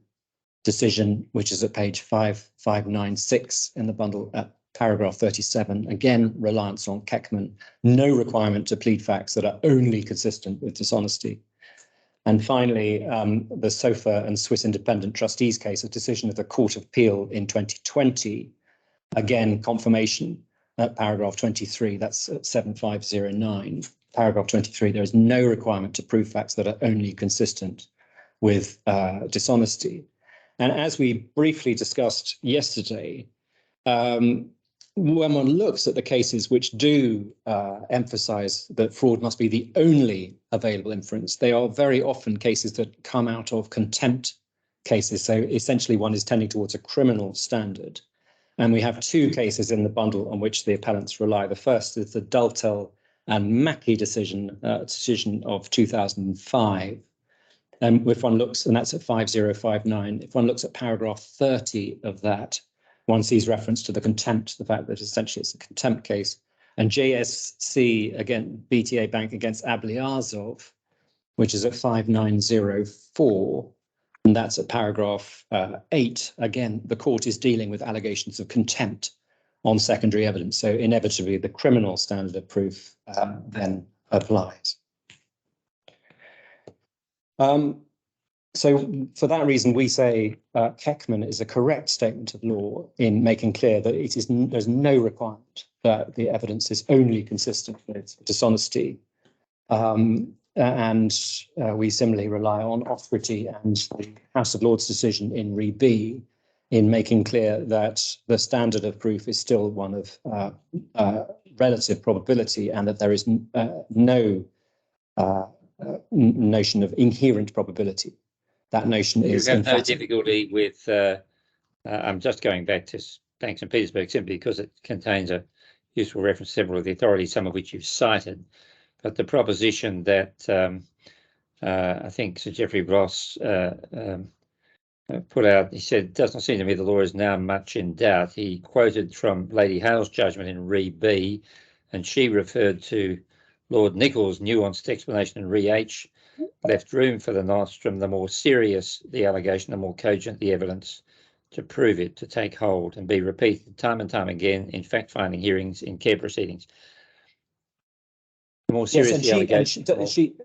decision, which is at page 5596 in the bundle at paragraph 37, again, reliance on Keckman, no requirement to plead facts that are only consistent with dishonesty. And finally, the SOFA and Swiss Independent Trustees case, a decision of the Court of Appeal in 2020, again, confirmation at paragraph 23, that's at 7509. Paragraph 23, there is no requirement to prove facts that are only consistent with dishonesty. And as we briefly discussed yesterday, when one looks at the cases which do emphasize that fraud must be the only available inference, they are very often cases that come out of contempt cases. So essentially one is tending towards a criminal standard. And we have two cases in the bundle on which the appellants rely. The first is the Dultel and Mackey decision of 2005. And if one looks, and that's at 5059, if one looks at paragraph 30 of that, one sees reference to the contempt, the fact that essentially it's a contempt case. And JSC, again, BTA Bank against Abliazov, which is at 5904, and that's at paragraph 8. Again, the court is dealing with allegations of contempt on secondary evidence. So inevitably, the criminal standard of proof then applies. So for that reason, we say Keckman is a correct statement of law in making clear that it is there's no requirement that the evidence is only consistent with dishonesty. And we similarly rely on Offerty and the House of Lords decision in Re B in making clear that the standard of proof is still one of relative probability and that there is no notion of inherent probability. That notion is. You have no difficulty with, I'm just going back to Banks and Petersburg simply because it contains a useful reference to several of the authorities, some of which you've cited. But the proposition that I think Sir Geoffrey Ross put out, he said, it doesn't seem to me the law is now much in doubt. He quoted from Lady Hale's judgment in Re B, and she referred to Lord Nichols' nuanced explanation in Re H, left room for the nostrum, the more serious the allegation, the more cogent the evidence to prove it, to take hold and be repeated time and time again in fact-finding hearings, in care proceedings. The more serious the allegation. She,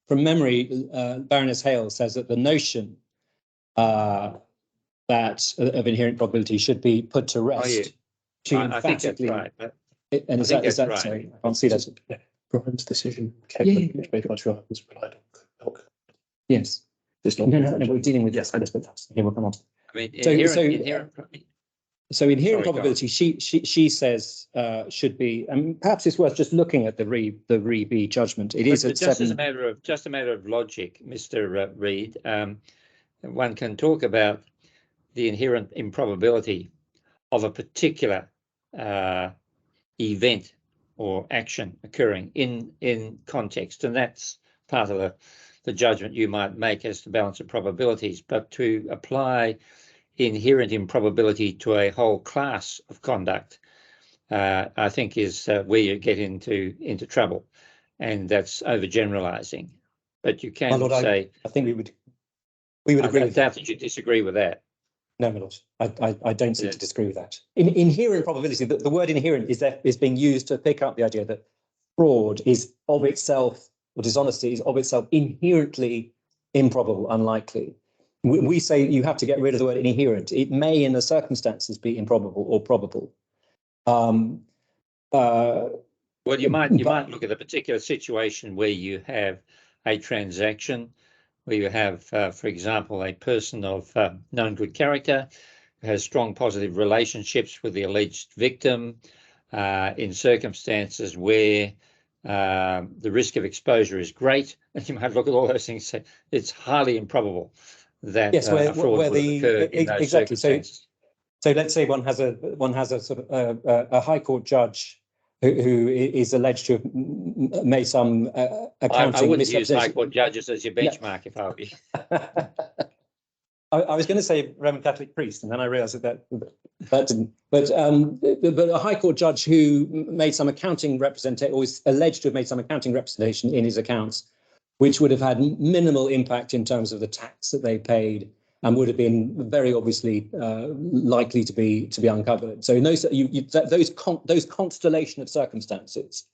from memory, Baroness Hale says that the notion that of inherent probability should be put to rest. I think that's right. But and is that right? Sorry, I can't see that. Yeah. Brian's decision, which made by trial, was relied on. Yes. No, we're dealing with yes. Here we'll come on. I mean, inherent probability. She says should be, and perhaps it's worth just looking at the Re B judgment. It is at just as a matter of logic, Mr. Reid. One can talk about the inherent improbability of a particular event or action occurring in context, and that's part of the judgment you might make as to balance of probabilities. But to apply inherent improbability to a whole class of conduct, I think is where you get into trouble, and that's overgeneralizing. But you can say, I think we would agree. I doubt that you disagree with that. No, my lord, I don't seem to disagree with that. Inherent probability, the word inherent is being used to pick up the idea that fraud is of itself, or dishonesty is of itself inherently improbable, unlikely. We say you have to get rid of the word inherent. It may, in the circumstances, be improbable or probable. Well, you might look at a particular situation where you have a transaction, where you have, for example, a person of known good character who has strong positive relationships with the alleged victim in circumstances where the risk of exposure is great, and you might look at all those things and say it's highly improbable that fraud would occur in those circumstances. So let's say one has a sort of a High Court judge who is alleged to have made some accounting. I wouldn't use High Court judges as your benchmark if I were you. I was going to say Roman Catholic priest, and then I realised that didn't. But a High Court judge who made some accounting representation, or is alleged to have made some accounting representation in his accounts which would have had minimal impact in terms of the tax that they paid and would have been very obviously likely to be uncovered. So in those those constellation of circumstances,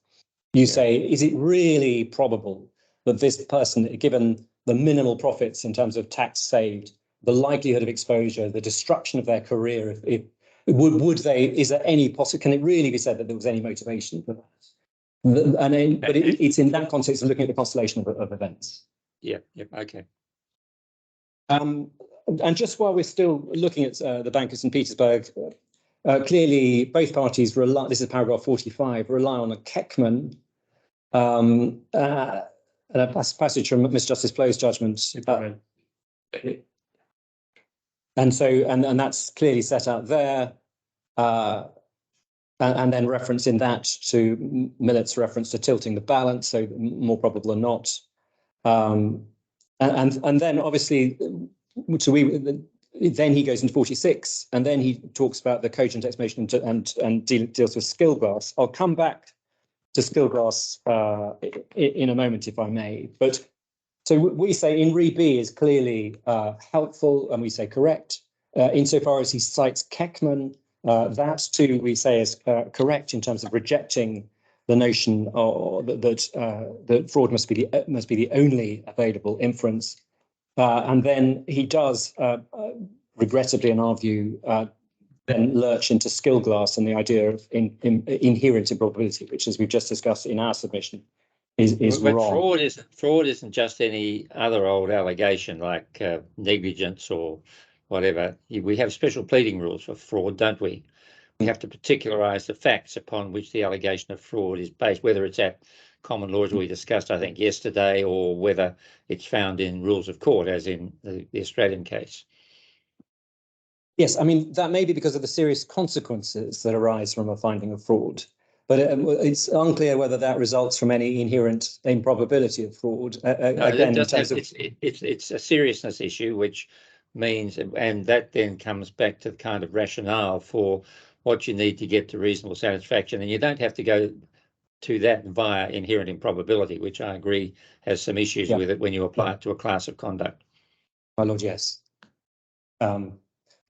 you say, is it really probable that this person, given the minimal profits in terms of tax saved, the likelihood of exposure, the destruction of their career, would they? Is there any possible? Can it really be said that there was any motivation for that? But it's in that context of looking at the constellation of events. Yeah. Okay. And just while we're still looking at the Bank of St. Petersburg, clearly both parties rely. This is paragraph 45. Rely on a Keckman. A passage from Mr. Justice Flo's judgment, and that's clearly set out there, and then reference in that to Millett's reference to tilting the balance, so more probable than not, and then obviously, then he goes into 46, and then he talks about the cogent explanation and deals with Skillglass. I'll come back to Skillglass in a moment, if I may. But so we say in Re B is clearly helpful, and we say correct. Insofar as he cites Keckman, that too we say is correct in terms of rejecting the notion that fraud must be the only available inference. And then he does, regrettably in our view, then lurch into Skillglass and the idea of inherent improbability, which, as we've just discussed in our submission, is wrong. Fraud isn't just any other old allegation like negligence or whatever. We have special pleading rules for fraud, don't we? We have to particularize the facts upon which the allegation of fraud is based, whether it's at common law, as we discussed, I think, yesterday, or whether it's found in rules of court, as in the Australian case. Yes, I mean, that may be because of the serious consequences that arise from a finding of fraud, but it's unclear whether that results from any inherent improbability of fraud. It's a seriousness issue, which means, and that then comes back to the kind of rationale for what you need to get to reasonable satisfaction, and you don't have to go to that via inherent improbability, which I agree has some issues with it when you apply it to a class of conduct. My lord, yes.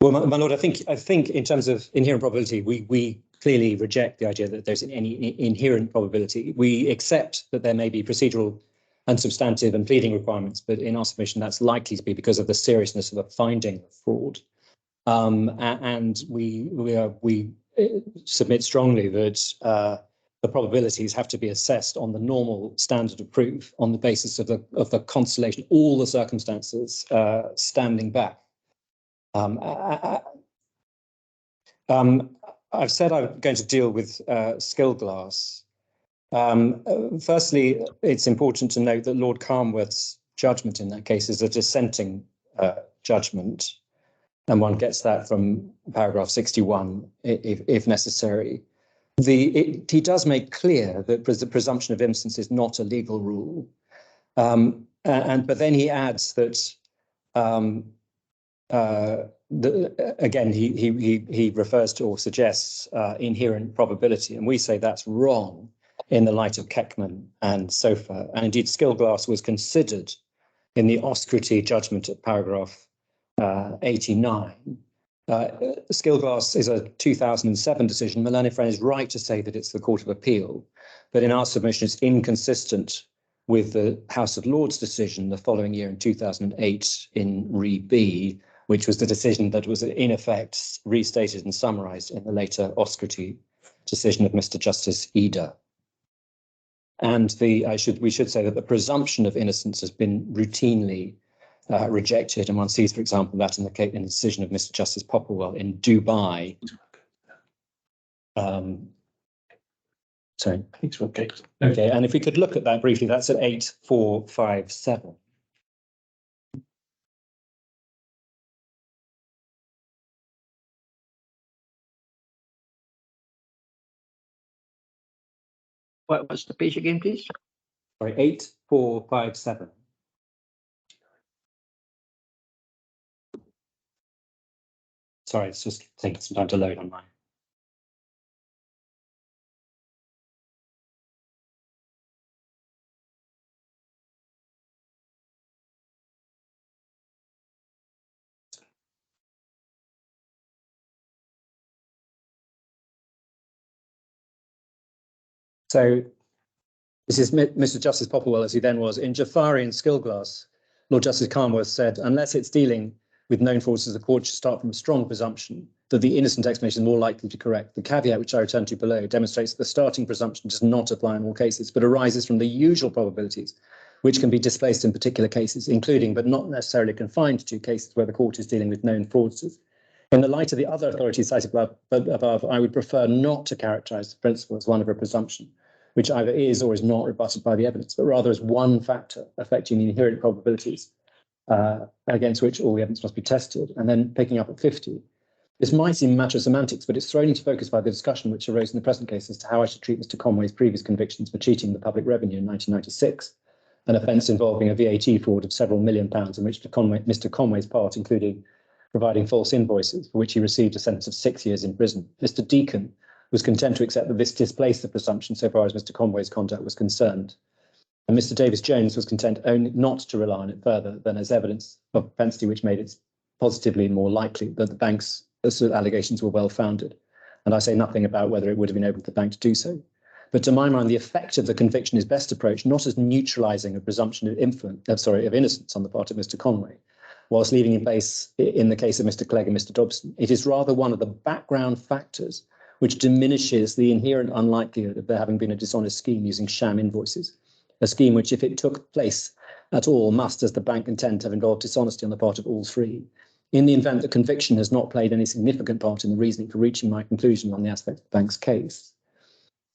Well, my lord, I think in terms of inherent probability, we clearly reject the idea that there's any inherent probability. We accept that there may be procedural and substantive and pleading requirements, but in our submission, that's likely to be because of the seriousness of the finding of fraud. And we submit strongly that the probabilities have to be assessed on the normal standard of proof on the basis of the constellation, all the circumstances standing back. I've said I'm going to deal with Skillglass. Firstly, it's important to note that Lord Carnworth's judgment in that case is a dissenting judgment, and one gets that from paragraph 61 if necessary. He does make clear that the presumption of innocence is not a legal rule, but then he adds that again he refers to or suggests inherent probability, and we say that's wrong in the light of Keckman and Sofa, and indeed Skillglass was considered in the Oscrity judgment at paragraph 89. Skillglass is a 2007 decision. Melanifran is right to say that it's the Court of Appeal, but in our submission it's inconsistent with the House of Lords decision the following year in 2008 in Re B, which was the decision that was in effect restated and summarized in the later Oscrity decision of Mr. Justice Eder. And we should say that the presumption of innocence has been routinely rejected, and one sees, for example, that in the decision of Mr. Justice Popplewell in Dubai. Sorry. Okay. Okay, and if we could look at that briefly, that's at 8457. What was the page again, please? Sorry, 8457. Sorry, it's just taking some time to load on mine. So this is Mr. Justice Popplewell, as he then was. In Jafari and Skillglass, Lord Justice Carnworth said, unless it's dealing with known fraudsters, the court should start from a strong presumption that the innocent explanation is more likely to be correct. The caveat, which I return to below, demonstrates that the starting presumption does not apply in all cases, but arises from the usual probabilities, which can be displaced in particular cases, including, but not necessarily confined to, cases where the court is dealing with known fraudsters. In the light of the other authorities cited above, I would prefer not to characterize the principle as one of a presumption, which either is or is not rebutted by the evidence, but rather as one factor affecting the inherent probabilities against which all the evidence must be tested. And then picking up at 50, this might seem a matter of semantics, but it's thrown into focus by the discussion which arose in the present case as to how I should treat Mr. Conway's previous convictions for cheating the public revenue in 1996, an offence involving a VAT fraud of several £1 million in which Mr. Conway's part including providing false invoices, for which he received a sentence of 6 years in prison. Mr. Deacon was content to accept that this displaced the presumption so far as Mr. Conway's conduct was concerned. And Mr. Davis-Jones was content only not to rely on it further than as evidence of propensity, which made it positively more likely that the bank's allegations were well-founded. And I say nothing about whether it would have been able for the bank to do so. But to my mind, the effect of the conviction is best approached not as neutralising a presumption of innocence on the part of Mr. Conway, whilst leaving in place in the case of Mr. Clegg and Mr. Dobson. It is rather one of the background factors which diminishes the inherent unlikelihood of there having been a dishonest scheme using sham invoices, a scheme which, if it took place at all, must, as the bank intend, have involved dishonesty on the part of all three. In the event that conviction has not played any significant part in the reasoning for reaching my conclusion on the aspect of the bank's case.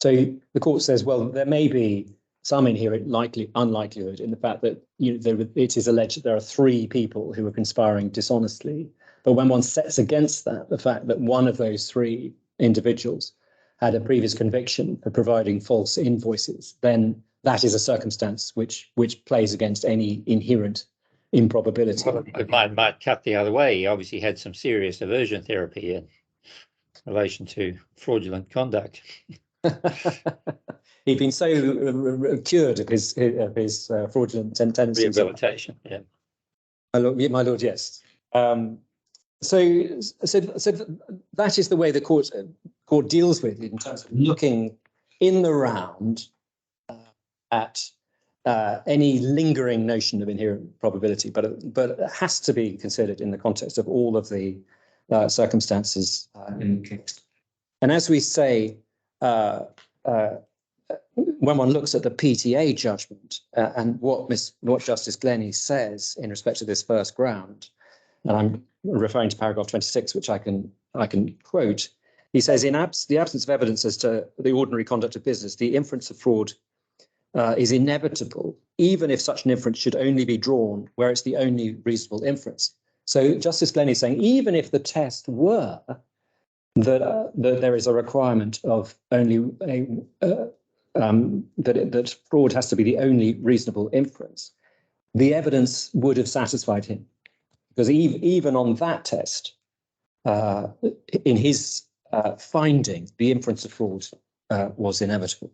So the court says, well, there may be some inherent unlikelihood in the fact that it is alleged that there are 3 people who are conspiring dishonestly. But when one sets against that the fact that one of those 3 individuals had a previous conviction for providing false invoices, then that is a circumstance which plays against any inherent improbability. Well, it might cut the other way. He obviously had some serious aversion therapy in relation to fraudulent conduct. He'd been so cured of his fraudulent tendencies. Rehabilitation, yeah. My lord, yes. So that is the way the court deals with it in terms of looking in the round at any lingering notion of inherent probability, but it has to be considered in the context of all of the circumstances in the case. And as we say, when one looks at the PTA judgment and what Justice Glennie says in respect to this first ground, and I'm referring to paragraph 26, which I can quote, he says, in the absence of evidence as to the ordinary conduct of business, the inference of fraud is inevitable, even if such an inference should only be drawn where it's the only reasonable inference. So Justice Glennie is saying, even if the test were that there is a requirement of only that fraud has to be the only reasonable inference, the evidence would have satisfied him, because even on that test, in his finding, the inference of fraud was inevitable.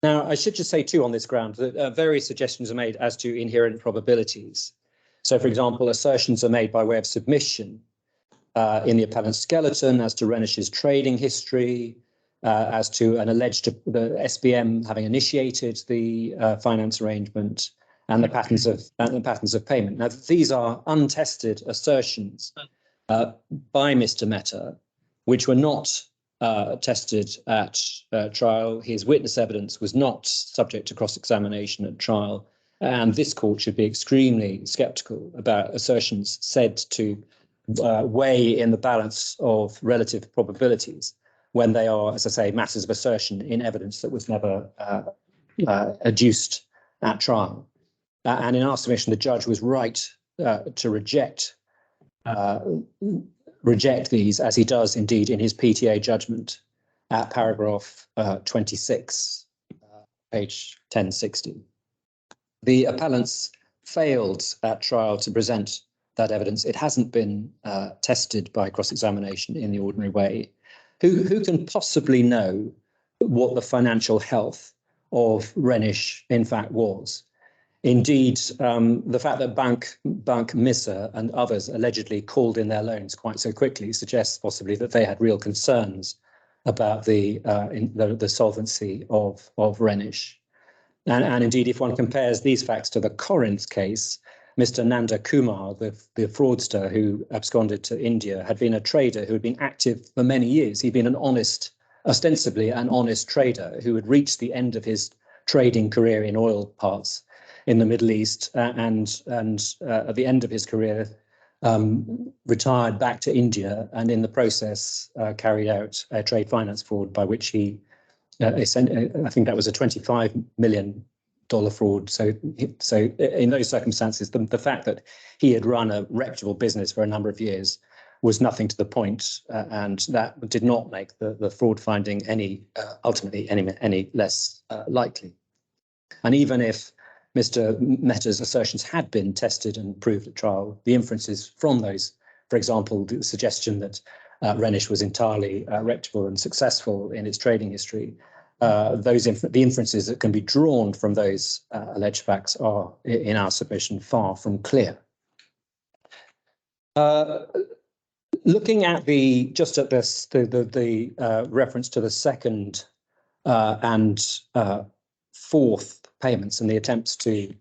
Now, I should just say, too, on this ground, that various suggestions are made as to inherent probabilities. So, for example, assertions are made by way of submission in the appellant's skeleton as to Renish's trading history, as to an alleged the SBM having initiated the finance arrangement, and the patterns of payment. Now, these are untested assertions by Mr. Mehta, which were not tested at trial. His witness evidence was not subject to cross-examination at trial, and this court should be extremely sceptical about assertions said to weigh in the balance of relative probabilities when they are, as I say, matters of assertion in evidence that was never adduced at trial. And in our submission, the judge was right to reject these, as he does indeed in his PTA judgment at paragraph 26, page 1060. The appellants failed at trial to present that evidence. It hasn't been tested by cross-examination in the ordinary way. Who can possibly know what the financial health of Renish in fact was? Indeed, the fact that Bank Misa and others allegedly called in their loans quite so quickly suggests possibly that they had real concerns about the solvency of RENISH. And indeed, if one compares these facts to the Corinth case, Mr. Nanda Kumar, the fraudster who absconded to India, had been a trader who had been active for many years. He'd been ostensibly an honest trader who had reached the end of his trading career in oil parts in the Middle East, and at the end of his career, retired back to India, and in the process carried out a trade finance fraud by which he, I think that was a $25 million fraud. So in those circumstances, the fact that he had run a reputable business for a number of years was nothing to the point, and that did not make the fraud finding ultimately any less likely. And even if Mr. Mehta's assertions had been tested and proved at trial, the inferences from those, for example, the suggestion that RENISH was entirely reputable and successful in its trading history, the inferences that can be drawn from those alleged facts are, in our submission, far from clear. Looking at the reference to the second and fourth payments and the attempts to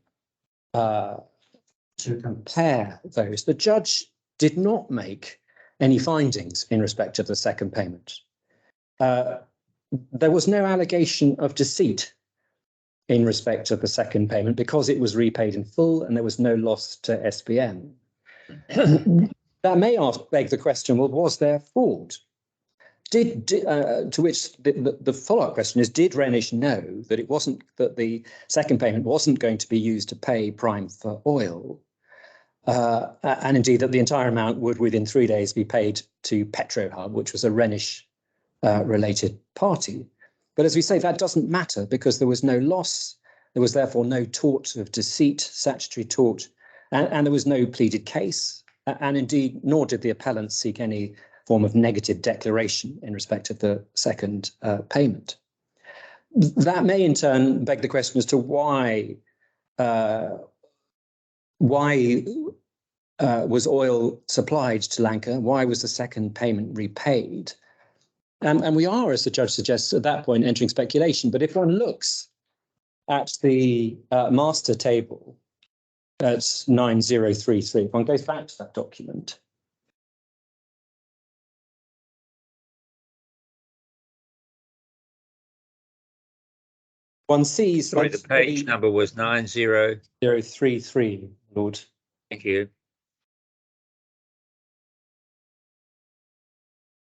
compare those, the judge did not make any findings in respect of the second payment. There was no allegation of deceit in respect of the second payment because it was repaid in full and there was no loss to SBM. That may beg the question, well, was there fraud? To which the follow-up question is, did RENISH know that the second payment wasn't going to be used to pay Prime for oil, and indeed that the entire amount would within 3 days be paid to PetroChem, which was a RENISH related party? But as we say, that doesn't matter because there was no loss. There was therefore no tort of deceit, statutory tort, and there was no pleaded case. And indeed, nor did the appellant seek any form of negative declaration in respect of the second payment. That may in turn beg the question as to why was oil supplied to Lanka? Why was the second payment repaid? And we are, as the judge suggests, at that point entering speculation. But if one looks at the master table at 9033, if one goes back to that document, one sees... Sorry, the page number was 9033, Lord. Thank you.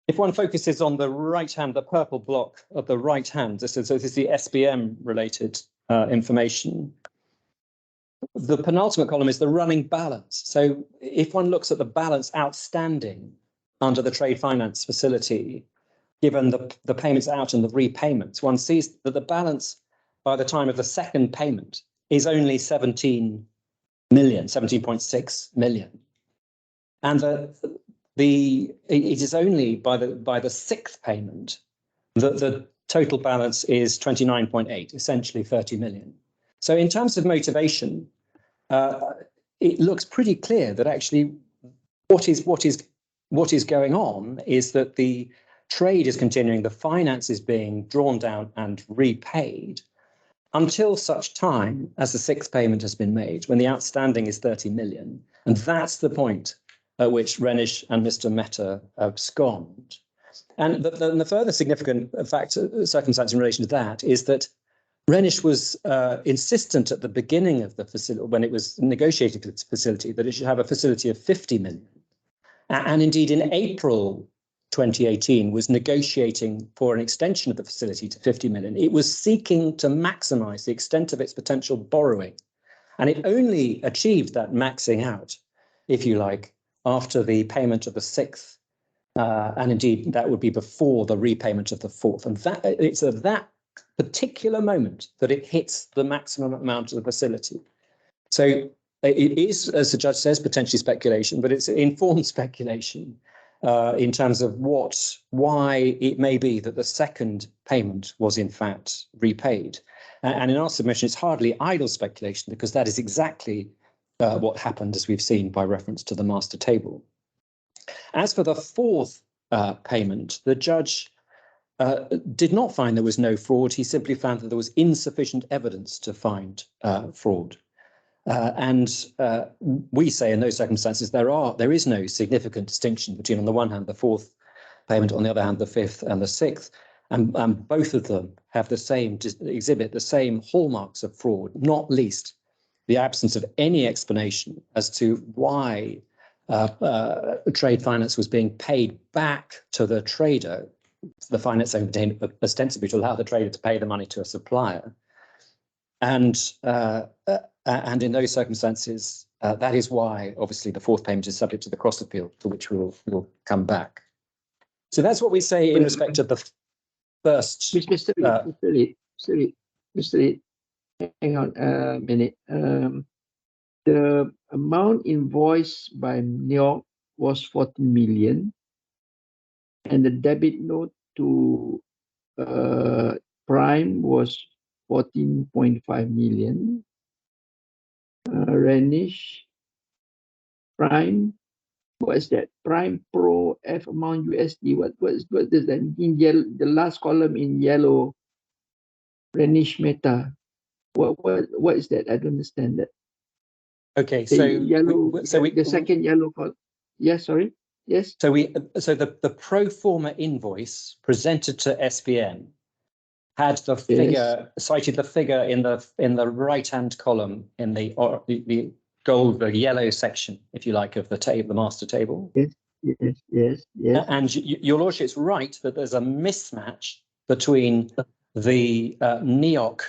If one focuses on the right hand, the purple block of the right hand, so this is the SBM related information. The penultimate column is the running balance. So if one looks at the balance outstanding under the trade finance facility, given the payments out and the repayments, one sees that the balance by the time of the second payment is only 17 million, 17.6 million. And it is only by the sixth payment that the total balance is 29.8, essentially 30 million. So in terms of motivation, it looks pretty clear that actually what is going on is that the trade is continuing, the finance is being drawn down and repaid until such time as the sixth payment has been made, when the outstanding is 30 million. And that's the point at which RENISH and Mr. Mehta abscond. And the further significant circumstance in relation to that is that RENISH was insistent at the beginning of the facility, when it was negotiating for this facility, that it should have a facility of 50 million. And indeed, in April 2018, was negotiating for an extension of the facility to 50 million. It was seeking to maximize the extent of its potential borrowing. And it only achieved that maxing out, if you like, after the payment of the sixth. And indeed, that would be before the repayment of the fourth. And it's at that particular moment that it hits the maximum amount of the facility. So it is, as the judge says, potentially speculation, but it's informed speculation. in terms of why it may be that the second payment was in fact repaid. And in our submission, it's hardly idle speculation, because that is exactly what happened, as we've seen by reference to the master table. As for the fourth payment, the judge did not find there was no fraud. He simply found that there was insufficient evidence to find fraud. We say in those circumstances, there is no significant distinction between, on the one hand, the fourth payment, on the other hand, the fifth and the sixth. And both of them have the same, exhibit the same hallmarks of fraud, not least the absence of any explanation as to why trade finance was being paid back to the trader, the finance obtained ostensibly to allow the trader to pay the money to a supplier. And in those circumstances, that is why, obviously, the fourth payment is subject to the cross appeal, to which we'll come back. So that's what we say in respect of the first. Mr. Lee, hang on a minute. The amount invoiced by NEOC was 14 million, and the debit note to Prime was 14.5 million. RENISH Prime, what is that? Prime Pro F amount USD. What does that in yellow? The last column in yellow. RENISH MEHTA. What is that? I don't understand that. Okay, the so yellow. The second yellow column. Yes, sorry. Yes. So the pro forma invoice presented to SBN had the figure, cited the figure in the right hand column in the yellow section, if you like, of the table, the master table. Yes. And your lordship's right that there's a mismatch between the NEOC,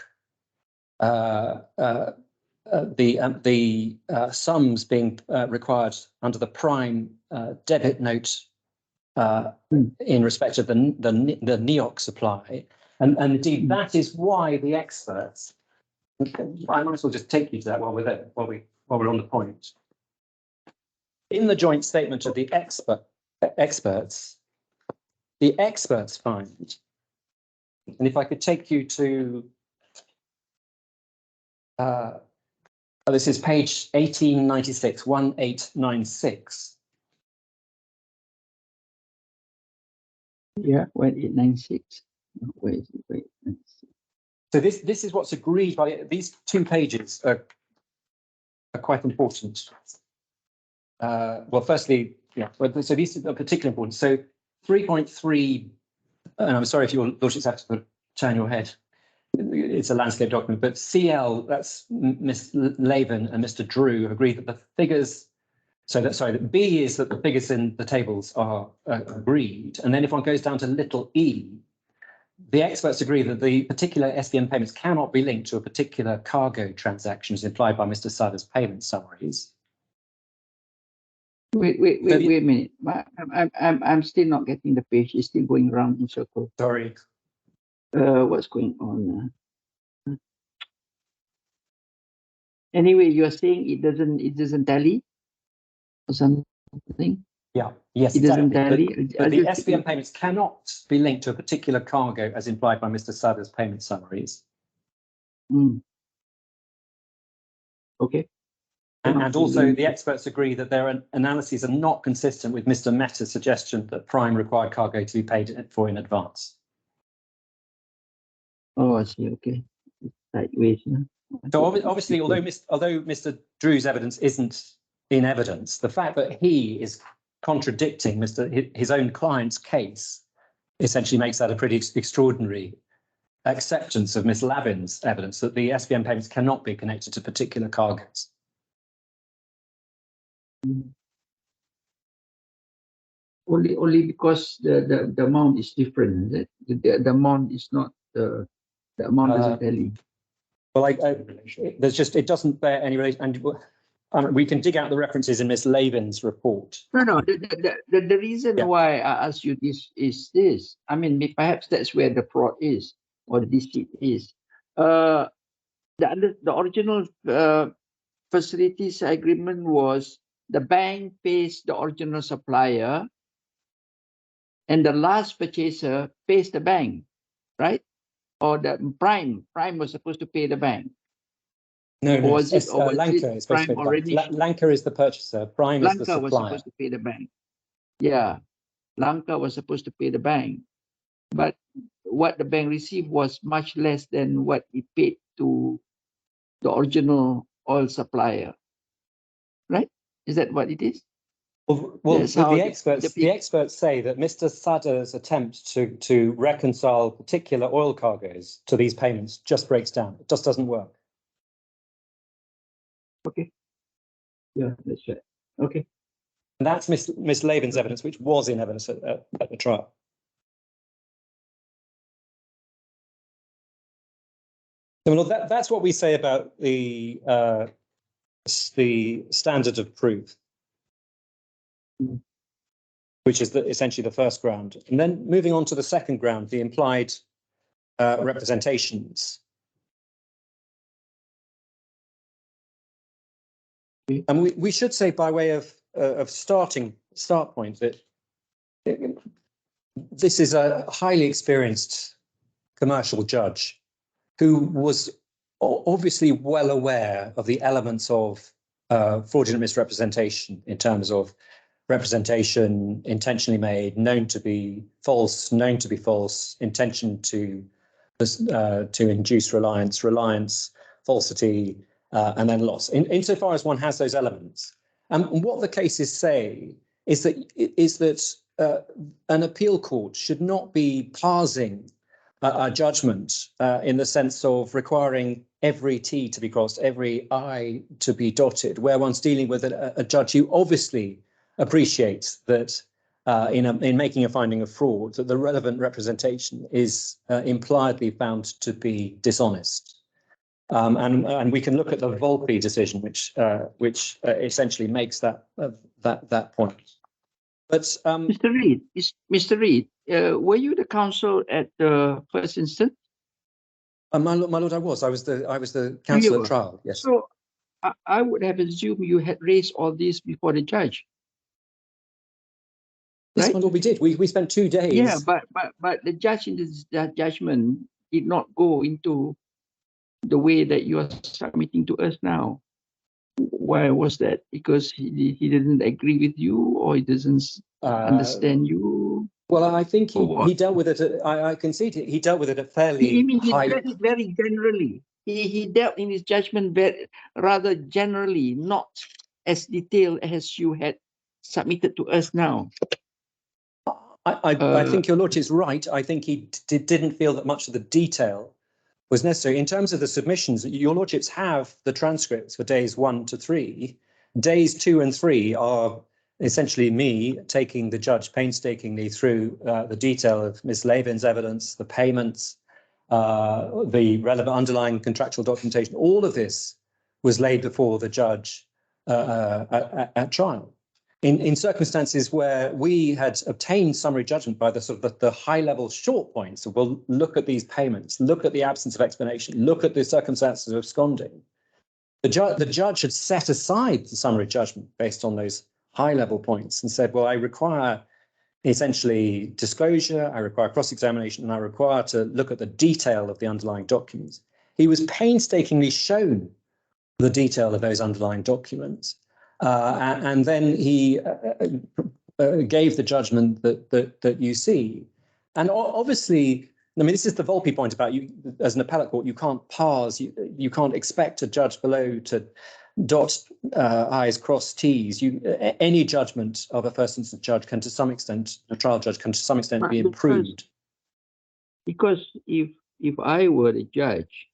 the sums being required under the Prime debit note in respect of the NEOC supply. And indeed, that is why the experts, I might as well just take you to that while we're there, while we're on the point. In the joint statement of the experts find, and if I could take you to, this is page 1896, 1896. Yeah, 1896. Wait. So this is what's agreed by these two pages are quite important. Well, firstly, yeah. So these are particularly important. So 3.3, and I'm sorry if your lordships have to turn your head. It's a landscape document, but CL, that's Ms. Lavin and Mr. Drew, agreed that the figures. So that B is that the figures in the tables are agreed, and then if one goes down to little e, the experts agree that the particular SBM payments cannot be linked to a particular cargo transactions implied by Mr. Sada's payment summaries. Wait a minute. I'm still not getting the page. It's still going around in circles. Sorry. What's going on? Anyway, you are saying it doesn't tally or something? Yeah. Yes. It doesn't tally. But the SBM payments cannot be linked to a particular cargo as implied by Mr. Sada's payment summaries. Okay. And also the experts agree that their analyses are not consistent with Mr. Mehta's suggestion that Prime required cargo to be paid for in advance. Oh, I see. Okay. Sideways. So obviously, although Mr. Drew's evidence isn't in evidence, the fact that he is contradicting his own client's case essentially makes that a pretty extraordinary acceptance of Ms. Lavin's evidence that the SBM payments cannot be connected to particular cargoes. Only because the amount is different. Is it? The amount is not the amount doesn't tally. Well, there's just, it doesn't bear any relation, and we can dig out the references in Ms. Lavin's report. No. The reason why I ask you this is this. I mean, perhaps that's where the fraud is or the deceit is. The original facilities agreement was the bank pays the original supplier and the last purchaser pays the bank, right? Or the prime was supposed to pay the bank. No, no, Was it Lanka is supposed to pay the bank. Prime Lanka is the purchaser, Prime is the Lanka was supplier. supposed to pay the bank. Yeah, Lanka was supposed to pay the bank, but what the bank received was much less than what it paid to the original oil supplier. Right? Is that what it is? Well, the experts say that Mr. Sadr's attempt to reconcile particular oil cargoes to these payments just breaks down. It just doesn't work. Okay. Yeah, that's right. Okay. And that's Miss Laban's evidence, which was in evidence at the trial. Well, that's what we say about the standard of proof, which is essentially the first ground. And then moving on to the second ground, the implied representations. And we should say, by way of start point, that this is a highly experienced commercial judge who was obviously well aware of the elements of fraudulent misrepresentation in terms of representation intentionally made, known to be false, intention to induce reliance, falsity, and then loss. Insofar as one has those elements, and what the cases say is that an appeal court should not be parsing a judgment in the sense of requiring every T to be crossed, every I to be dotted, where one's dealing with a judge who obviously appreciates that in making a finding of fraud, that the relevant representation is impliedly found to be dishonest. And we can look at the Volpe decision, which essentially makes that point. But Mr. Reid, were you the counsel at the first instance? My lord, I was. I was the counsel at trial. Yes. So I would have assumed you had raised all this before the judge. Yes, right? my lord, we did. We spent 2 days. Yeah, but the judge in this judgment did not go into the way that you are submitting to us now. Why was that? Because he didn't agree with you, or he doesn't understand you? Well, I think he dealt with it. I concede he dealt with it at fairly high. He dealt it very generally. He dealt in his judgment rather generally, not as detailed as you had submitted to us now. I think your lordship is right. I think he didn't feel that much of the detail was necessary. In terms of the submissions, your lordships have the transcripts for days 1 to 3. Days 2 and 3 are essentially me taking the judge painstakingly through the detail of Ms. Levin's evidence, the payments, the relevant underlying contractual documentation. All of this was laid before the judge at trial. In circumstances where we had obtained summary judgment by the sort of the high-level short points, so we'll look at these payments, look at the absence of explanation, look at the circumstances of absconding. The judge had set aside the summary judgment based on those high-level points and said, well, I require essentially disclosure, I require cross-examination, and I require to look at the detail of the underlying documents. He was painstakingly shown the detail of those underlying documents. And then he gave the judgment that you see. And obviously, I mean, this is the Volpe point about you as an appellate court. You can't parse, you can't expect a judge below to dot I's, cross T's. Any judgment of a first instance judge can, to some extent, a trial judge can, to some extent, be improved. Because if I were a judge,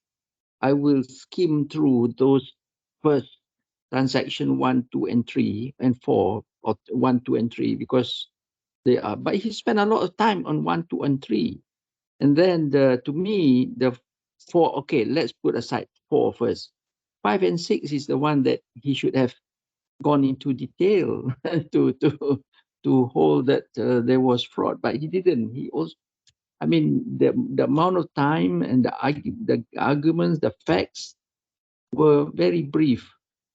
I will skim through those first transaction 1, 2, and 3, and 4, or 1, 2, and 3, because they are. But he spent a lot of time on 1, 2, and 3, and then to me the 4. Okay, let's put aside 4 first. 5 and 6 is the one that he should have gone into detail to hold that there was fraud, but he didn't. He also, I mean, the amount of time and the arguments, the facts were very brief.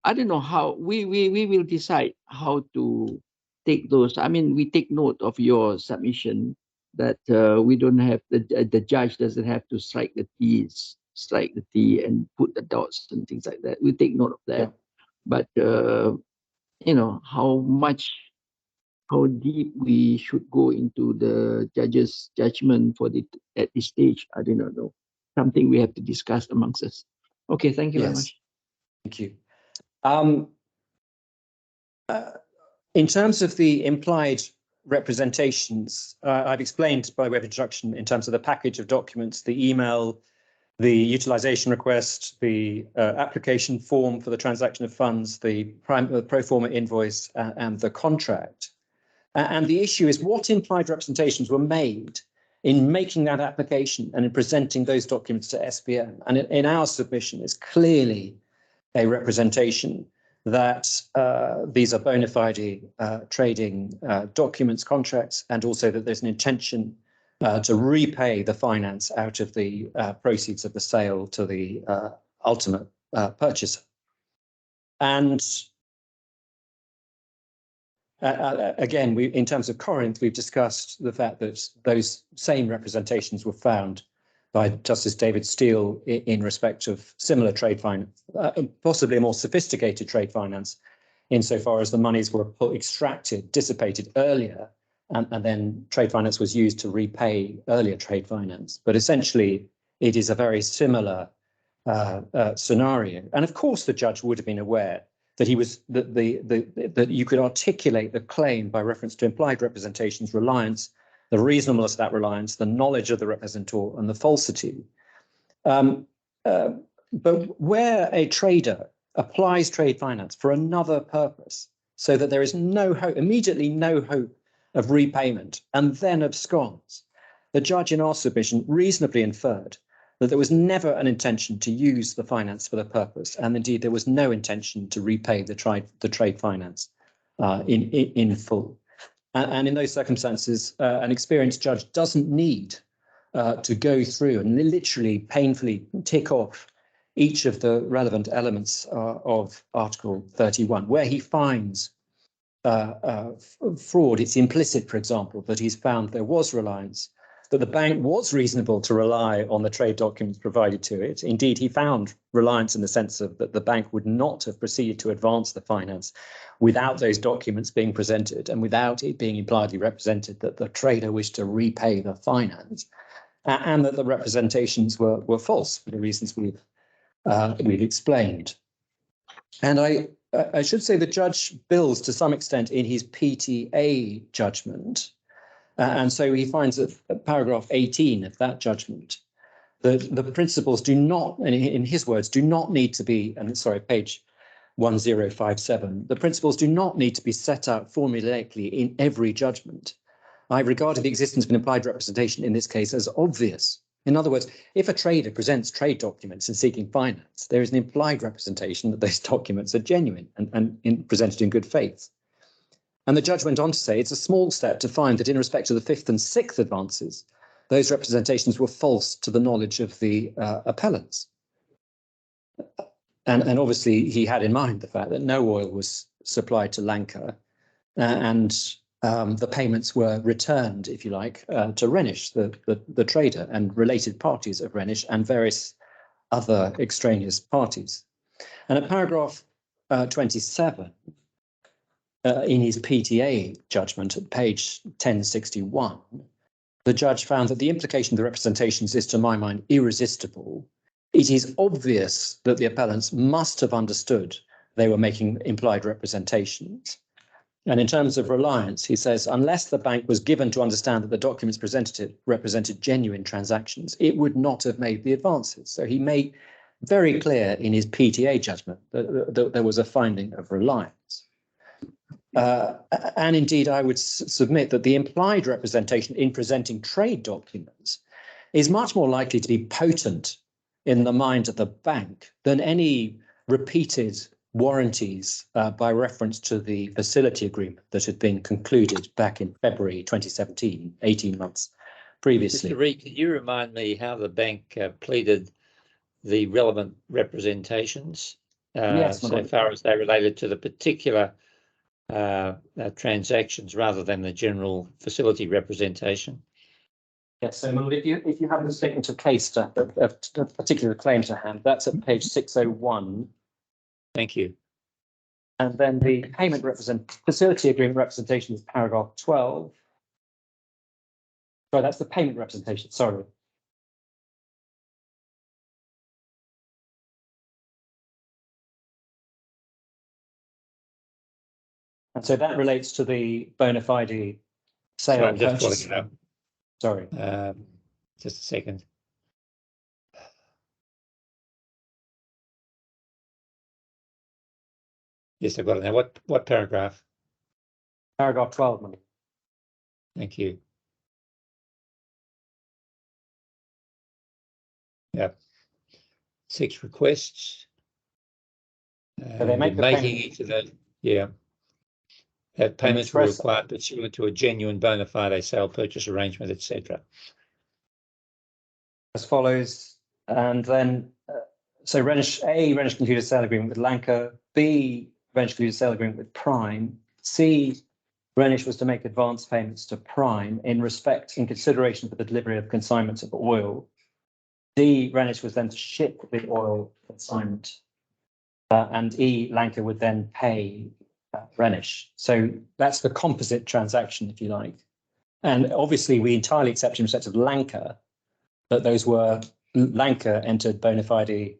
I don't know how we will decide how to take those. I mean, we take note of your submission that we don't have the judge doesn't have to strike the T and put the dots and things like that. We take note of that. Yeah. But you know, how deep we should go into the judge's judgment at this stage, I do not know. Something we have to discuss amongst us. Okay, thank you very much. Thank you. In terms of the implied representations, I've explained by way of introduction in terms of the package of documents, the email, the utilization request, the application form for the transaction of funds, the pro forma invoice, and the contract. And the issue is what implied representations were made in making that application and in presenting those documents to SBM. And in our submission is clearly a representation that these are bona fide trading documents, contracts, and also that there's an intention to repay the finance out of the proceeds of the sale to the ultimate purchaser. And again, in terms of Corinth, we've discussed the fact that those same representations were found by Justice David Steele in respect of similar trade finance, possibly a more sophisticated trade finance, insofar as the monies were extracted, dissipated earlier, and then trade finance was used to repay earlier trade finance. But essentially, it is a very similar scenario. And of course, the judge would have been aware that that you could articulate the claim by reference to implied representations, reliance, the reasonableness of that reliance, the knowledge of the representor, and the falsity. But where a trader applies trade finance for another purpose, so that there is no hope, immediately no hope of repayment, and then absconds, the judge in our submission reasonably inferred that there was never an intention to use the finance for the purpose, and indeed there was no intention to repay the trade finance in full. And in those circumstances, an experienced judge doesn't need to go through and literally painfully tick off each of the relevant elements of Article 31, where he finds fraud. It's implicit, for example, that he's found there was reliance, that the bank was reasonable to rely on the trade documents provided to it. Indeed, he found reliance in the sense of that the bank would not have proceeded to advance the finance without those documents being presented and without it being impliedly represented that the trader wished to repay the finance, and that the representations were false for the reasons we've explained. And I should say the judge builds to some extent in his PTA judgment. And so he finds that paragraph 18 of that judgment, that the principles do not, in his words, do not need to be, and sorry, page 1057, the principles do not need to be set out formulaically in every judgment. I regarded the existence of an implied representation in this case as obvious. In other words, if a trader presents trade documents in seeking finance, there is an implied representation that those documents are genuine and presented in good faith. And the judge went on to say it's a small step to find that in respect to the fifth and sixth advances, those representations were false to the knowledge of the appellants. And obviously he had in mind the fact that no oil was supplied to Lanka and the payments were returned, if you like, to RENISH, the trader, and related parties of RENISH and various other extraneous parties. And at paragraph 27, in his PTA judgment at page 1061, the judge found that the implication of the representations is, to my mind, irresistible. It is obvious that the appellants must have understood they were making implied representations. And in terms of reliance, he says, unless the bank was given to understand that the documents represented genuine transactions, it would not have made the advances. So he made very clear in his PTA judgment that there was a finding of reliance. And indeed, I would submit that the implied representation in presenting trade documents is much more likely to be potent in the mind of the bank than any repeated warranties by reference to the facility agreement that had been concluded back in February 2017, 18 months previously. Mr. Reid, can you remind me how the bank pleaded the relevant representations yes, so far as they related to the particular transactions rather than the general facility representation. Yes, so Lord, if you have the statement of case to a particular claim to hand, that's at page 601. Thank you. And then the facility agreement representation is paragraph 12. Sorry, that's the payment representation, sorry. And so that relates to the bona fide sale I'm just purchase. pulling it up. Sorry. Just a second. Yes, I've got it now. What paragraph? Paragraph 12, Money. Thank you. Yep. 6 requests. So they make the making payment. each of those, yeah. That payments were required pursuant to a genuine bona fide sale purchase arrangement, etc. As follows, and then so Renish concluded sale agreement with Lanka. B, Renish concluded sale agreement with Prime. C, Renish was to make advance payments to Prime in consideration for the delivery of consignments of oil. D, Renish was then to ship the oil consignment, and E, Lanka would then pay Renish. So that's the composite transaction, if you like. And obviously, we entirely accept in respect of Lanka that those were Lanka entered bona fide,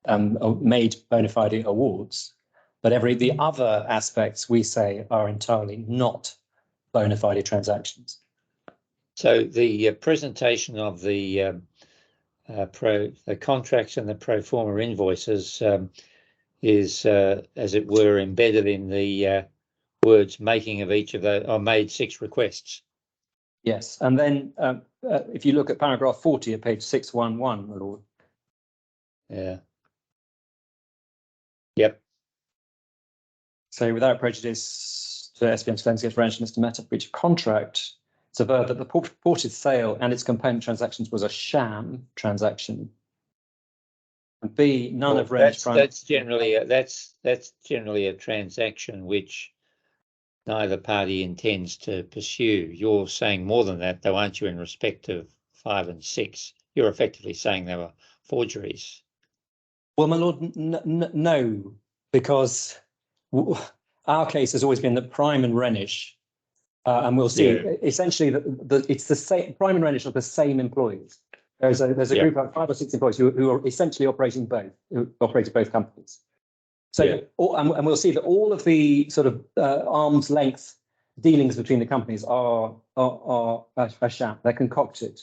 made bona fide awards. But the other aspects we say are entirely not bona fide transactions. So the presentation of the contracts and the pro forma invoices is, as it were, embedded in the words making of each of those, or made 6 requests. Yes, and then if you look at paragraph 40 at page 611, my lord. Yeah. Yep. So without prejudice to SBM's claims against Renish and Mr. MEHTA breach of contract, it's averred that the purported sale and its component transactions was a sham transaction. And B, none of Renish Prime. That's generally a transaction which neither party intends to pursue. You're saying more than that, though, aren't you, in respect of 5 and 6? You're effectively saying they were forgeries. Well, my lord, no, because our case has always been that Prime and Renish, and we'll see, essentially, it's the same. Prime and Renish are the same employees. There's a group of 5 or 6 employees who are essentially operating both, who operated both companies. So, and we'll see that all of the sort of arm's length dealings between the companies are a sham. They're concocted.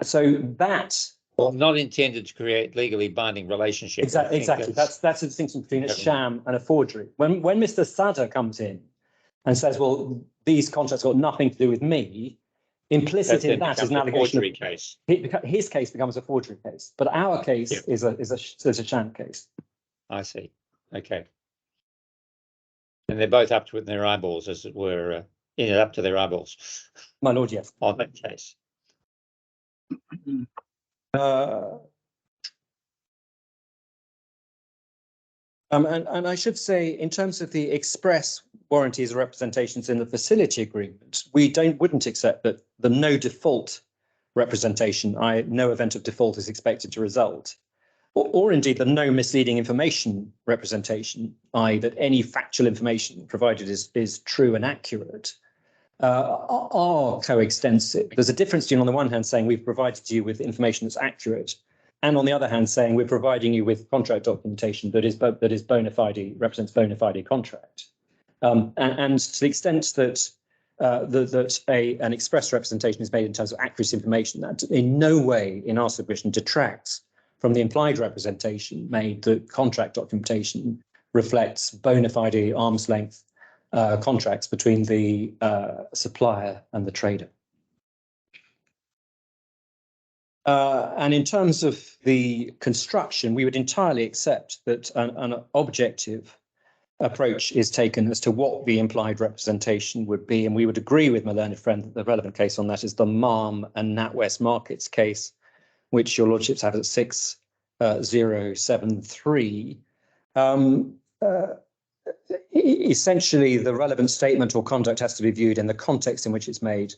So that. Well, not intended to create legally binding relationships. Exactly. That's the distinction between a sham and a forgery. When Mr. Sada comes in and says, "Well, these contracts got nothing to do with me," implicit in that is an allegation. Forgery case. His case becomes a forgery case, but our case is a sham case. I see. Okay. And they're both up to it in their eyeballs, as it were, up to their eyeballs. My lord, yes. On that case. And I should say, in terms of the express warranties or representations in the facility agreement, we wouldn't accept that the no default representation, no event of default is expected to result, or indeed the no misleading information representation, i.e. that any factual information provided is true and accurate, are coextensive. There's a difference between, on the one hand, saying we've provided you with information that's accurate, and on the other hand, saying we're providing you with contract documentation that is bona fide, represents bona fide contract. And to the extent that an express representation is made in terms of accuracy information, that in no way, in our submission, detracts from the implied representation made that contract documentation reflects bona fide arm's length contracts between the supplier and the trader. And in terms of the construction, we would entirely accept that an objective approach is taken as to what the implied representation would be. And we would agree with my learned friend that the relevant case on that is the MARM and NatWest Markets case, which your lordships have at 6073. essentially, the relevant statement or conduct has to be viewed in the context in which it's made,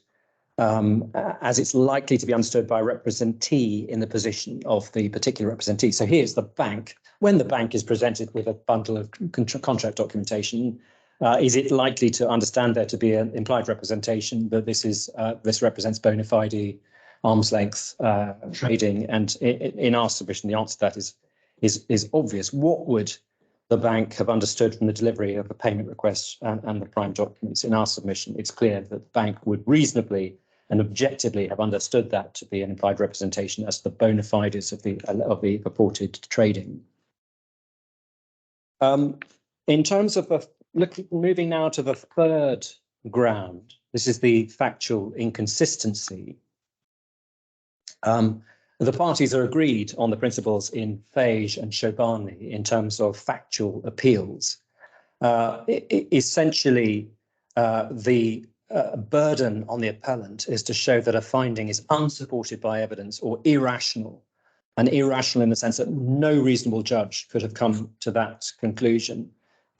as it's likely to be understood by a representee in the position of the particular representee. So here's the bank. When the bank is presented with a bundle of contract documentation, is it likely to understand there to be an implied representation that this represents bona fide arm's length trading? And in our submission, the answer to that is obvious. What would the bank have understood from the delivery of the payment request and the prime documents? In our submission, it's clear that the bank would reasonably and objectively have understood that to be an implied representation as the bona fides of the purported trading. In terms of moving now to the third ground, this is the factual inconsistency. The parties are agreed on the principles in Fage and Shobani in terms of factual appeals. Essentially, the burden on the appellant is to show that a finding is unsupported by evidence or irrational, and irrational in the sense that no reasonable judge could have come to that conclusion.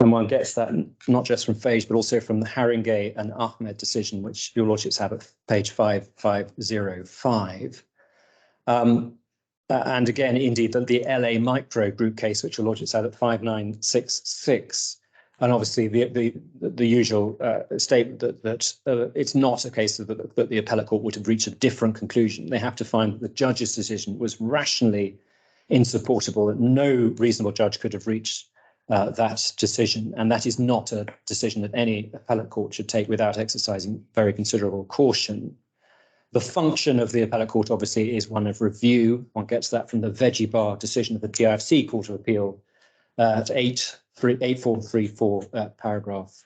And one gets that not just from Fage, but also from the Haringey and Ahmed decision, which your lordships have at page 5505. And again, indeed, the LA Micro Group case, which your lordships had at 5966. And obviously, the usual statement that it's not a case that the appellate court would have reached a different conclusion. They have to find that the judge's decision was rationally insupportable, that no reasonable judge could have reached that decision. And that is not a decision that any appellate court should take without exercising very considerable caution. The function of the appellate court, obviously, is one of review. One gets that from the Veggie Bar decision of the DIFC Court of Appeal at 8434, paragraph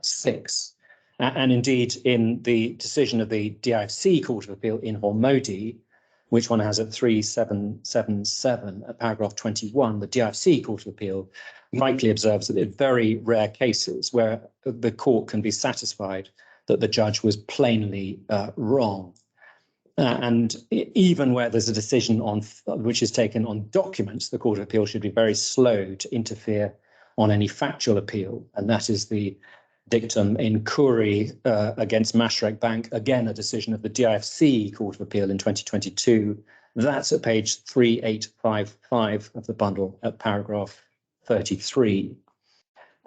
6. And indeed, in the decision of the DIFC Court of Appeal in Hormodi, which one has at 3777, at paragraph 21, the DIFC Court of Appeal rightly observes that in very rare cases where the court can be satisfied that the judge was plainly wrong. And even where there's a decision on which is taken on documents, the Court of Appeal should be very slow to interfere on any factual appeal. And that is the dictum in Khoury against Mashreq Bank, again, a decision of the DIFC Court of Appeal in 2022. That's at page 3855 of the bundle at paragraph 33.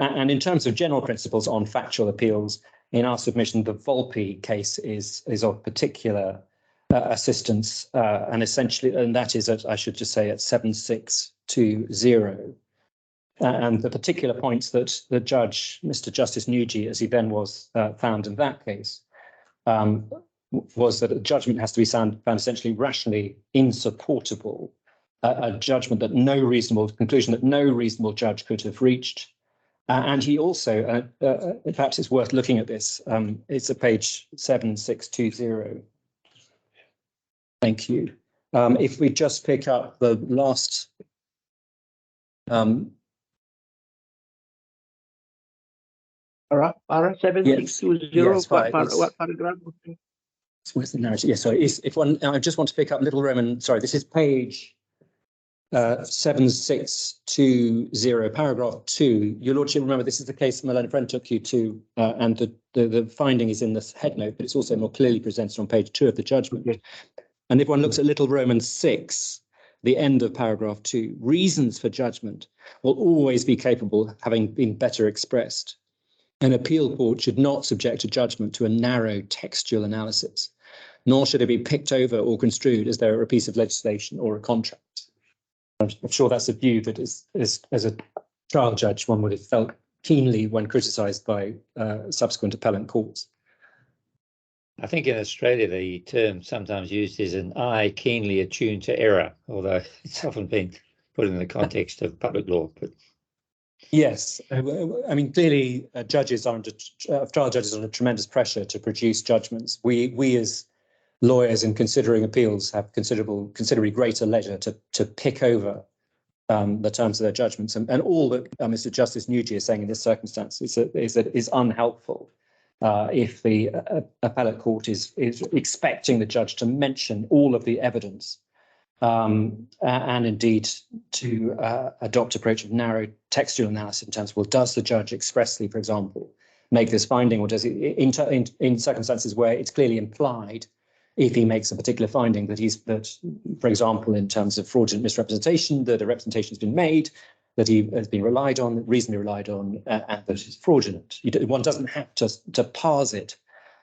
And in terms of general principles on factual appeals, in our submission, the Volpe case is of particular assistance, and essentially, and that is at, I should just say, at 7620. And the particular points that the judge, Mr. Justice Nugi, as he then was found in that case, was that a judgment has to be found essentially rationally insupportable, a judgment that no reasonable conclusion that no reasonable judge could have reached. And he also, perhaps it's worth looking at this, it's at page 7620. Thank you. If we just pick up the last Para 7620, yes, what paragraph? Where's the narrative? Yeah, sorry. If one, I just want to pick up Little Roman. Sorry, this is page 7620, paragraph 2. Your lordship, remember, this is the case my learned friend took you to, and the finding is in this head note, but it's also more clearly presented on page 2 of the judgment. Yes. And if one looks at Little Roman 6, the end of paragraph 2, reasons for judgment will always be capable of having been better expressed. An appeal court should not subject a judgment to a narrow textual analysis, nor should it be picked over or construed as though it were a piece of legislation or a contract. I'm sure that's a view that is as a trial judge, one would have felt keenly when criticised by subsequent appellant courts. I think in Australia, the term sometimes used is an eye keenly attuned to error, although it's often been put in the context of public law. But yes, I mean, clearly, judges are under trial judges are under tremendous pressure to produce judgments. We as lawyers in considering appeals have considerably greater leisure to pick over the terms of their judgments, and all that Mr. Justice Nugi is saying in this circumstance is that it is unhelpful. If the appellate court is expecting the judge to mention all of the evidence and indeed to adopt approach of narrow textual analysis in terms of, well, does the judge expressly, for example, make this finding, or does it in circumstances where it's clearly implied, if he makes a particular finding that, for example, in terms of fraudulent misrepresentation, that a representation has been made, that he has been reasonably relied on, and that it's fraudulent. One doesn't have to parse it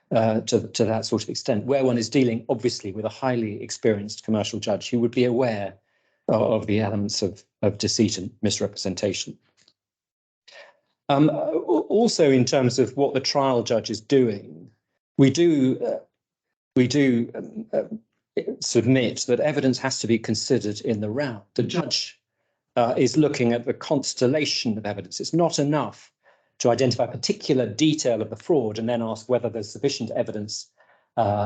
to that sort of extent, where one is dealing, obviously, with a highly experienced commercial judge who would be aware of the elements of deceit and misrepresentation. Also, in terms of what the trial judge is doing, we do submit that evidence has to be considered in the round. The judge is looking at the constellation of evidence. It's not enough to identify a particular detail of the fraud and then ask whether there's sufficient evidence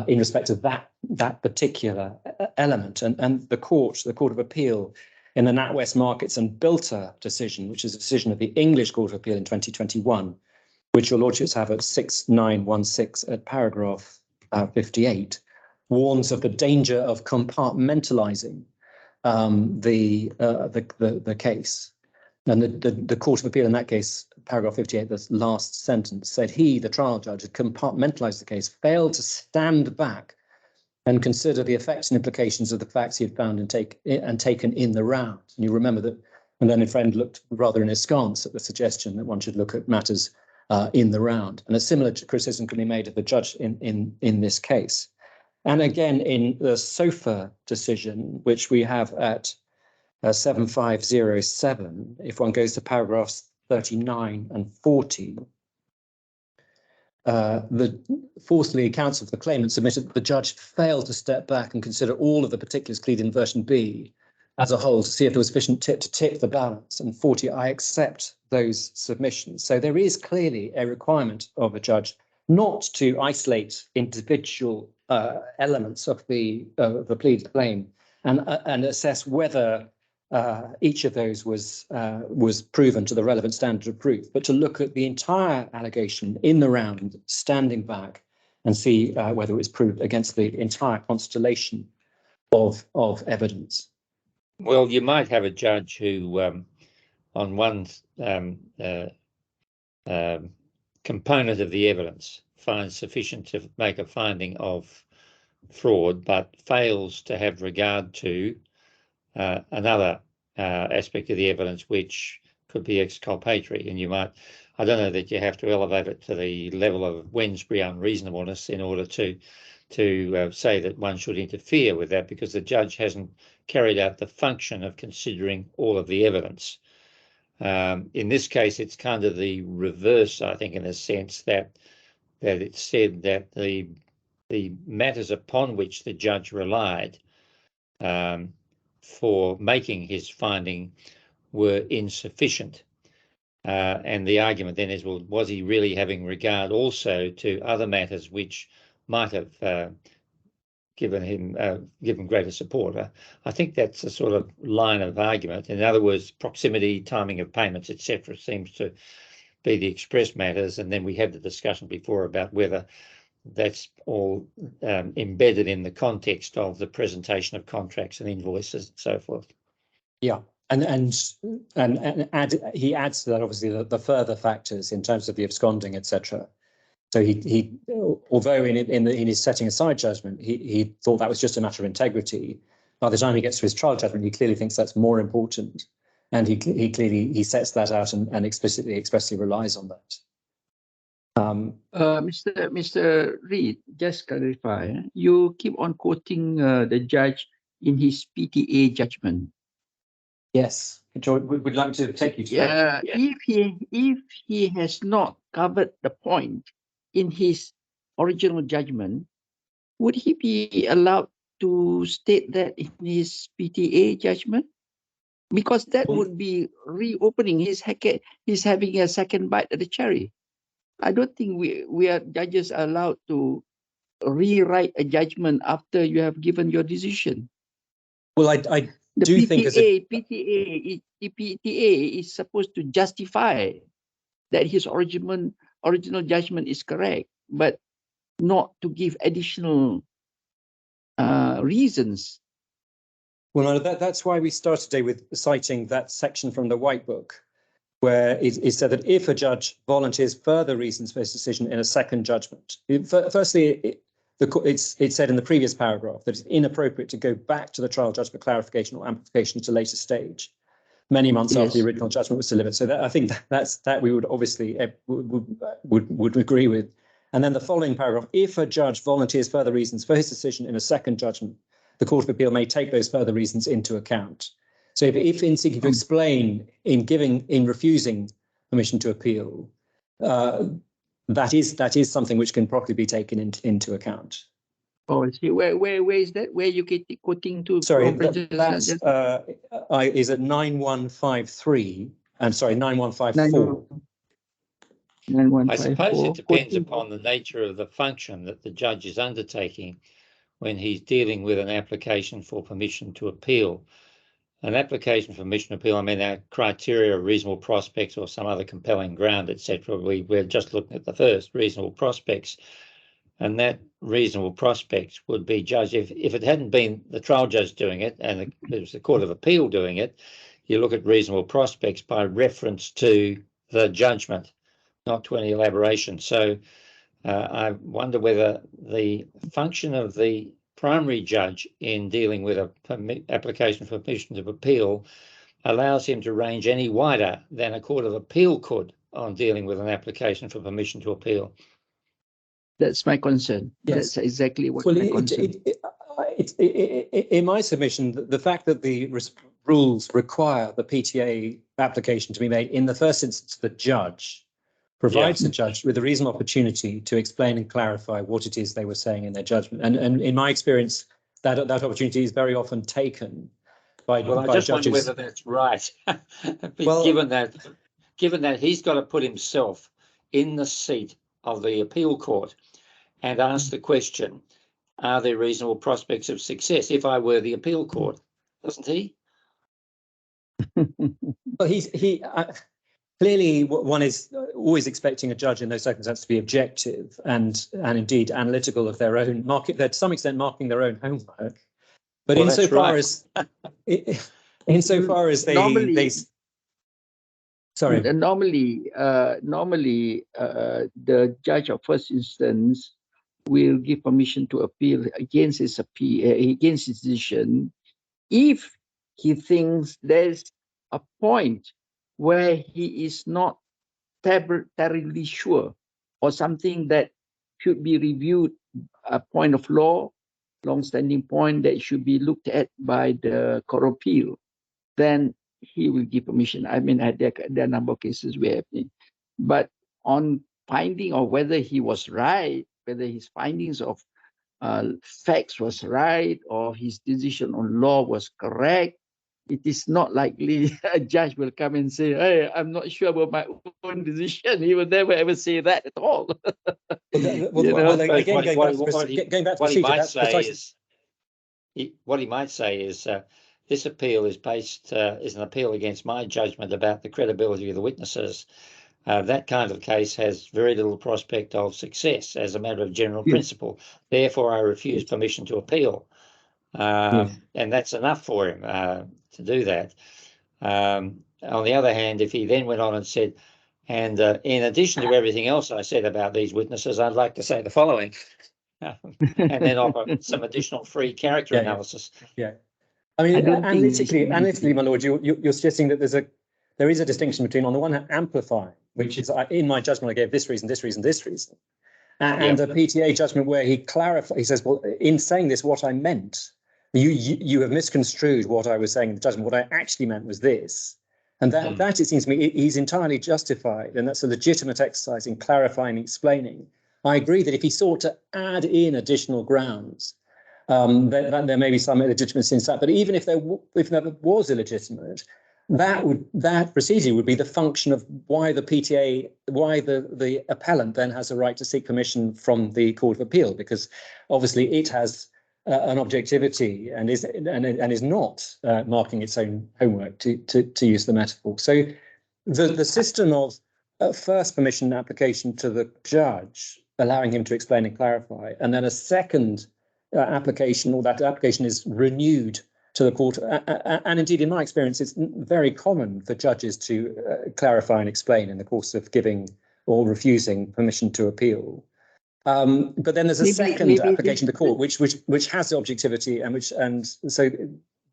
in respect of that particular element. And the Court of Appeal in the NatWest Markets and Bilter decision, which is a decision of the English Court of Appeal in 2021, which your lordships have at 6916 at paragraph 58, warns of the danger of compartmentalizing the case. And the Court of Appeal in that case, paragraph 58, the last sentence, said he, the trial judge, had compartmentalized the case, failed to stand back and consider the effects and implications of the facts he had found and taken in the round. And you remember that my learned friend looked rather in askance at the suggestion that one should look at matters in the round. And a similar criticism can be made of the judge in this case. And again, in the SOFA decision, which we have at 7507, if one goes to paragraphs 39 and 40, fourthly, counsel for the claimant submitted that the judge failed to step back and consider all of the particulars pleaded in version B as a whole to see if there was sufficient to tip the balance. And 40, I accept those submissions. So there is clearly a requirement of a judge not to isolate individual elements of the pleaded claim and assess whether each of those was proven to the relevant standard of proof, but to look at the entire allegation in the round, standing back, and see whether it was proved against the entire constellation of evidence. Well, you might have a judge who, on one component of the evidence, finds sufficient to make a finding of fraud, but fails to have regard to another aspect of the evidence which could be exculpatory. And you might, I don't know that you have to elevate it to the level of Wednesbury unreasonableness in order to say that one should interfere with that, because the judge hasn't carried out the function of considering all of the evidence. In this case, it's kind of the reverse, I think, in a sense that it said that the matters upon which the judge relied for making his finding were insufficient. And the argument then is, well, was he really having regard also to other matters which might have given greater support? I think that's a sort of line of argument. In other words, proximity, timing of payments, etc., seems to be the express matters. And then we had the discussion before about whether that's all embedded in the context of the presentation of contracts and invoices and so forth. Yeah, and he adds to that obviously the further factors in terms of the absconding, etc. So he although in his setting aside judgment, he thought that was just a matter of integrity. By the time he gets to his trial judgment, he clearly thinks that's more important, and he clearly sets that out and expressly relies on that. Mr. Reid, just clarify. You keep on quoting the judge in his PTA judgment. Yes, George, we'd like to take you to that. If he has not covered the point in his original judgment, would he be allowed to state that in his PTA judgment? Because that would be reopening. He's having a second bite at the cherry. I don't think we are judges are allowed to rewrite a judgment after you have given your decision. Well, I do think the PTA is supposed to justify that his original judgment is correct, but not to give additional reasons Well, no, that's why we started today with citing that section from the White Book, where it said that if a judge volunteers further reasons for his decision in a second judgment, firstly, it's said in the previous paragraph that it's inappropriate to go back to the trial judge for clarification or amplification at a later stage, many months after the original judgment was delivered. So I think that we would obviously would agree with. And then the following paragraph: if a judge volunteers further reasons for his decision in a second judgment, the Court of Appeal may take those further reasons into account. So if in seeking to explain, in refusing permission to appeal, that is something which can properly be taken into account. Oh, I see. Where is that? Where you get quoting to? Sorry, that's is at 9153. I'm sorry, 9154. 9154. I suppose it depends upon the nature of the function that the judge is undertaking when he's dealing with an application for permission to appeal. An application for permission to appeal, I mean, our criteria of reasonable prospects or some other compelling ground, etc. We're just looking at the first, reasonable prospects. And that reasonable prospects would be judged, if it hadn't been the trial judge doing it and it was the Court of Appeal doing it, you look at reasonable prospects by reference to the judgment, not to any elaboration. So I wonder whether the function of the primary judge in dealing with a application for permission to appeal allows him to range any wider than a Court of Appeal could on dealing with an application for permission to appeal. That's my concern. Yes. That's exactly what my concern. In my submission, the fact that the rules require the PTA application to be made in the first instance to the judge provides the judge with a reasonable opportunity to explain and clarify what it is they were saying in their judgment. And in my experience, that opportunity is very often taken by Well, I by just judges. wonder whether that's right. Well, given that he's got to put himself in the seat of the appeal court and ask the question, are there reasonable prospects of success if I were the appeal court? Doesn't he? Well, clearly, one is always expecting a judge in those circumstances to be objective and indeed analytical of their own market. They're to some extent marking their own homework. But Well, insofar as they sorry. Normally, the judge of first instance will give permission to appeal against his decision if he thinks there's a point where he is not terribly sure, or something that should be reviewed, a point of law, long-standing point that should be looked at by the Court of Appeal, then he will give permission. I mean, there are a number of cases where happening. But on finding of whether he was right, whether his findings of facts was right, or his decision on law was correct, it is not likely a judge will come and say, hey, I'm not sure about my own decision. He will never ever say that at all. What he might say is this appeal is is an appeal against my judgment about the credibility of the witnesses. That kind of case has very little prospect of success as a matter of general principle. Therefore, I refuse permission to appeal. And that's enough for him to do that. On the other hand, if he then went on and said, and in addition to everything else I said about these witnesses, I'd like to say the following, and then offer some additional free character analysis. Yeah. I mean, analytically, my lord, you're suggesting that there is a distinction between, on the one hand, amplifying, which is, in my judgment, I gave this reason, this reason, this reason, and a PTA judgment where he clarifies. He says, well, in saying this, what I meant, you have misconstrued what I was saying in the judgment. What I actually meant was this. And that it seems to me, he's entirely justified, and that's a legitimate exercise in clarifying and explaining. I agree that if he sought to add in additional grounds, there may be some illegitimacy in that. But even if there was illegitimate, that procedure would be the function of why the PTA, why the appellant then has a right to seek permission from the Court of Appeal, because obviously it has an objectivity and is not marking its own homework, to use the metaphor. So the system of first permission application to the judge, allowing him to explain and clarify, and then a second application, or that application is renewed to the court. And indeed, in my experience, it's very common for judges to clarify and explain in the course of giving or refusing permission to appeal. But then there's a second application to the court, which has the objectivity and so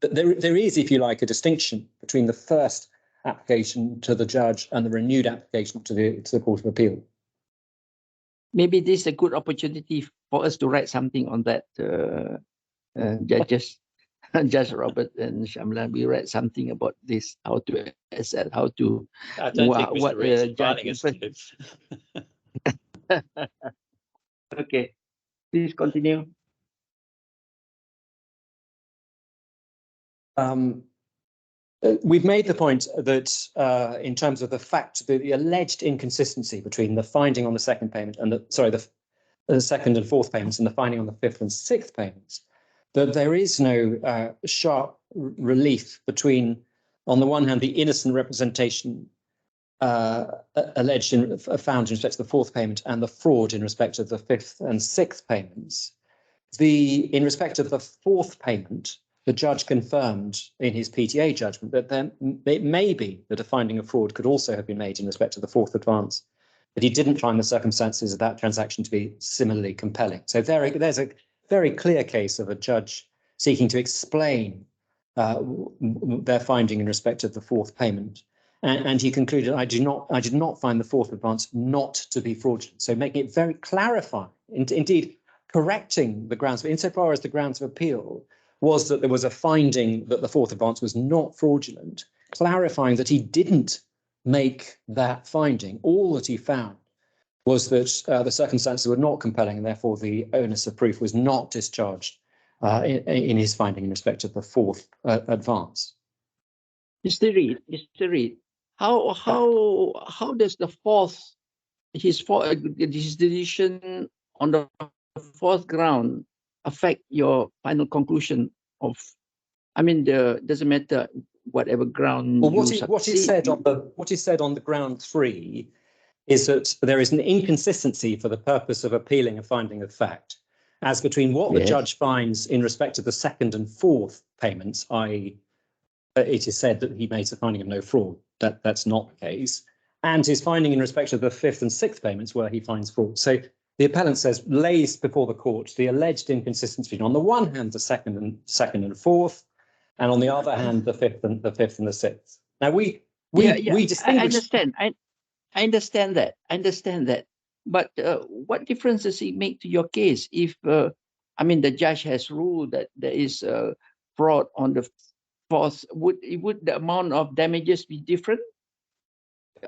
there is, if you like, a distinction between the first application to the judge and the renewed application to the Court of Appeal. Maybe this is a good opportunity for us to write something on that, judges, Judge Robert and Shamlan. We write something about this, how to assess, how to. I don't think Mr. Reed's inviting us to. Okay, please continue. We've made the point that in terms of the fact, the alleged inconsistency between the finding on the second payment and the second and fourth payments and the finding on the fifth and sixth payments, that there is no sharp relief between, on the one hand, the innocent representation alleged found in respect to the fourth payment and the fraud in respect of the fifth and sixth payments. In respect of the fourth payment, the judge confirmed in his PTA judgment that it may be that a finding of fraud could also have been made in respect to the fourth advance, but he didn't find the circumstances of that transaction to be similarly compelling. So there's a very clear case of a judge seeking to explain their finding in respect of the fourth payment. And he concluded, I did not find the fourth advance not to be fraudulent. So making it very clarifying, indeed correcting the grounds, insofar as the grounds of appeal was that there was a finding that the fourth advance was not fraudulent, clarifying that he didn't make that finding. All that he found was that the circumstances were not compelling, and therefore the onus of proof was not discharged in his finding in respect of the fourth advance. Mr. Reed, how does the fourth, his decision on the fourth ground affect your final conclusion of, I mean, doesn't matter whatever ground. Well, what he said on the ground 3 is that there is an inconsistency for the purpose of appealing a finding of fact as between what the judge finds in respect of the second and fourth payments, i.e. it is said that he makes a finding of no fraud. That's not the case. And his finding in respect of the fifth and sixth payments where he finds fraud. So the appellant lays before the court the alleged inconsistency between, on the one hand, the second and fourth, and on the other hand, the fifth and the sixth. Now we distinguish. I understand that. But what difference does it make to your case if, I mean, the judge has ruled that there is fraud on the fourth? Would the amount of damages be different?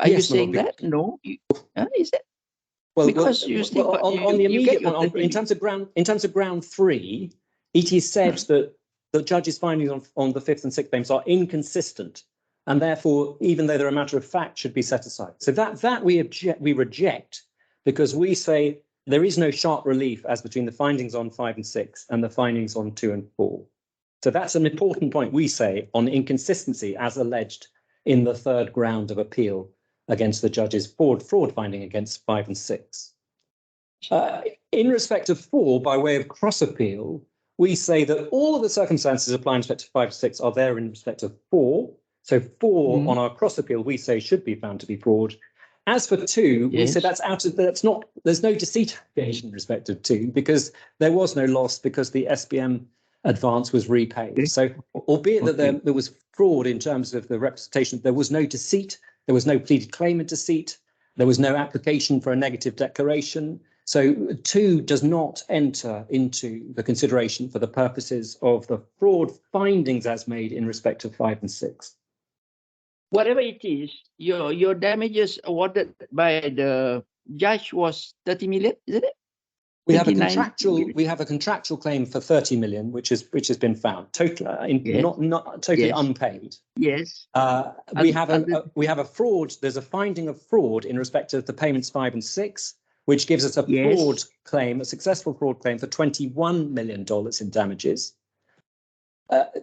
Are you saying that? No, is it? Well, because on the immediate one, in terms of ground 3, it is said that the judge's findings on the fifth and sixth payments are inconsistent, and therefore, even though they're a matter of fact, should be set aside. So that we reject, because we say there is no sharp relief as between the findings on 5 and 6 and the findings on 2 and 4. So that's an important point, we say, on inconsistency as alleged in the third ground of appeal against the judge's fraud finding against 5 and 6. In respect of 4, by way of cross appeal, we say that all of the circumstances applying in respect to 5 and 6 are there in respect of 4. So 4 on our cross appeal, we say should be found to be fraud. As for 2, we say there's no deceit allegation in respect of 2 because there was no loss because the SBM advance was repaid. So albeit that there was fraud in terms of the representation, there was no deceit, there was no pleaded claim of deceit, there was no application for a negative declaration. So 2 does not enter into the consideration for the purposes of the fraud findings as made in respect of 5 and 6. Whatever it is, your damages awarded by the judge was 30 million, isn't it? We have a contractual claim for 30 million, which has been found not totally unpaid. Yes. We have a fraud. There's a finding of fraud in respect of the payments 5 and 6, which gives us a fraud claim, a successful fraud claim for $21 million in damages.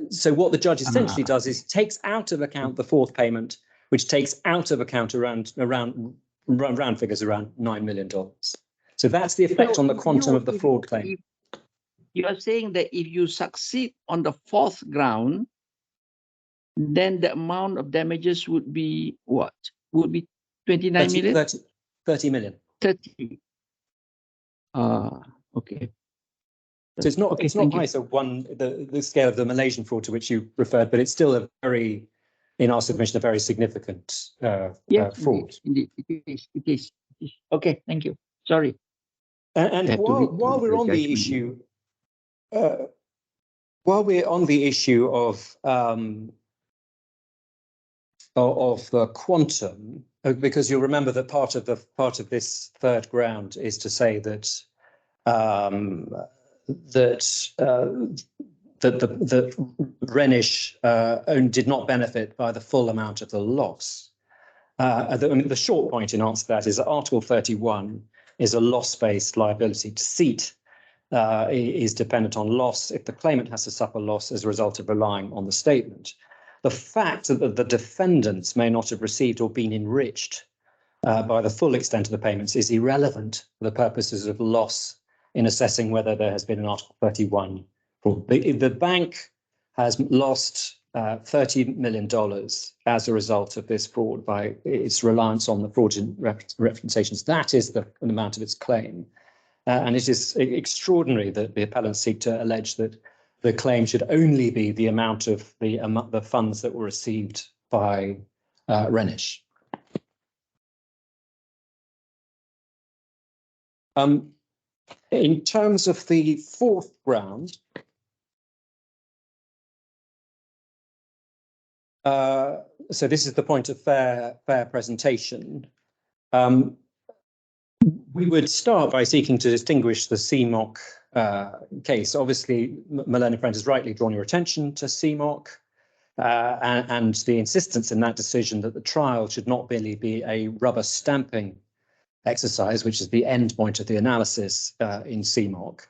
So what the judge essentially does is takes out of account the fourth payment, which takes out of account around figures around $9 million. So that's the effect on the quantum of the fraud claim. you are saying that if you succeed on the fourth ground, then the amount of damages would be what? Would be 29 million? 30 million. 30. Okay. So it's not Okay, it's not quite the scale of the Malaysian fraud to which you referred, but it's still a very, in our submission, a very significant fraud. Indeed, it is. Okay, thank you. Sorry. And while we're on the issue, of the quantum, because you'll remember that part of this third ground is to say that that RENISH did not benefit by the full amount of the loss. The short point in answer to that is that Article 31 is a loss-based liability. Deceit is dependent on loss if the claimant has to suffer loss as a result of relying on the statement. The fact that the defendants may not have received or been enriched by the full extent of the payments is irrelevant for the purposes of loss in assessing whether there has been an Article 31 fraud. The bank has lost $30 million as a result of this fraud by its reliance on the fraudulent representations. That is the amount of its claim. And it is extraordinary that the appellants seek to allege that the claim should only be the amount of the funds that were received by RENISH. In terms of the fourth ground, so this is the point of fair presentation. We would start by seeking to distinguish the CMOC case. Obviously, Malone Friend has rightly drawn your attention to CMOC and the insistence in that decision that the trial should not merely be a rubber stamping exercise, which is the end point of the analysis in CMOC.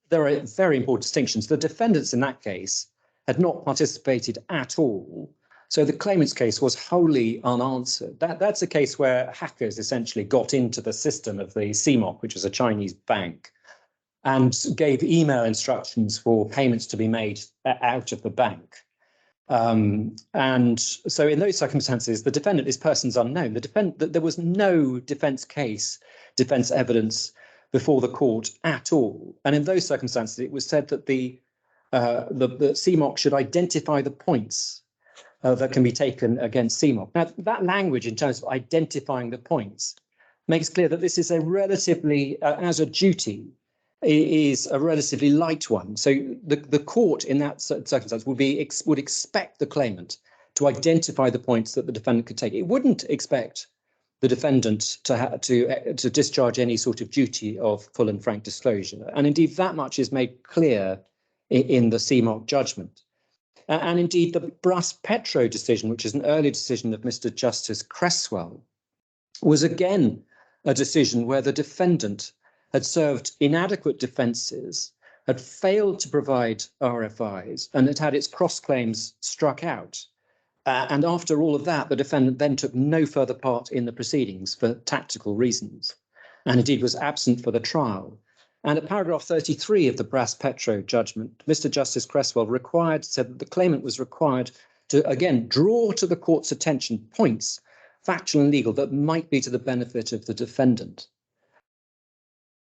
There are very important distinctions. The defendants in that case had not participated at all. So the claimant's case was wholly unanswered. That's a case where hackers essentially got into the system of the CMOC, which was a Chinese bank, and gave email instructions for payments to be made out of the bank. And so in those circumstances, the defendant is persons unknown. There was no defense evidence before the court at all. And in those circumstances, it was said that the CMOC should identify the points that can be taken against CMOC. Now, that language in terms of identifying the points makes clear that this is a relatively, as a duty, is a relatively light one. So the court in that circumstance would expect the claimant to identify the points that the defendant could take. It wouldn't expect the defendant to discharge any sort of duty of full and frank disclosure. And indeed, that much is made clear in the CMOC judgment. And indeed, the Petro decision, which is an early decision of Mr. Justice Cresswell, was again a decision where the defendant had served inadequate defences, had failed to provide RFIs, and had its cross-claims struck out. And after all of that, the defendant then took no further part in the proceedings for tactical reasons, and indeed was absent for the trial. And at paragraph 33 of the Petro judgment, Mr. Justice Cresswell said that the claimant was required to, again, draw to the court's attention points, factual and legal, that might be to the benefit of the defendant.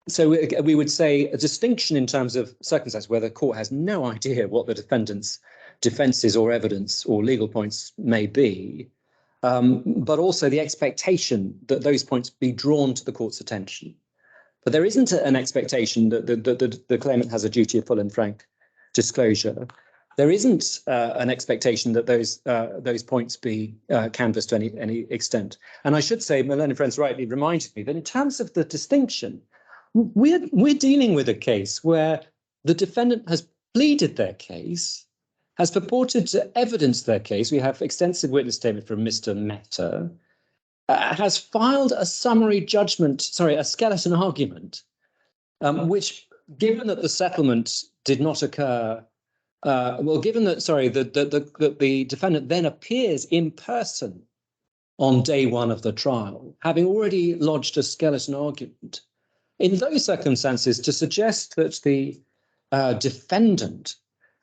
So we would say a distinction in terms of circumstances where the court has no idea what the defendant's defences or evidence or legal points may be, but also the expectation that those points be drawn to the court's attention. But there isn't an expectation that the claimant has a duty of full and frank disclosure. There isn't an expectation that those points be canvassed to any extent. And I should say, Malone and Friends rightly reminded me that in terms of the distinction, we're dealing with a case where the defendant has pleaded their case, has purported to evidence their case. We have extensive witness statement from Mr. MEHTA, has filed a summary judgment, a skeleton argument, which, given that the settlement did not occur, given that, the defendant then appears in person on day one of the trial, having already lodged a skeleton argument, in those circumstances, to suggest that the defendant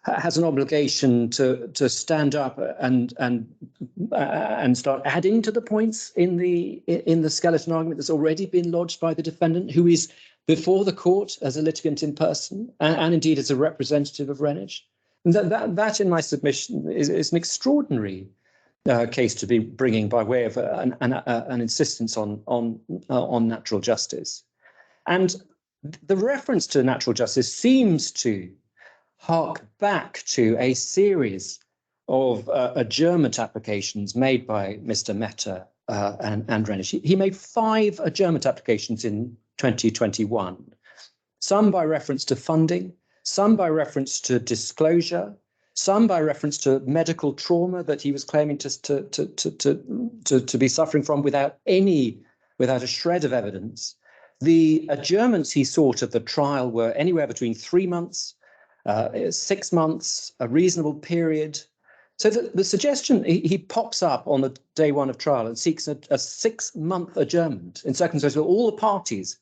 has an obligation to stand up and start adding to the points in the skeleton argument that's already been lodged by the defendant, who is before the court as a litigant in person and indeed as a representative of RENISH. That in my submission is an extraordinary case to be bringing by way of an insistence on natural justice. And the reference to natural justice seems to hark back to a series of adjournment applications made by Mr. Mehta and RENISH. He made 5 adjournment applications in 2021, some by reference to funding, some by reference to disclosure, some by reference to medical trauma that he was claiming to be suffering from without a shred of evidence. The adjournments he sought of the trial were anywhere between 3 months, 6 months, a reasonable period. So the suggestion, he pops up on the day 1 of trial and seeks a 6-month adjournment in circumstances where all the parties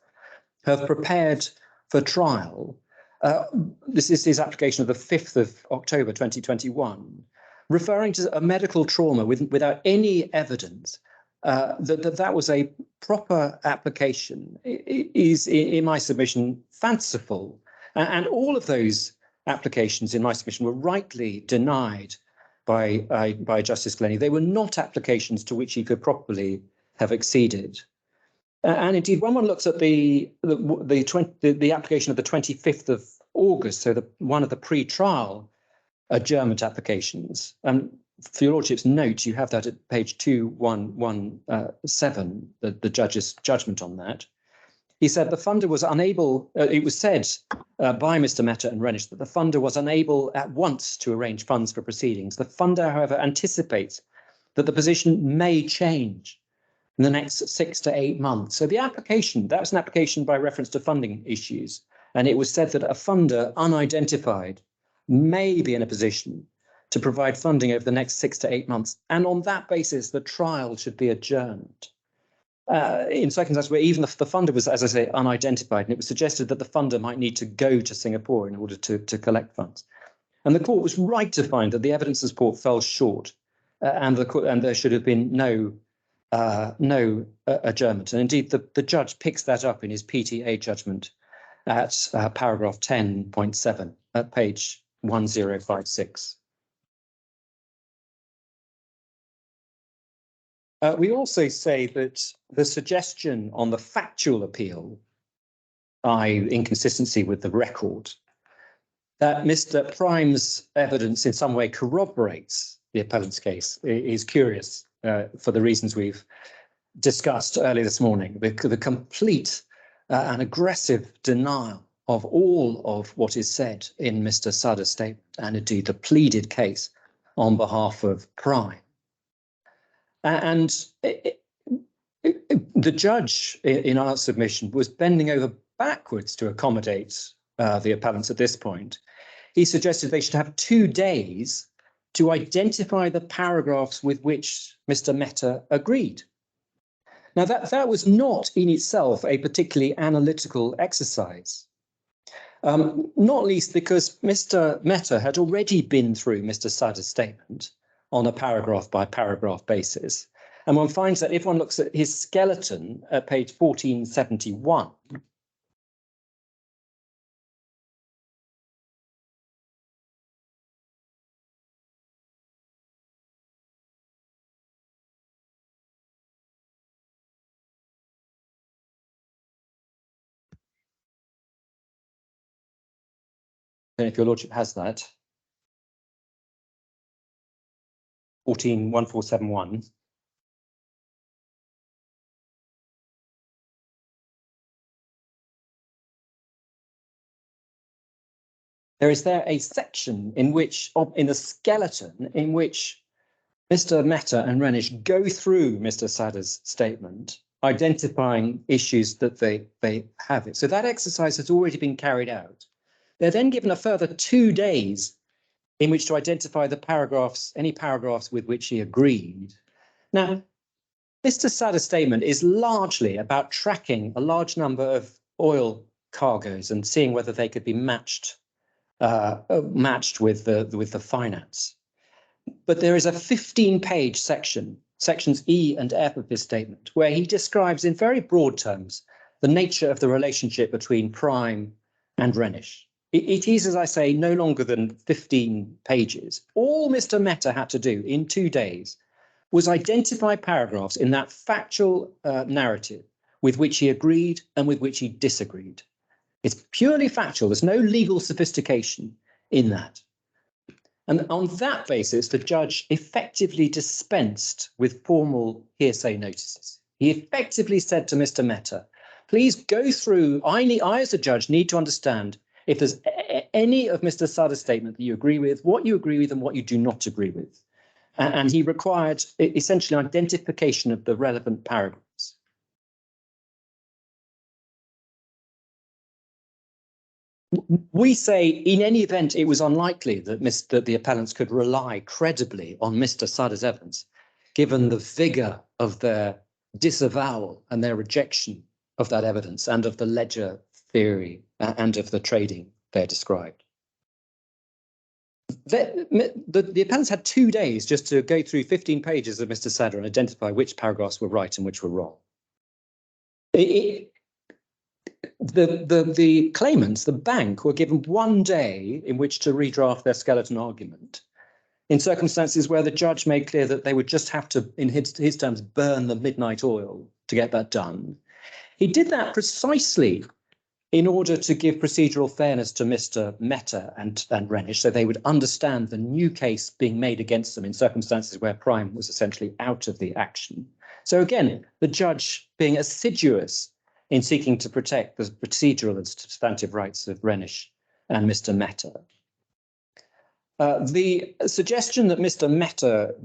have prepared for trial. This is his application of the 5th of October 2021, referring to a medical trauma without any evidence that was a proper application is, in my submission, fanciful. And all of those applications, in my submission, were rightly denied by Justice Glennie. They were not applications to which he could properly have acceded. And indeed, when one looks at the application of the 25th of August, so one of the pre-trial adjournment applications, and for your lordship's note, you have that at page 2117, the judge's judgment on that. He said the funder was unable, it was said by Mr. Mehta and RENISH that the funder was unable at once to arrange funds for proceedings. The funder, however, anticipates that the position may change in the next 6 to 8 months. So the application, that was an application by reference to funding issues. And it was said that a funder unidentified may be in a position to provide funding over the next 6 to 8 months. And on that basis, the trial should be adjourned. In circumstances where even the funder was, as I say, unidentified, and it was suggested that the funder might need to go to Singapore in order to collect funds. And the court was right to find that the evidence support fell short, and there should have been no adjournment. And indeed, the judge picks that up in his PTA judgment at paragraph 10.7 at page 1056. We also say that the suggestion on the factual appeal, i.e. inconsistency with the record, that Mr. Prime's evidence in some way corroborates the appellant's case is curious for the reasons we've discussed earlier this morning. The complete and aggressive denial of all of what is said in Mr. Sada's statement, and indeed the pleaded case on behalf of Prime. And the judge in our submission was bending over backwards to accommodate the appellants at this point. He suggested they should have 2 days to identify the paragraphs with which Mr. Mehta agreed. Now, that was not in itself a particularly analytical exercise, not least because Mr. Mehta had already been through Mr. Sada's statement on a paragraph by paragraph basis. And one finds that if one looks at his skeleton at page 1471, and if your lordship has that, 141471. There is there a section in which, in the skeleton, in which Mr. Mehta and RENISH go through Mr. Sada's statement, identifying issues that they have it. So that exercise has already been carried out. They're then given a further 2 days in which to identify the paragraphs, any paragraphs with which he agreed. Now, Mr. Sada's statement is largely about tracking a large number oil cargoes and seeing whether they could be matched with the finance. But there is a 15-page section, sections E and F of his statement, where he describes in very broad terms the nature of the relationship between Prime and RENISH. It is, as I say, no longer than 15 pages. All Mr. Mehta had to do in 2 days was identify paragraphs in that factual narrative with which he agreed and with which he disagreed. It's purely factual. There's no legal sophistication in that. And on that basis, the judge effectively dispensed with formal hearsay notices. He effectively said to Mr. Mehta, please go through, I as a judge need to understand if there's any of Mr. Sada's statement that you agree with, what you agree with and what you do not agree with. And he required essentially identification of the relevant paragraphs. We say, in any event, it was unlikely that the appellants could rely credibly on Mr. Sada's evidence, given the vigor of their disavowal and their rejection of that evidence and of the ledger theory and of the trading there described. The appellants had 2 days just to go through 15 pages of Mr. Sada and identify which paragraphs were right and which were wrong. The claimants, the bank, were given 1 day in which to redraft their skeleton argument in circumstances where the judge made clear that they would just have to, in his terms, burn the midnight oil to get that done. He did that precisely in order to give procedural fairness to Mr. Mehta and RENISH, so they would understand the new case being made against them in circumstances where Prime was essentially out of the action. So again, the judge being assiduous in seeking to protect the procedural and substantive rights of RENISH and Mr. Mehta. The suggestion that Mr. Mehta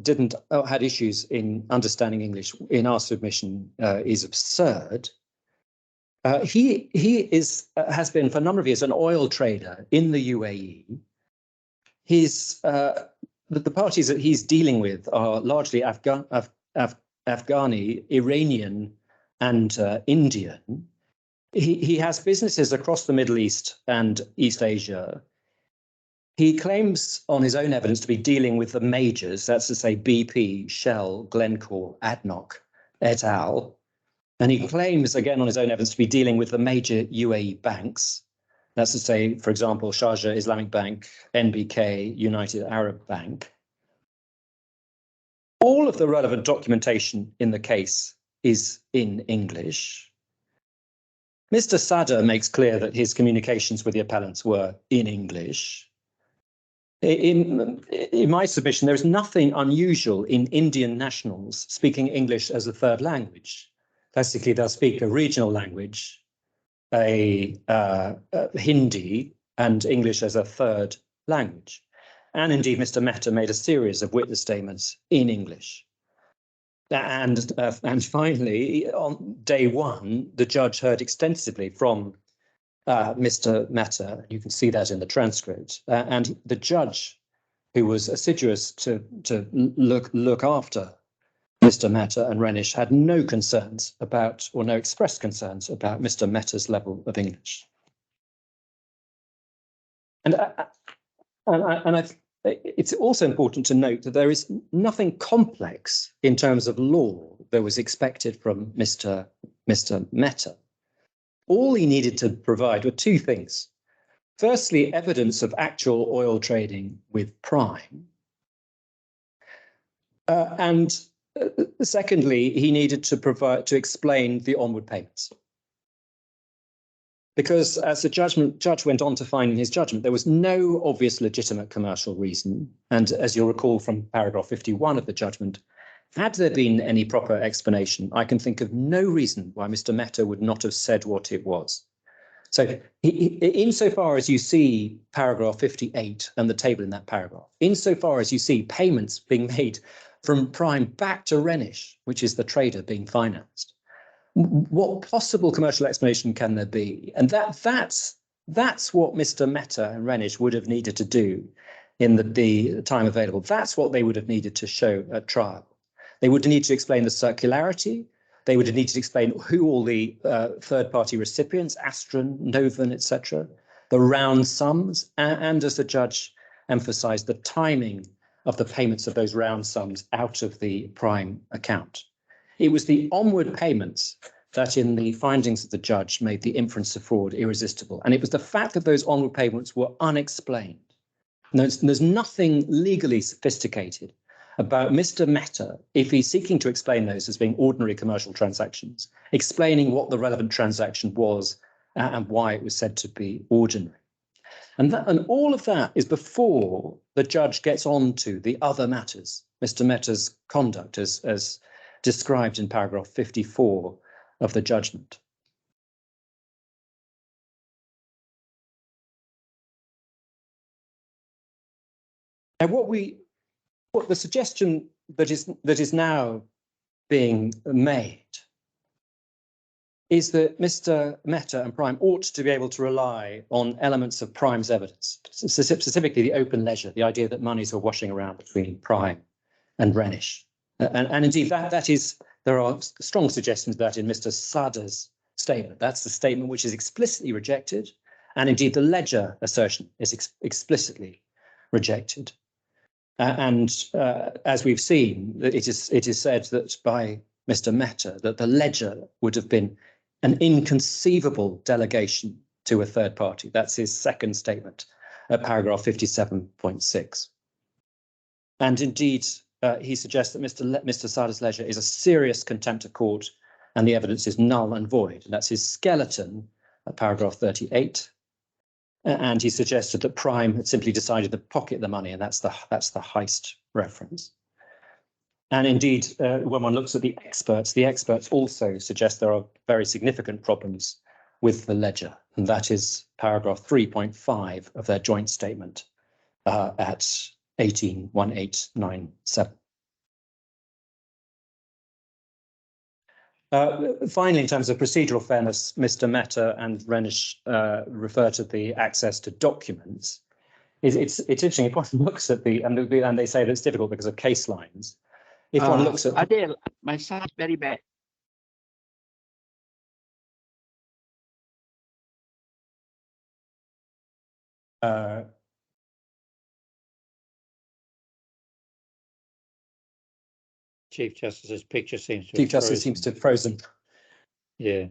had issues in understanding English in our submission is absurd. He has been for a number of years an oil trader in the UAE. The parties that he's dealing with are largely Afghani, Iranian, and Indian. He has businesses across the Middle East and East Asia. He claims on his own evidence to be dealing with the majors, that's to say BP, Shell, Glencore, ADNOC, et al. And he claims, again on his own evidence, to be dealing with the major UAE banks. That's to say, for example, Sharjah Islamic Bank, NBK, United Arab Bank. All of the relevant documentation in the case is in English. Mr. Sada makes clear that his communications with the appellants were in English. In my submission, there is nothing unusual in Indian nationals speaking English as a third language. Classically, they'll speak a regional language, Hindi, and English as a third language. And indeed, Mr. Mehta made a series of witness statements in English. And finally, on day one, the judge heard extensively from Mr. Mehta. You can see that in the transcript. And the judge, who was assiduous to look after Mr. Mehta and RENISH, had no concerns about, or no expressed concerns about Mr. Mehta's level of English. It's also important to note that there is nothing complex in terms of law that was expected from Mr. Mehta. All he needed to provide were two things. Firstly, evidence of actual oil trading with Prime. And secondly, he needed to explain the onward payments. Because as the judge went on to find in his judgment, there was no obvious legitimate commercial reason. And as you'll recall from paragraph 51 of the judgment, had there been any proper explanation, I can think of no reason why Mr. Mehta would not have said what it was. So insofar as you see paragraph 58 and the table in that paragraph, insofar as you see payments being made from Prime back to RENISH, which is the trader being financed, what possible commercial explanation can there be? And that's what Mr. Mehta and RENISH would have needed to do in the time available. That's what they would have needed to show at trial. They would need to explain the circularity, They would have needed to explain who all the third-party recipients, Astron, Novan, etc., the round sums, and as the judge emphasised, the timing of the payments of those round sums out of the prime account. It was the onward payments that in the findings of the judge made the inference of fraud irresistible. And it was the fact that those onward payments were unexplained. There's nothing legally sophisticated about Mr. Mehta, if he's seeking to explain those as being ordinary commercial transactions, explaining what the relevant transaction was and why it was said to be ordinary. And all of that is before the judge gets on to the other matters, Mr. Mehta's conduct as described in paragraph 54 of the judgment. Now, what the suggestion that is now being made is that Mr. Mehta and Prime ought to be able to rely on elements of Prime's evidence, specifically the open ledger, the idea that monies were washing around between Prime and RENISH. And indeed, there are strong suggestions of that in Mr. Sada's statement. That's the statement which is explicitly rejected. And indeed, the ledger assertion is explicitly rejected. As we've seen, it is said that by Mr. Mehta that the ledger would have been an inconceivable delegation to a third party. That's his second statement at paragraph 57.6. And indeed, he suggests that Mr. Sada's ledger is a serious contempt of court and the evidence is null and void. And that's his skeleton at paragraph 38. And he suggested that Prime had simply decided to pocket the money, and that's the heist reference. And indeed, when one looks at the experts also suggest there are very significant problems with the ledger, and that is paragraph 3.5 of their joint statement at 181897. Finally, in terms of procedural fairness, Mr. Mehta and RENISH refer to the access to documents. It's interesting if one looks at and they say that it's difficult because of case lines. If one looks at Adele, my sound's very bad. Chief Justice's picture seems to Chief Justice seems to have frozen. Yeah.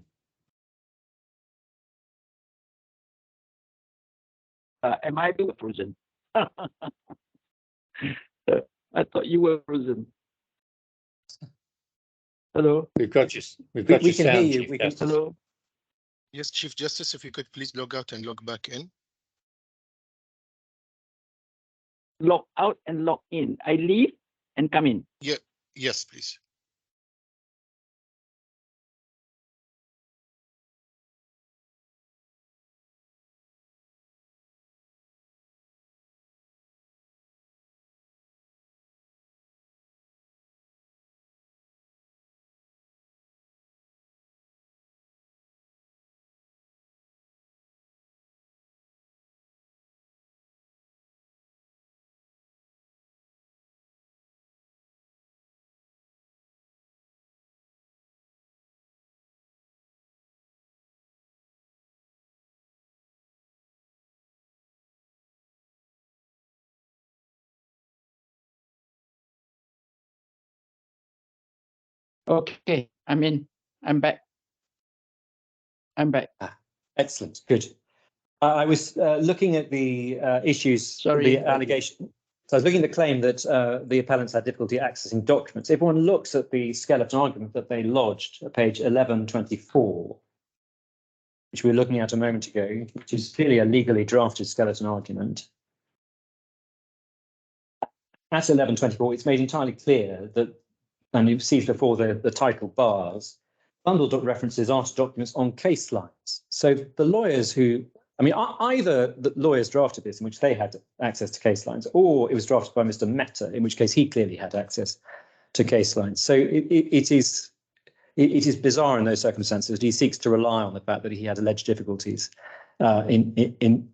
Am I being frozen? I thought you were frozen. Hello. We can hear you. Hello. Yes, Chief Justice, if you could please log out and log back in. Log out and log in. I leave and come in. Yeah. Yes, please. Okay, I'm in. I'm back. Excellent, good. I was looking at the issues, the allegation. So I was looking at the claim that the appellants had difficulty accessing documents. If one looks at the skeleton argument that they lodged at page 1124, which we were looking at a moment ago, which is clearly a legally drafted skeleton argument. At 1124, it's made entirely clear that, and you see before the title bars, bundled references are to documents on case lines. So the lawyers who, either the lawyers drafted this in which they had access to case lines, or it was drafted by Mr. Mehta, in which case he clearly had access to case lines. So it is bizarre in those circumstances that he seeks to rely on the fact that he had alleged difficulties in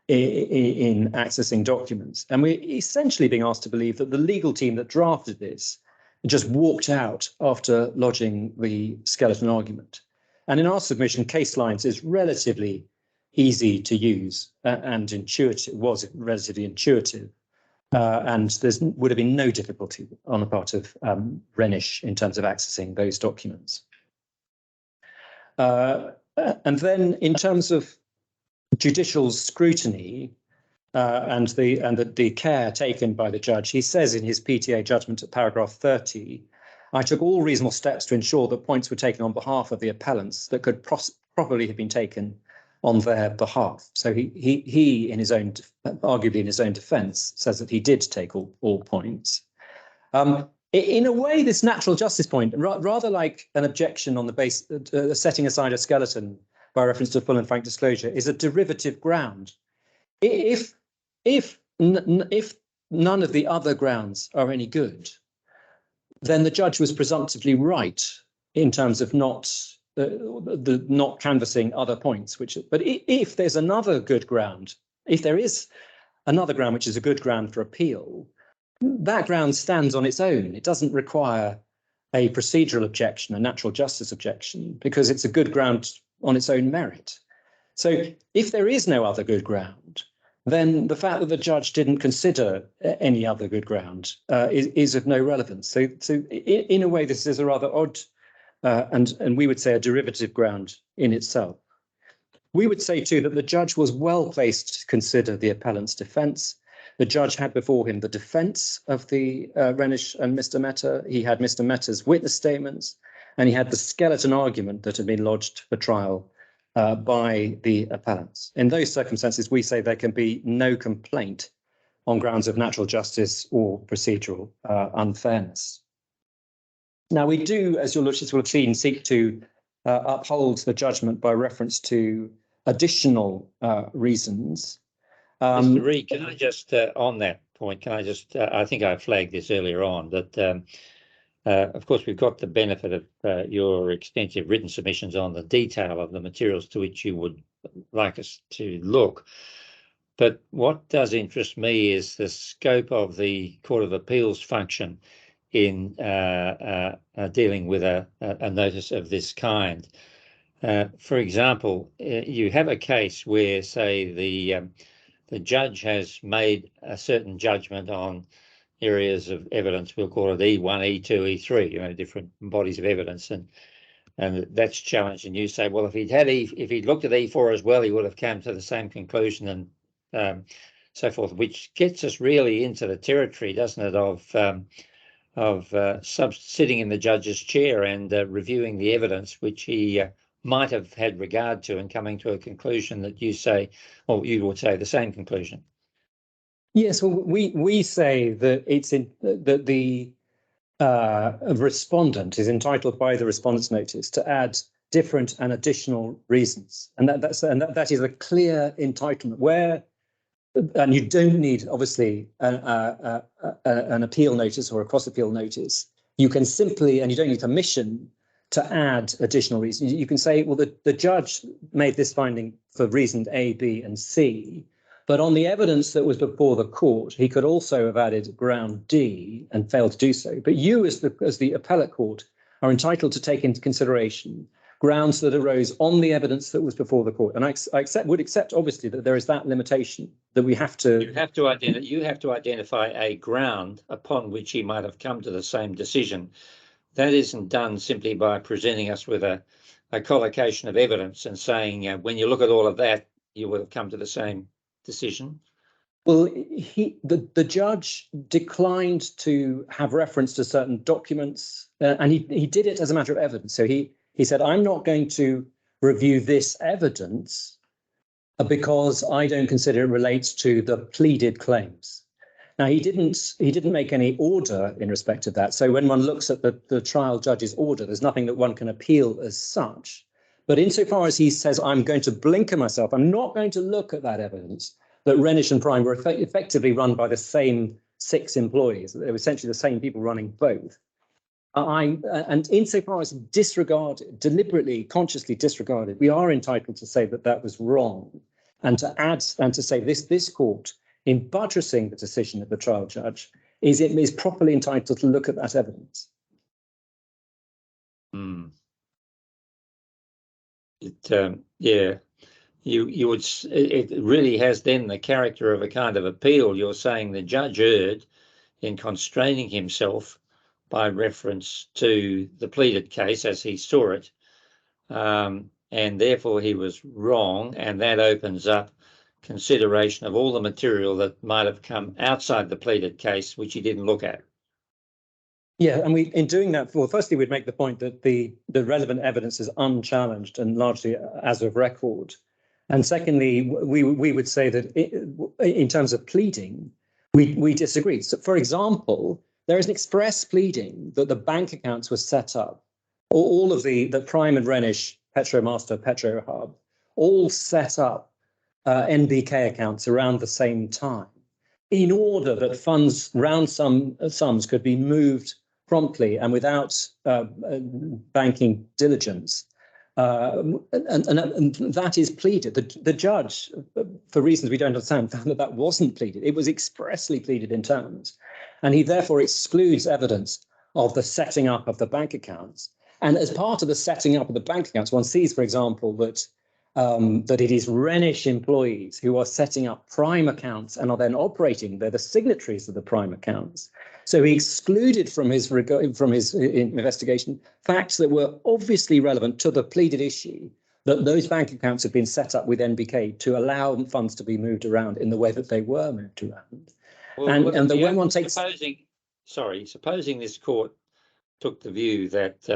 accessing documents. And we're essentially being asked to believe that the legal team that drafted this just walked out after lodging the skeleton argument. And in our submission, case lines is relatively easy to use and intuitive, was relatively intuitive. And there would have been no difficulty on the part of RENISH in terms of accessing those documents. And then in terms of judicial scrutiny and the care taken by the judge, he says in his PTA judgment at paragraph 30, I took all reasonable steps to ensure that points were taken on behalf of the appellants that could probably have been taken on their behalf. So he in his own, arguably in his own defence, says that he did take all points. In a way, this natural justice point, rather like an objection on the base, setting aside a skeleton by reference to full and frank disclosure, is a derivative ground. If none of the other grounds are any good, then the judge was presumptively right in terms of not canvassing other points. But if there's another good ground, if there is another ground which is a good ground for appeal, that ground stands on its own. It doesn't require a procedural objection, a natural justice objection, because it's a good ground on its own merit. So if there is no other good ground, then the fact that the judge didn't consider any other good ground is of no relevance. So in a way, this is a rather odd and we would say a derivative ground in itself. We would say, too, that the judge was well placed to consider the appellant's defence. The judge had before him the defence of the RENISH and Mr. Mehta. He had Mr. Mehta's witness statements, and he had the skeleton argument that had been lodged for trial by the appellants. In those circumstances, we say there can be no complaint on grounds of natural justice or procedural unfairness. Now, we do, as your lordships will have seen, seek to uphold the judgment by reference to additional reasons. Mr. Reid, can I just, on that point, can I just, I think I flagged this earlier on, that of course we've got the benefit of your extensive written submissions on the detail of the materials to which you would like us to look. But what does interest me is the scope of the Court of Appeal's function in dealing with a notice of this kind. For example, you have a case where, say, the judge has made a certain judgment on areas of evidence, we'll call it E1, E2, E3, different bodies of evidence, and that's challenged. And you say, well, if he'd looked at E4 as well, he would have come to the same conclusion, and so forth, which gets us really into the territory, doesn't it, of sitting in the judge's chair and reviewing the evidence which he might have had regard to and coming to a conclusion that you say, or you would say the same conclusion. Yes, well, we say that that the respondent is entitled by the respondent's notice to add different and additional reasons, and that is a clear entitlement where. And you don't need, obviously, an appeal notice or a cross-appeal notice. You can simply, and you don't need permission to add additional reasons. You can say, well, the judge made this finding for reason A, B, and C, but on the evidence that was before the court, he could also have added ground D and failed to do so. But you, as the appellate court, are entitled to take into consideration grounds that arose on the evidence that was before the court. And I would accept, obviously, that there is that limitation that we have to... You have to identify a ground upon which he might have come to the same decision. That isn't done simply by presenting us with a collocation of evidence and saying, when you look at all of that, you will have come to the same decision. Well, the judge declined to have reference to certain documents, and he did it as a matter of evidence. So he said, I'm not going to review this evidence because I don't consider it relates to the pleaded claims. Now, he didn't make any order in respect of that. So when one looks at the trial judge's order, there's nothing that one can appeal as such. But insofar as he says, I'm going to blinker myself, I'm not going to look at that evidence, that RENISH and Prime were effectively run by the same 6 employees. They were essentially the same people running both. And insofar as disregarded, deliberately, consciously disregarded, we are entitled to say that that was wrong, and to add and to say this court, in buttressing the decision of the trial judge, is properly entitled to look at that evidence. Yeah, you would. It really has then the character of a kind of appeal. You're saying the judge erred in constraining himself by reference to the pleaded case as he saw it, and therefore he was wrong, and that opens up consideration of all the material that might have come outside the pleaded case, which he didn't look at. Yeah, and in doing that, well, firstly, we'd make the point that the relevant evidence is unchallenged and largely as of record. And secondly, we would say that in terms of pleading, we disagree. So, for example, there is an express pleading that the bank accounts were set up, all of the Prime and Renish, PetroMaster, PetroHub, all set up NBK accounts around the same time in order that funds, round sums could be moved promptly and without banking diligence. And that is pleaded. The judge, for reasons we don't understand, found that that wasn't pleaded. It was expressly pleaded in terms. And he therefore excludes evidence of the setting up of the bank accounts. And as part of the setting up of the bank accounts, one sees, for example, that it is Renish employees who are setting up Prime accounts and are then operating. They're the signatories of the Prime accounts. So he excluded from his investigation facts that were obviously relevant to the pleaded issue, that those bank accounts had been set up with NBK to allow funds to be moved around in the way that they were moved around. Well, when one takes, supposing this court took the view that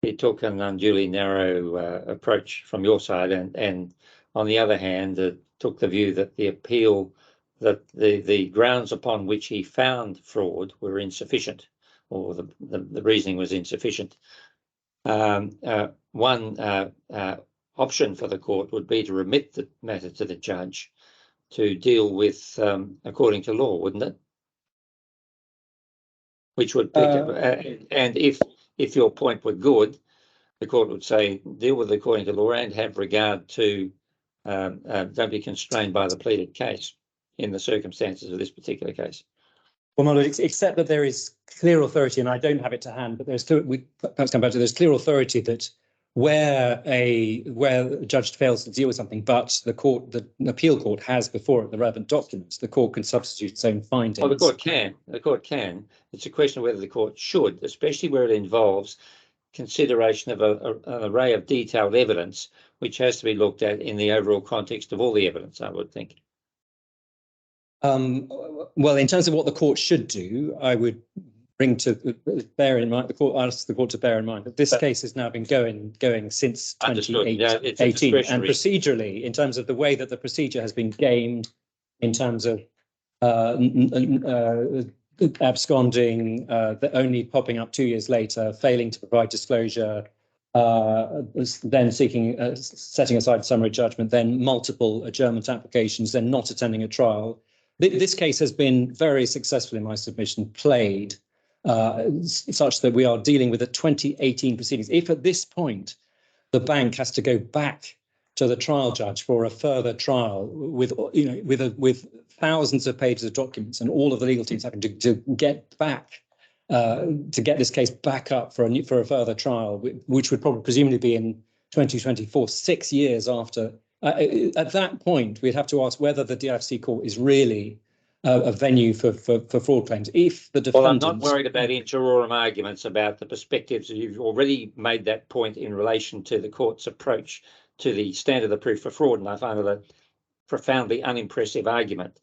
it took an unduly narrow approach from your side, and on the other hand, took the view that the appeal, that the grounds upon which he found fraud were insufficient, or the reasoning was insufficient. One option for the court would be to remit the matter to the judge to deal with according to law, wouldn't it? Which would pick up, and if your point were good, the court would say deal with it according to law and have regard to don't be constrained by the pleaded case in the circumstances of this particular case. Well, no, except that there is clear authority, and I don't have it to hand, but there's perhaps come back to there's clear authority that where a judge fails to deal with something, but the appeal court has before it the relevant documents, the court can substitute its own findings. Well, the court can. It's a question of whether the court should, especially where it involves consideration of an array of detailed evidence, which has to be looked at in the overall context of all the evidence, I would think. Well, in terms of what the court should do, I would bear in mind, the court asks the court to bear in mind that this case has now been going since 2018, and procedurally, in terms of the way that the procedure has been gamed, in terms of absconding, only popping up 2 years later, failing to provide disclosure, then setting aside summary judgment, then multiple adjournment applications, then not attending a trial. This case has been very successful in my submission, played such that we are dealing with the 2018 proceedings. If at this point the bank has to go back to the trial judge for a further trial with thousands of pages of documents and all of the legal teams having to get back to get this case back up for a further trial, which would probably presumably be in 2024, 6 years after. At that point, we'd have to ask whether the DIFC court is really a venue for fraud claims. If the defendant... Well, I'm not worried about interim arguments about the perspectives. You've already made that point in relation to the court's approach to the standard of proof for fraud, and I find it a profoundly unimpressive argument.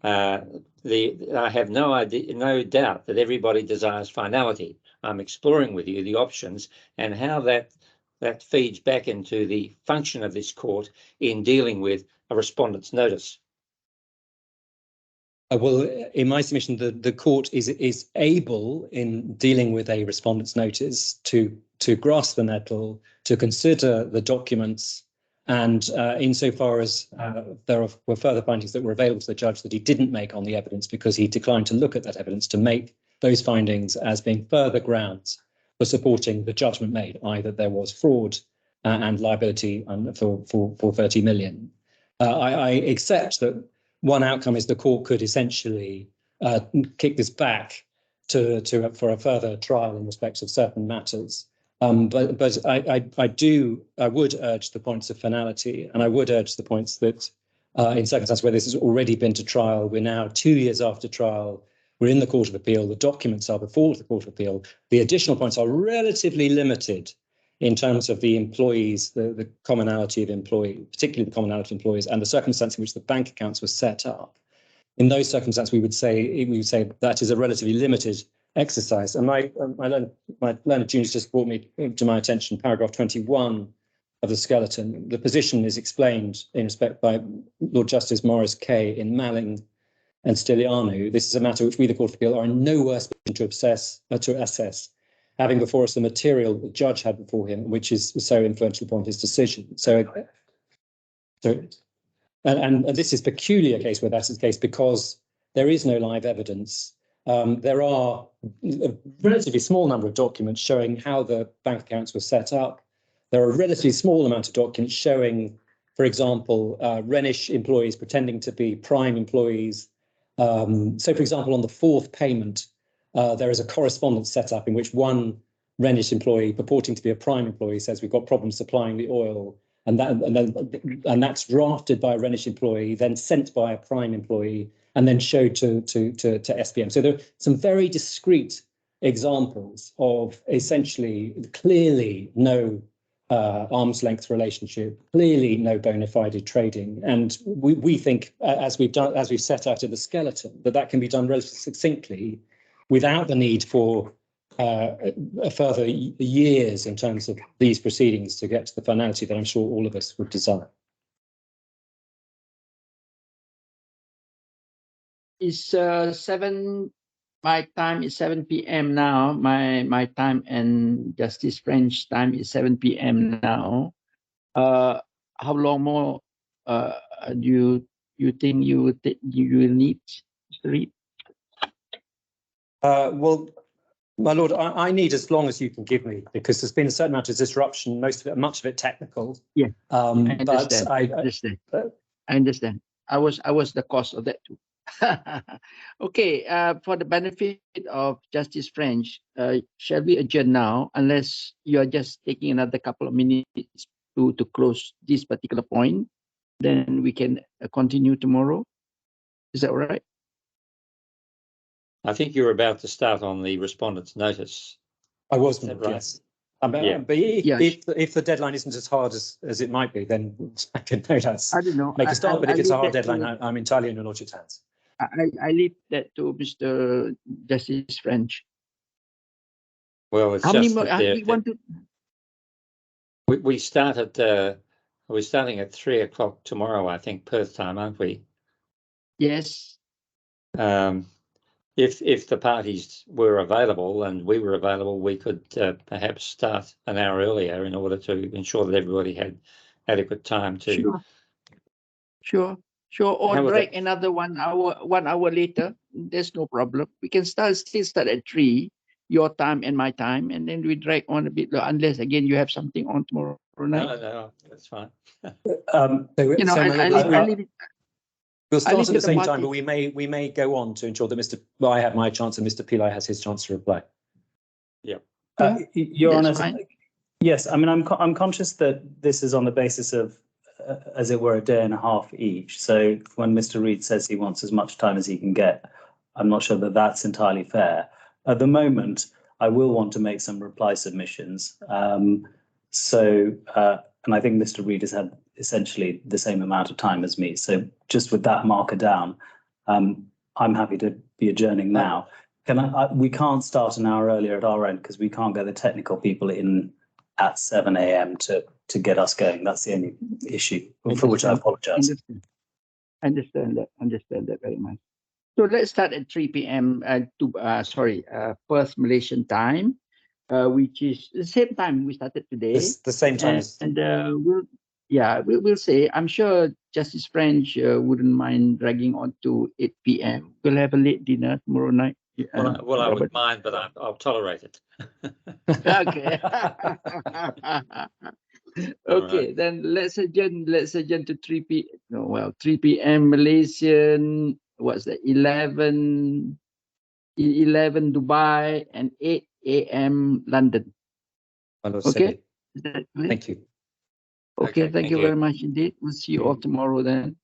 I have no doubt that everybody desires finality. I'm exploring with you the options and how that feeds back into the function of this court in dealing with a respondent's notice. Well, in my submission, the court is able, in dealing with a respondent's notice, to grasp the nettle, to consider the documents, and insofar as there were further findings that were available to the judge that he didn't make on the evidence because he declined to look at that evidence, to make those findings as being further grounds for supporting the judgment made, i.e. that there was fraud and liability for 30 million. I accept that one outcome is the court could essentially kick this back for a further trial in respect of certain matters. But I would urge the points of finality, and I would urge the points that in circumstances where this has already been to trial, we're now 2 years after trial, we're in the Court of Appeal, the documents are before the Court of Appeal, the additional points are relatively limited in terms of the employees, the commonality of employees, particularly the commonality of employees, and the circumstance in which the bank accounts were set up. In those circumstances, we would say that is a relatively limited exercise. And my learned juniors just brought me to my attention paragraph 21 of the skeleton. The position is explained in respect by Lord Justice Morris Kay in Malling and Stilianu. This is a matter which we, the Court of Appeal, are in no worse position to assess, having before us the material the judge had before him, which is so influential upon his decision. And this is peculiar case where that's the case because there is no live evidence. There are a relatively small number of documents showing how the bank accounts were set up. There are a relatively small amount of documents showing, for example, RENISH employees pretending to be prime employees. So, for example, on the fourth payment, there is a correspondence set up in which one RENISH employee purporting to be a prime employee says we've got problems supplying the oil, and that's drafted by a RENISH employee, then sent by a prime employee, and then showed to SPM. So there are some very discrete examples of essentially clearly no arm's length relationship, clearly no bona fide trading, and we think, as we've set out in the skeleton, that can be done relatively succinctly, without the need for a further years in terms of these proceedings to get to the finality that I'm sure all of us would desire. It's 7. My time is 7 p.m. now. My time and Justice French time is 7 p.m. now. How long more do you think you will need, Mr. Reid? Well, my lord, I need as long as you can give me, because there's been a certain amount of disruption, much of it technical. Yeah, I understand. I understand. I was the cause of that too. Okay, for the benefit of Justice French, shall we adjourn now, unless you are just taking another couple of minutes to close this particular point? Then we can continue tomorrow. Is that all right? I think you're about to start on the respondent's notice. I was, right? Yes. But if the deadline isn't as hard as it might be, then I can make a start. But if it's a hard deadline, I'm entirely in your lordship's hands. I leave that to Mr. Justice French. Well, it's how just many more? We want to. We started. We're starting at 3 o'clock tomorrow, I think, Perth time, aren't we? Yes. If the parties were available and we were available, we could perhaps start an hour earlier in order to ensure that everybody had adequate time to. Sure. Or drag another 1 hour. 1 hour later. There's no problem. We can still start at 3, your time and my time, and then we drag on a bit. Unless again you have something on tomorrow night. No, that's fine. We'll start at the same time, but we may go on to ensure that I have my chance and Mr. Pillai has his chance to reply. Yeah. Your Honour, yes. I mean, I'm conscious that this is on the basis of, as it were, a day and a half each. So when Mr. Reid says he wants as much time as he can get, I'm not sure that that's entirely fair. At the moment, I will want to make some reply submissions. And I think Mr. Reid has had essentially the same amount of time as me. So just with that marker down, I'm happy to be adjourning now. We can't start an hour earlier at our end because we can't get the technical people in at 7 a.m. to get us going. That's the only issue, for which I apologise. I understand that very much. So let's start at 3 p.m. Perth Malaysian time, which is the same time we started today. It's the same time. We'll say, I'm sure Justice French wouldn't mind dragging on to 8 p.m. We'll have a late dinner tomorrow night. Well, I wouldn't mind, but I'll tolerate it. Okay. Okay, right. Then let's adjourn to 3 p.m. No, well, 3 p.m. Malaysian. What's that? 11 Dubai and 8 a.m. London. My lord said Okay. it. Is that clear? Thank you. Okay, Okay, thank you very much indeed. We'll see you all tomorrow then.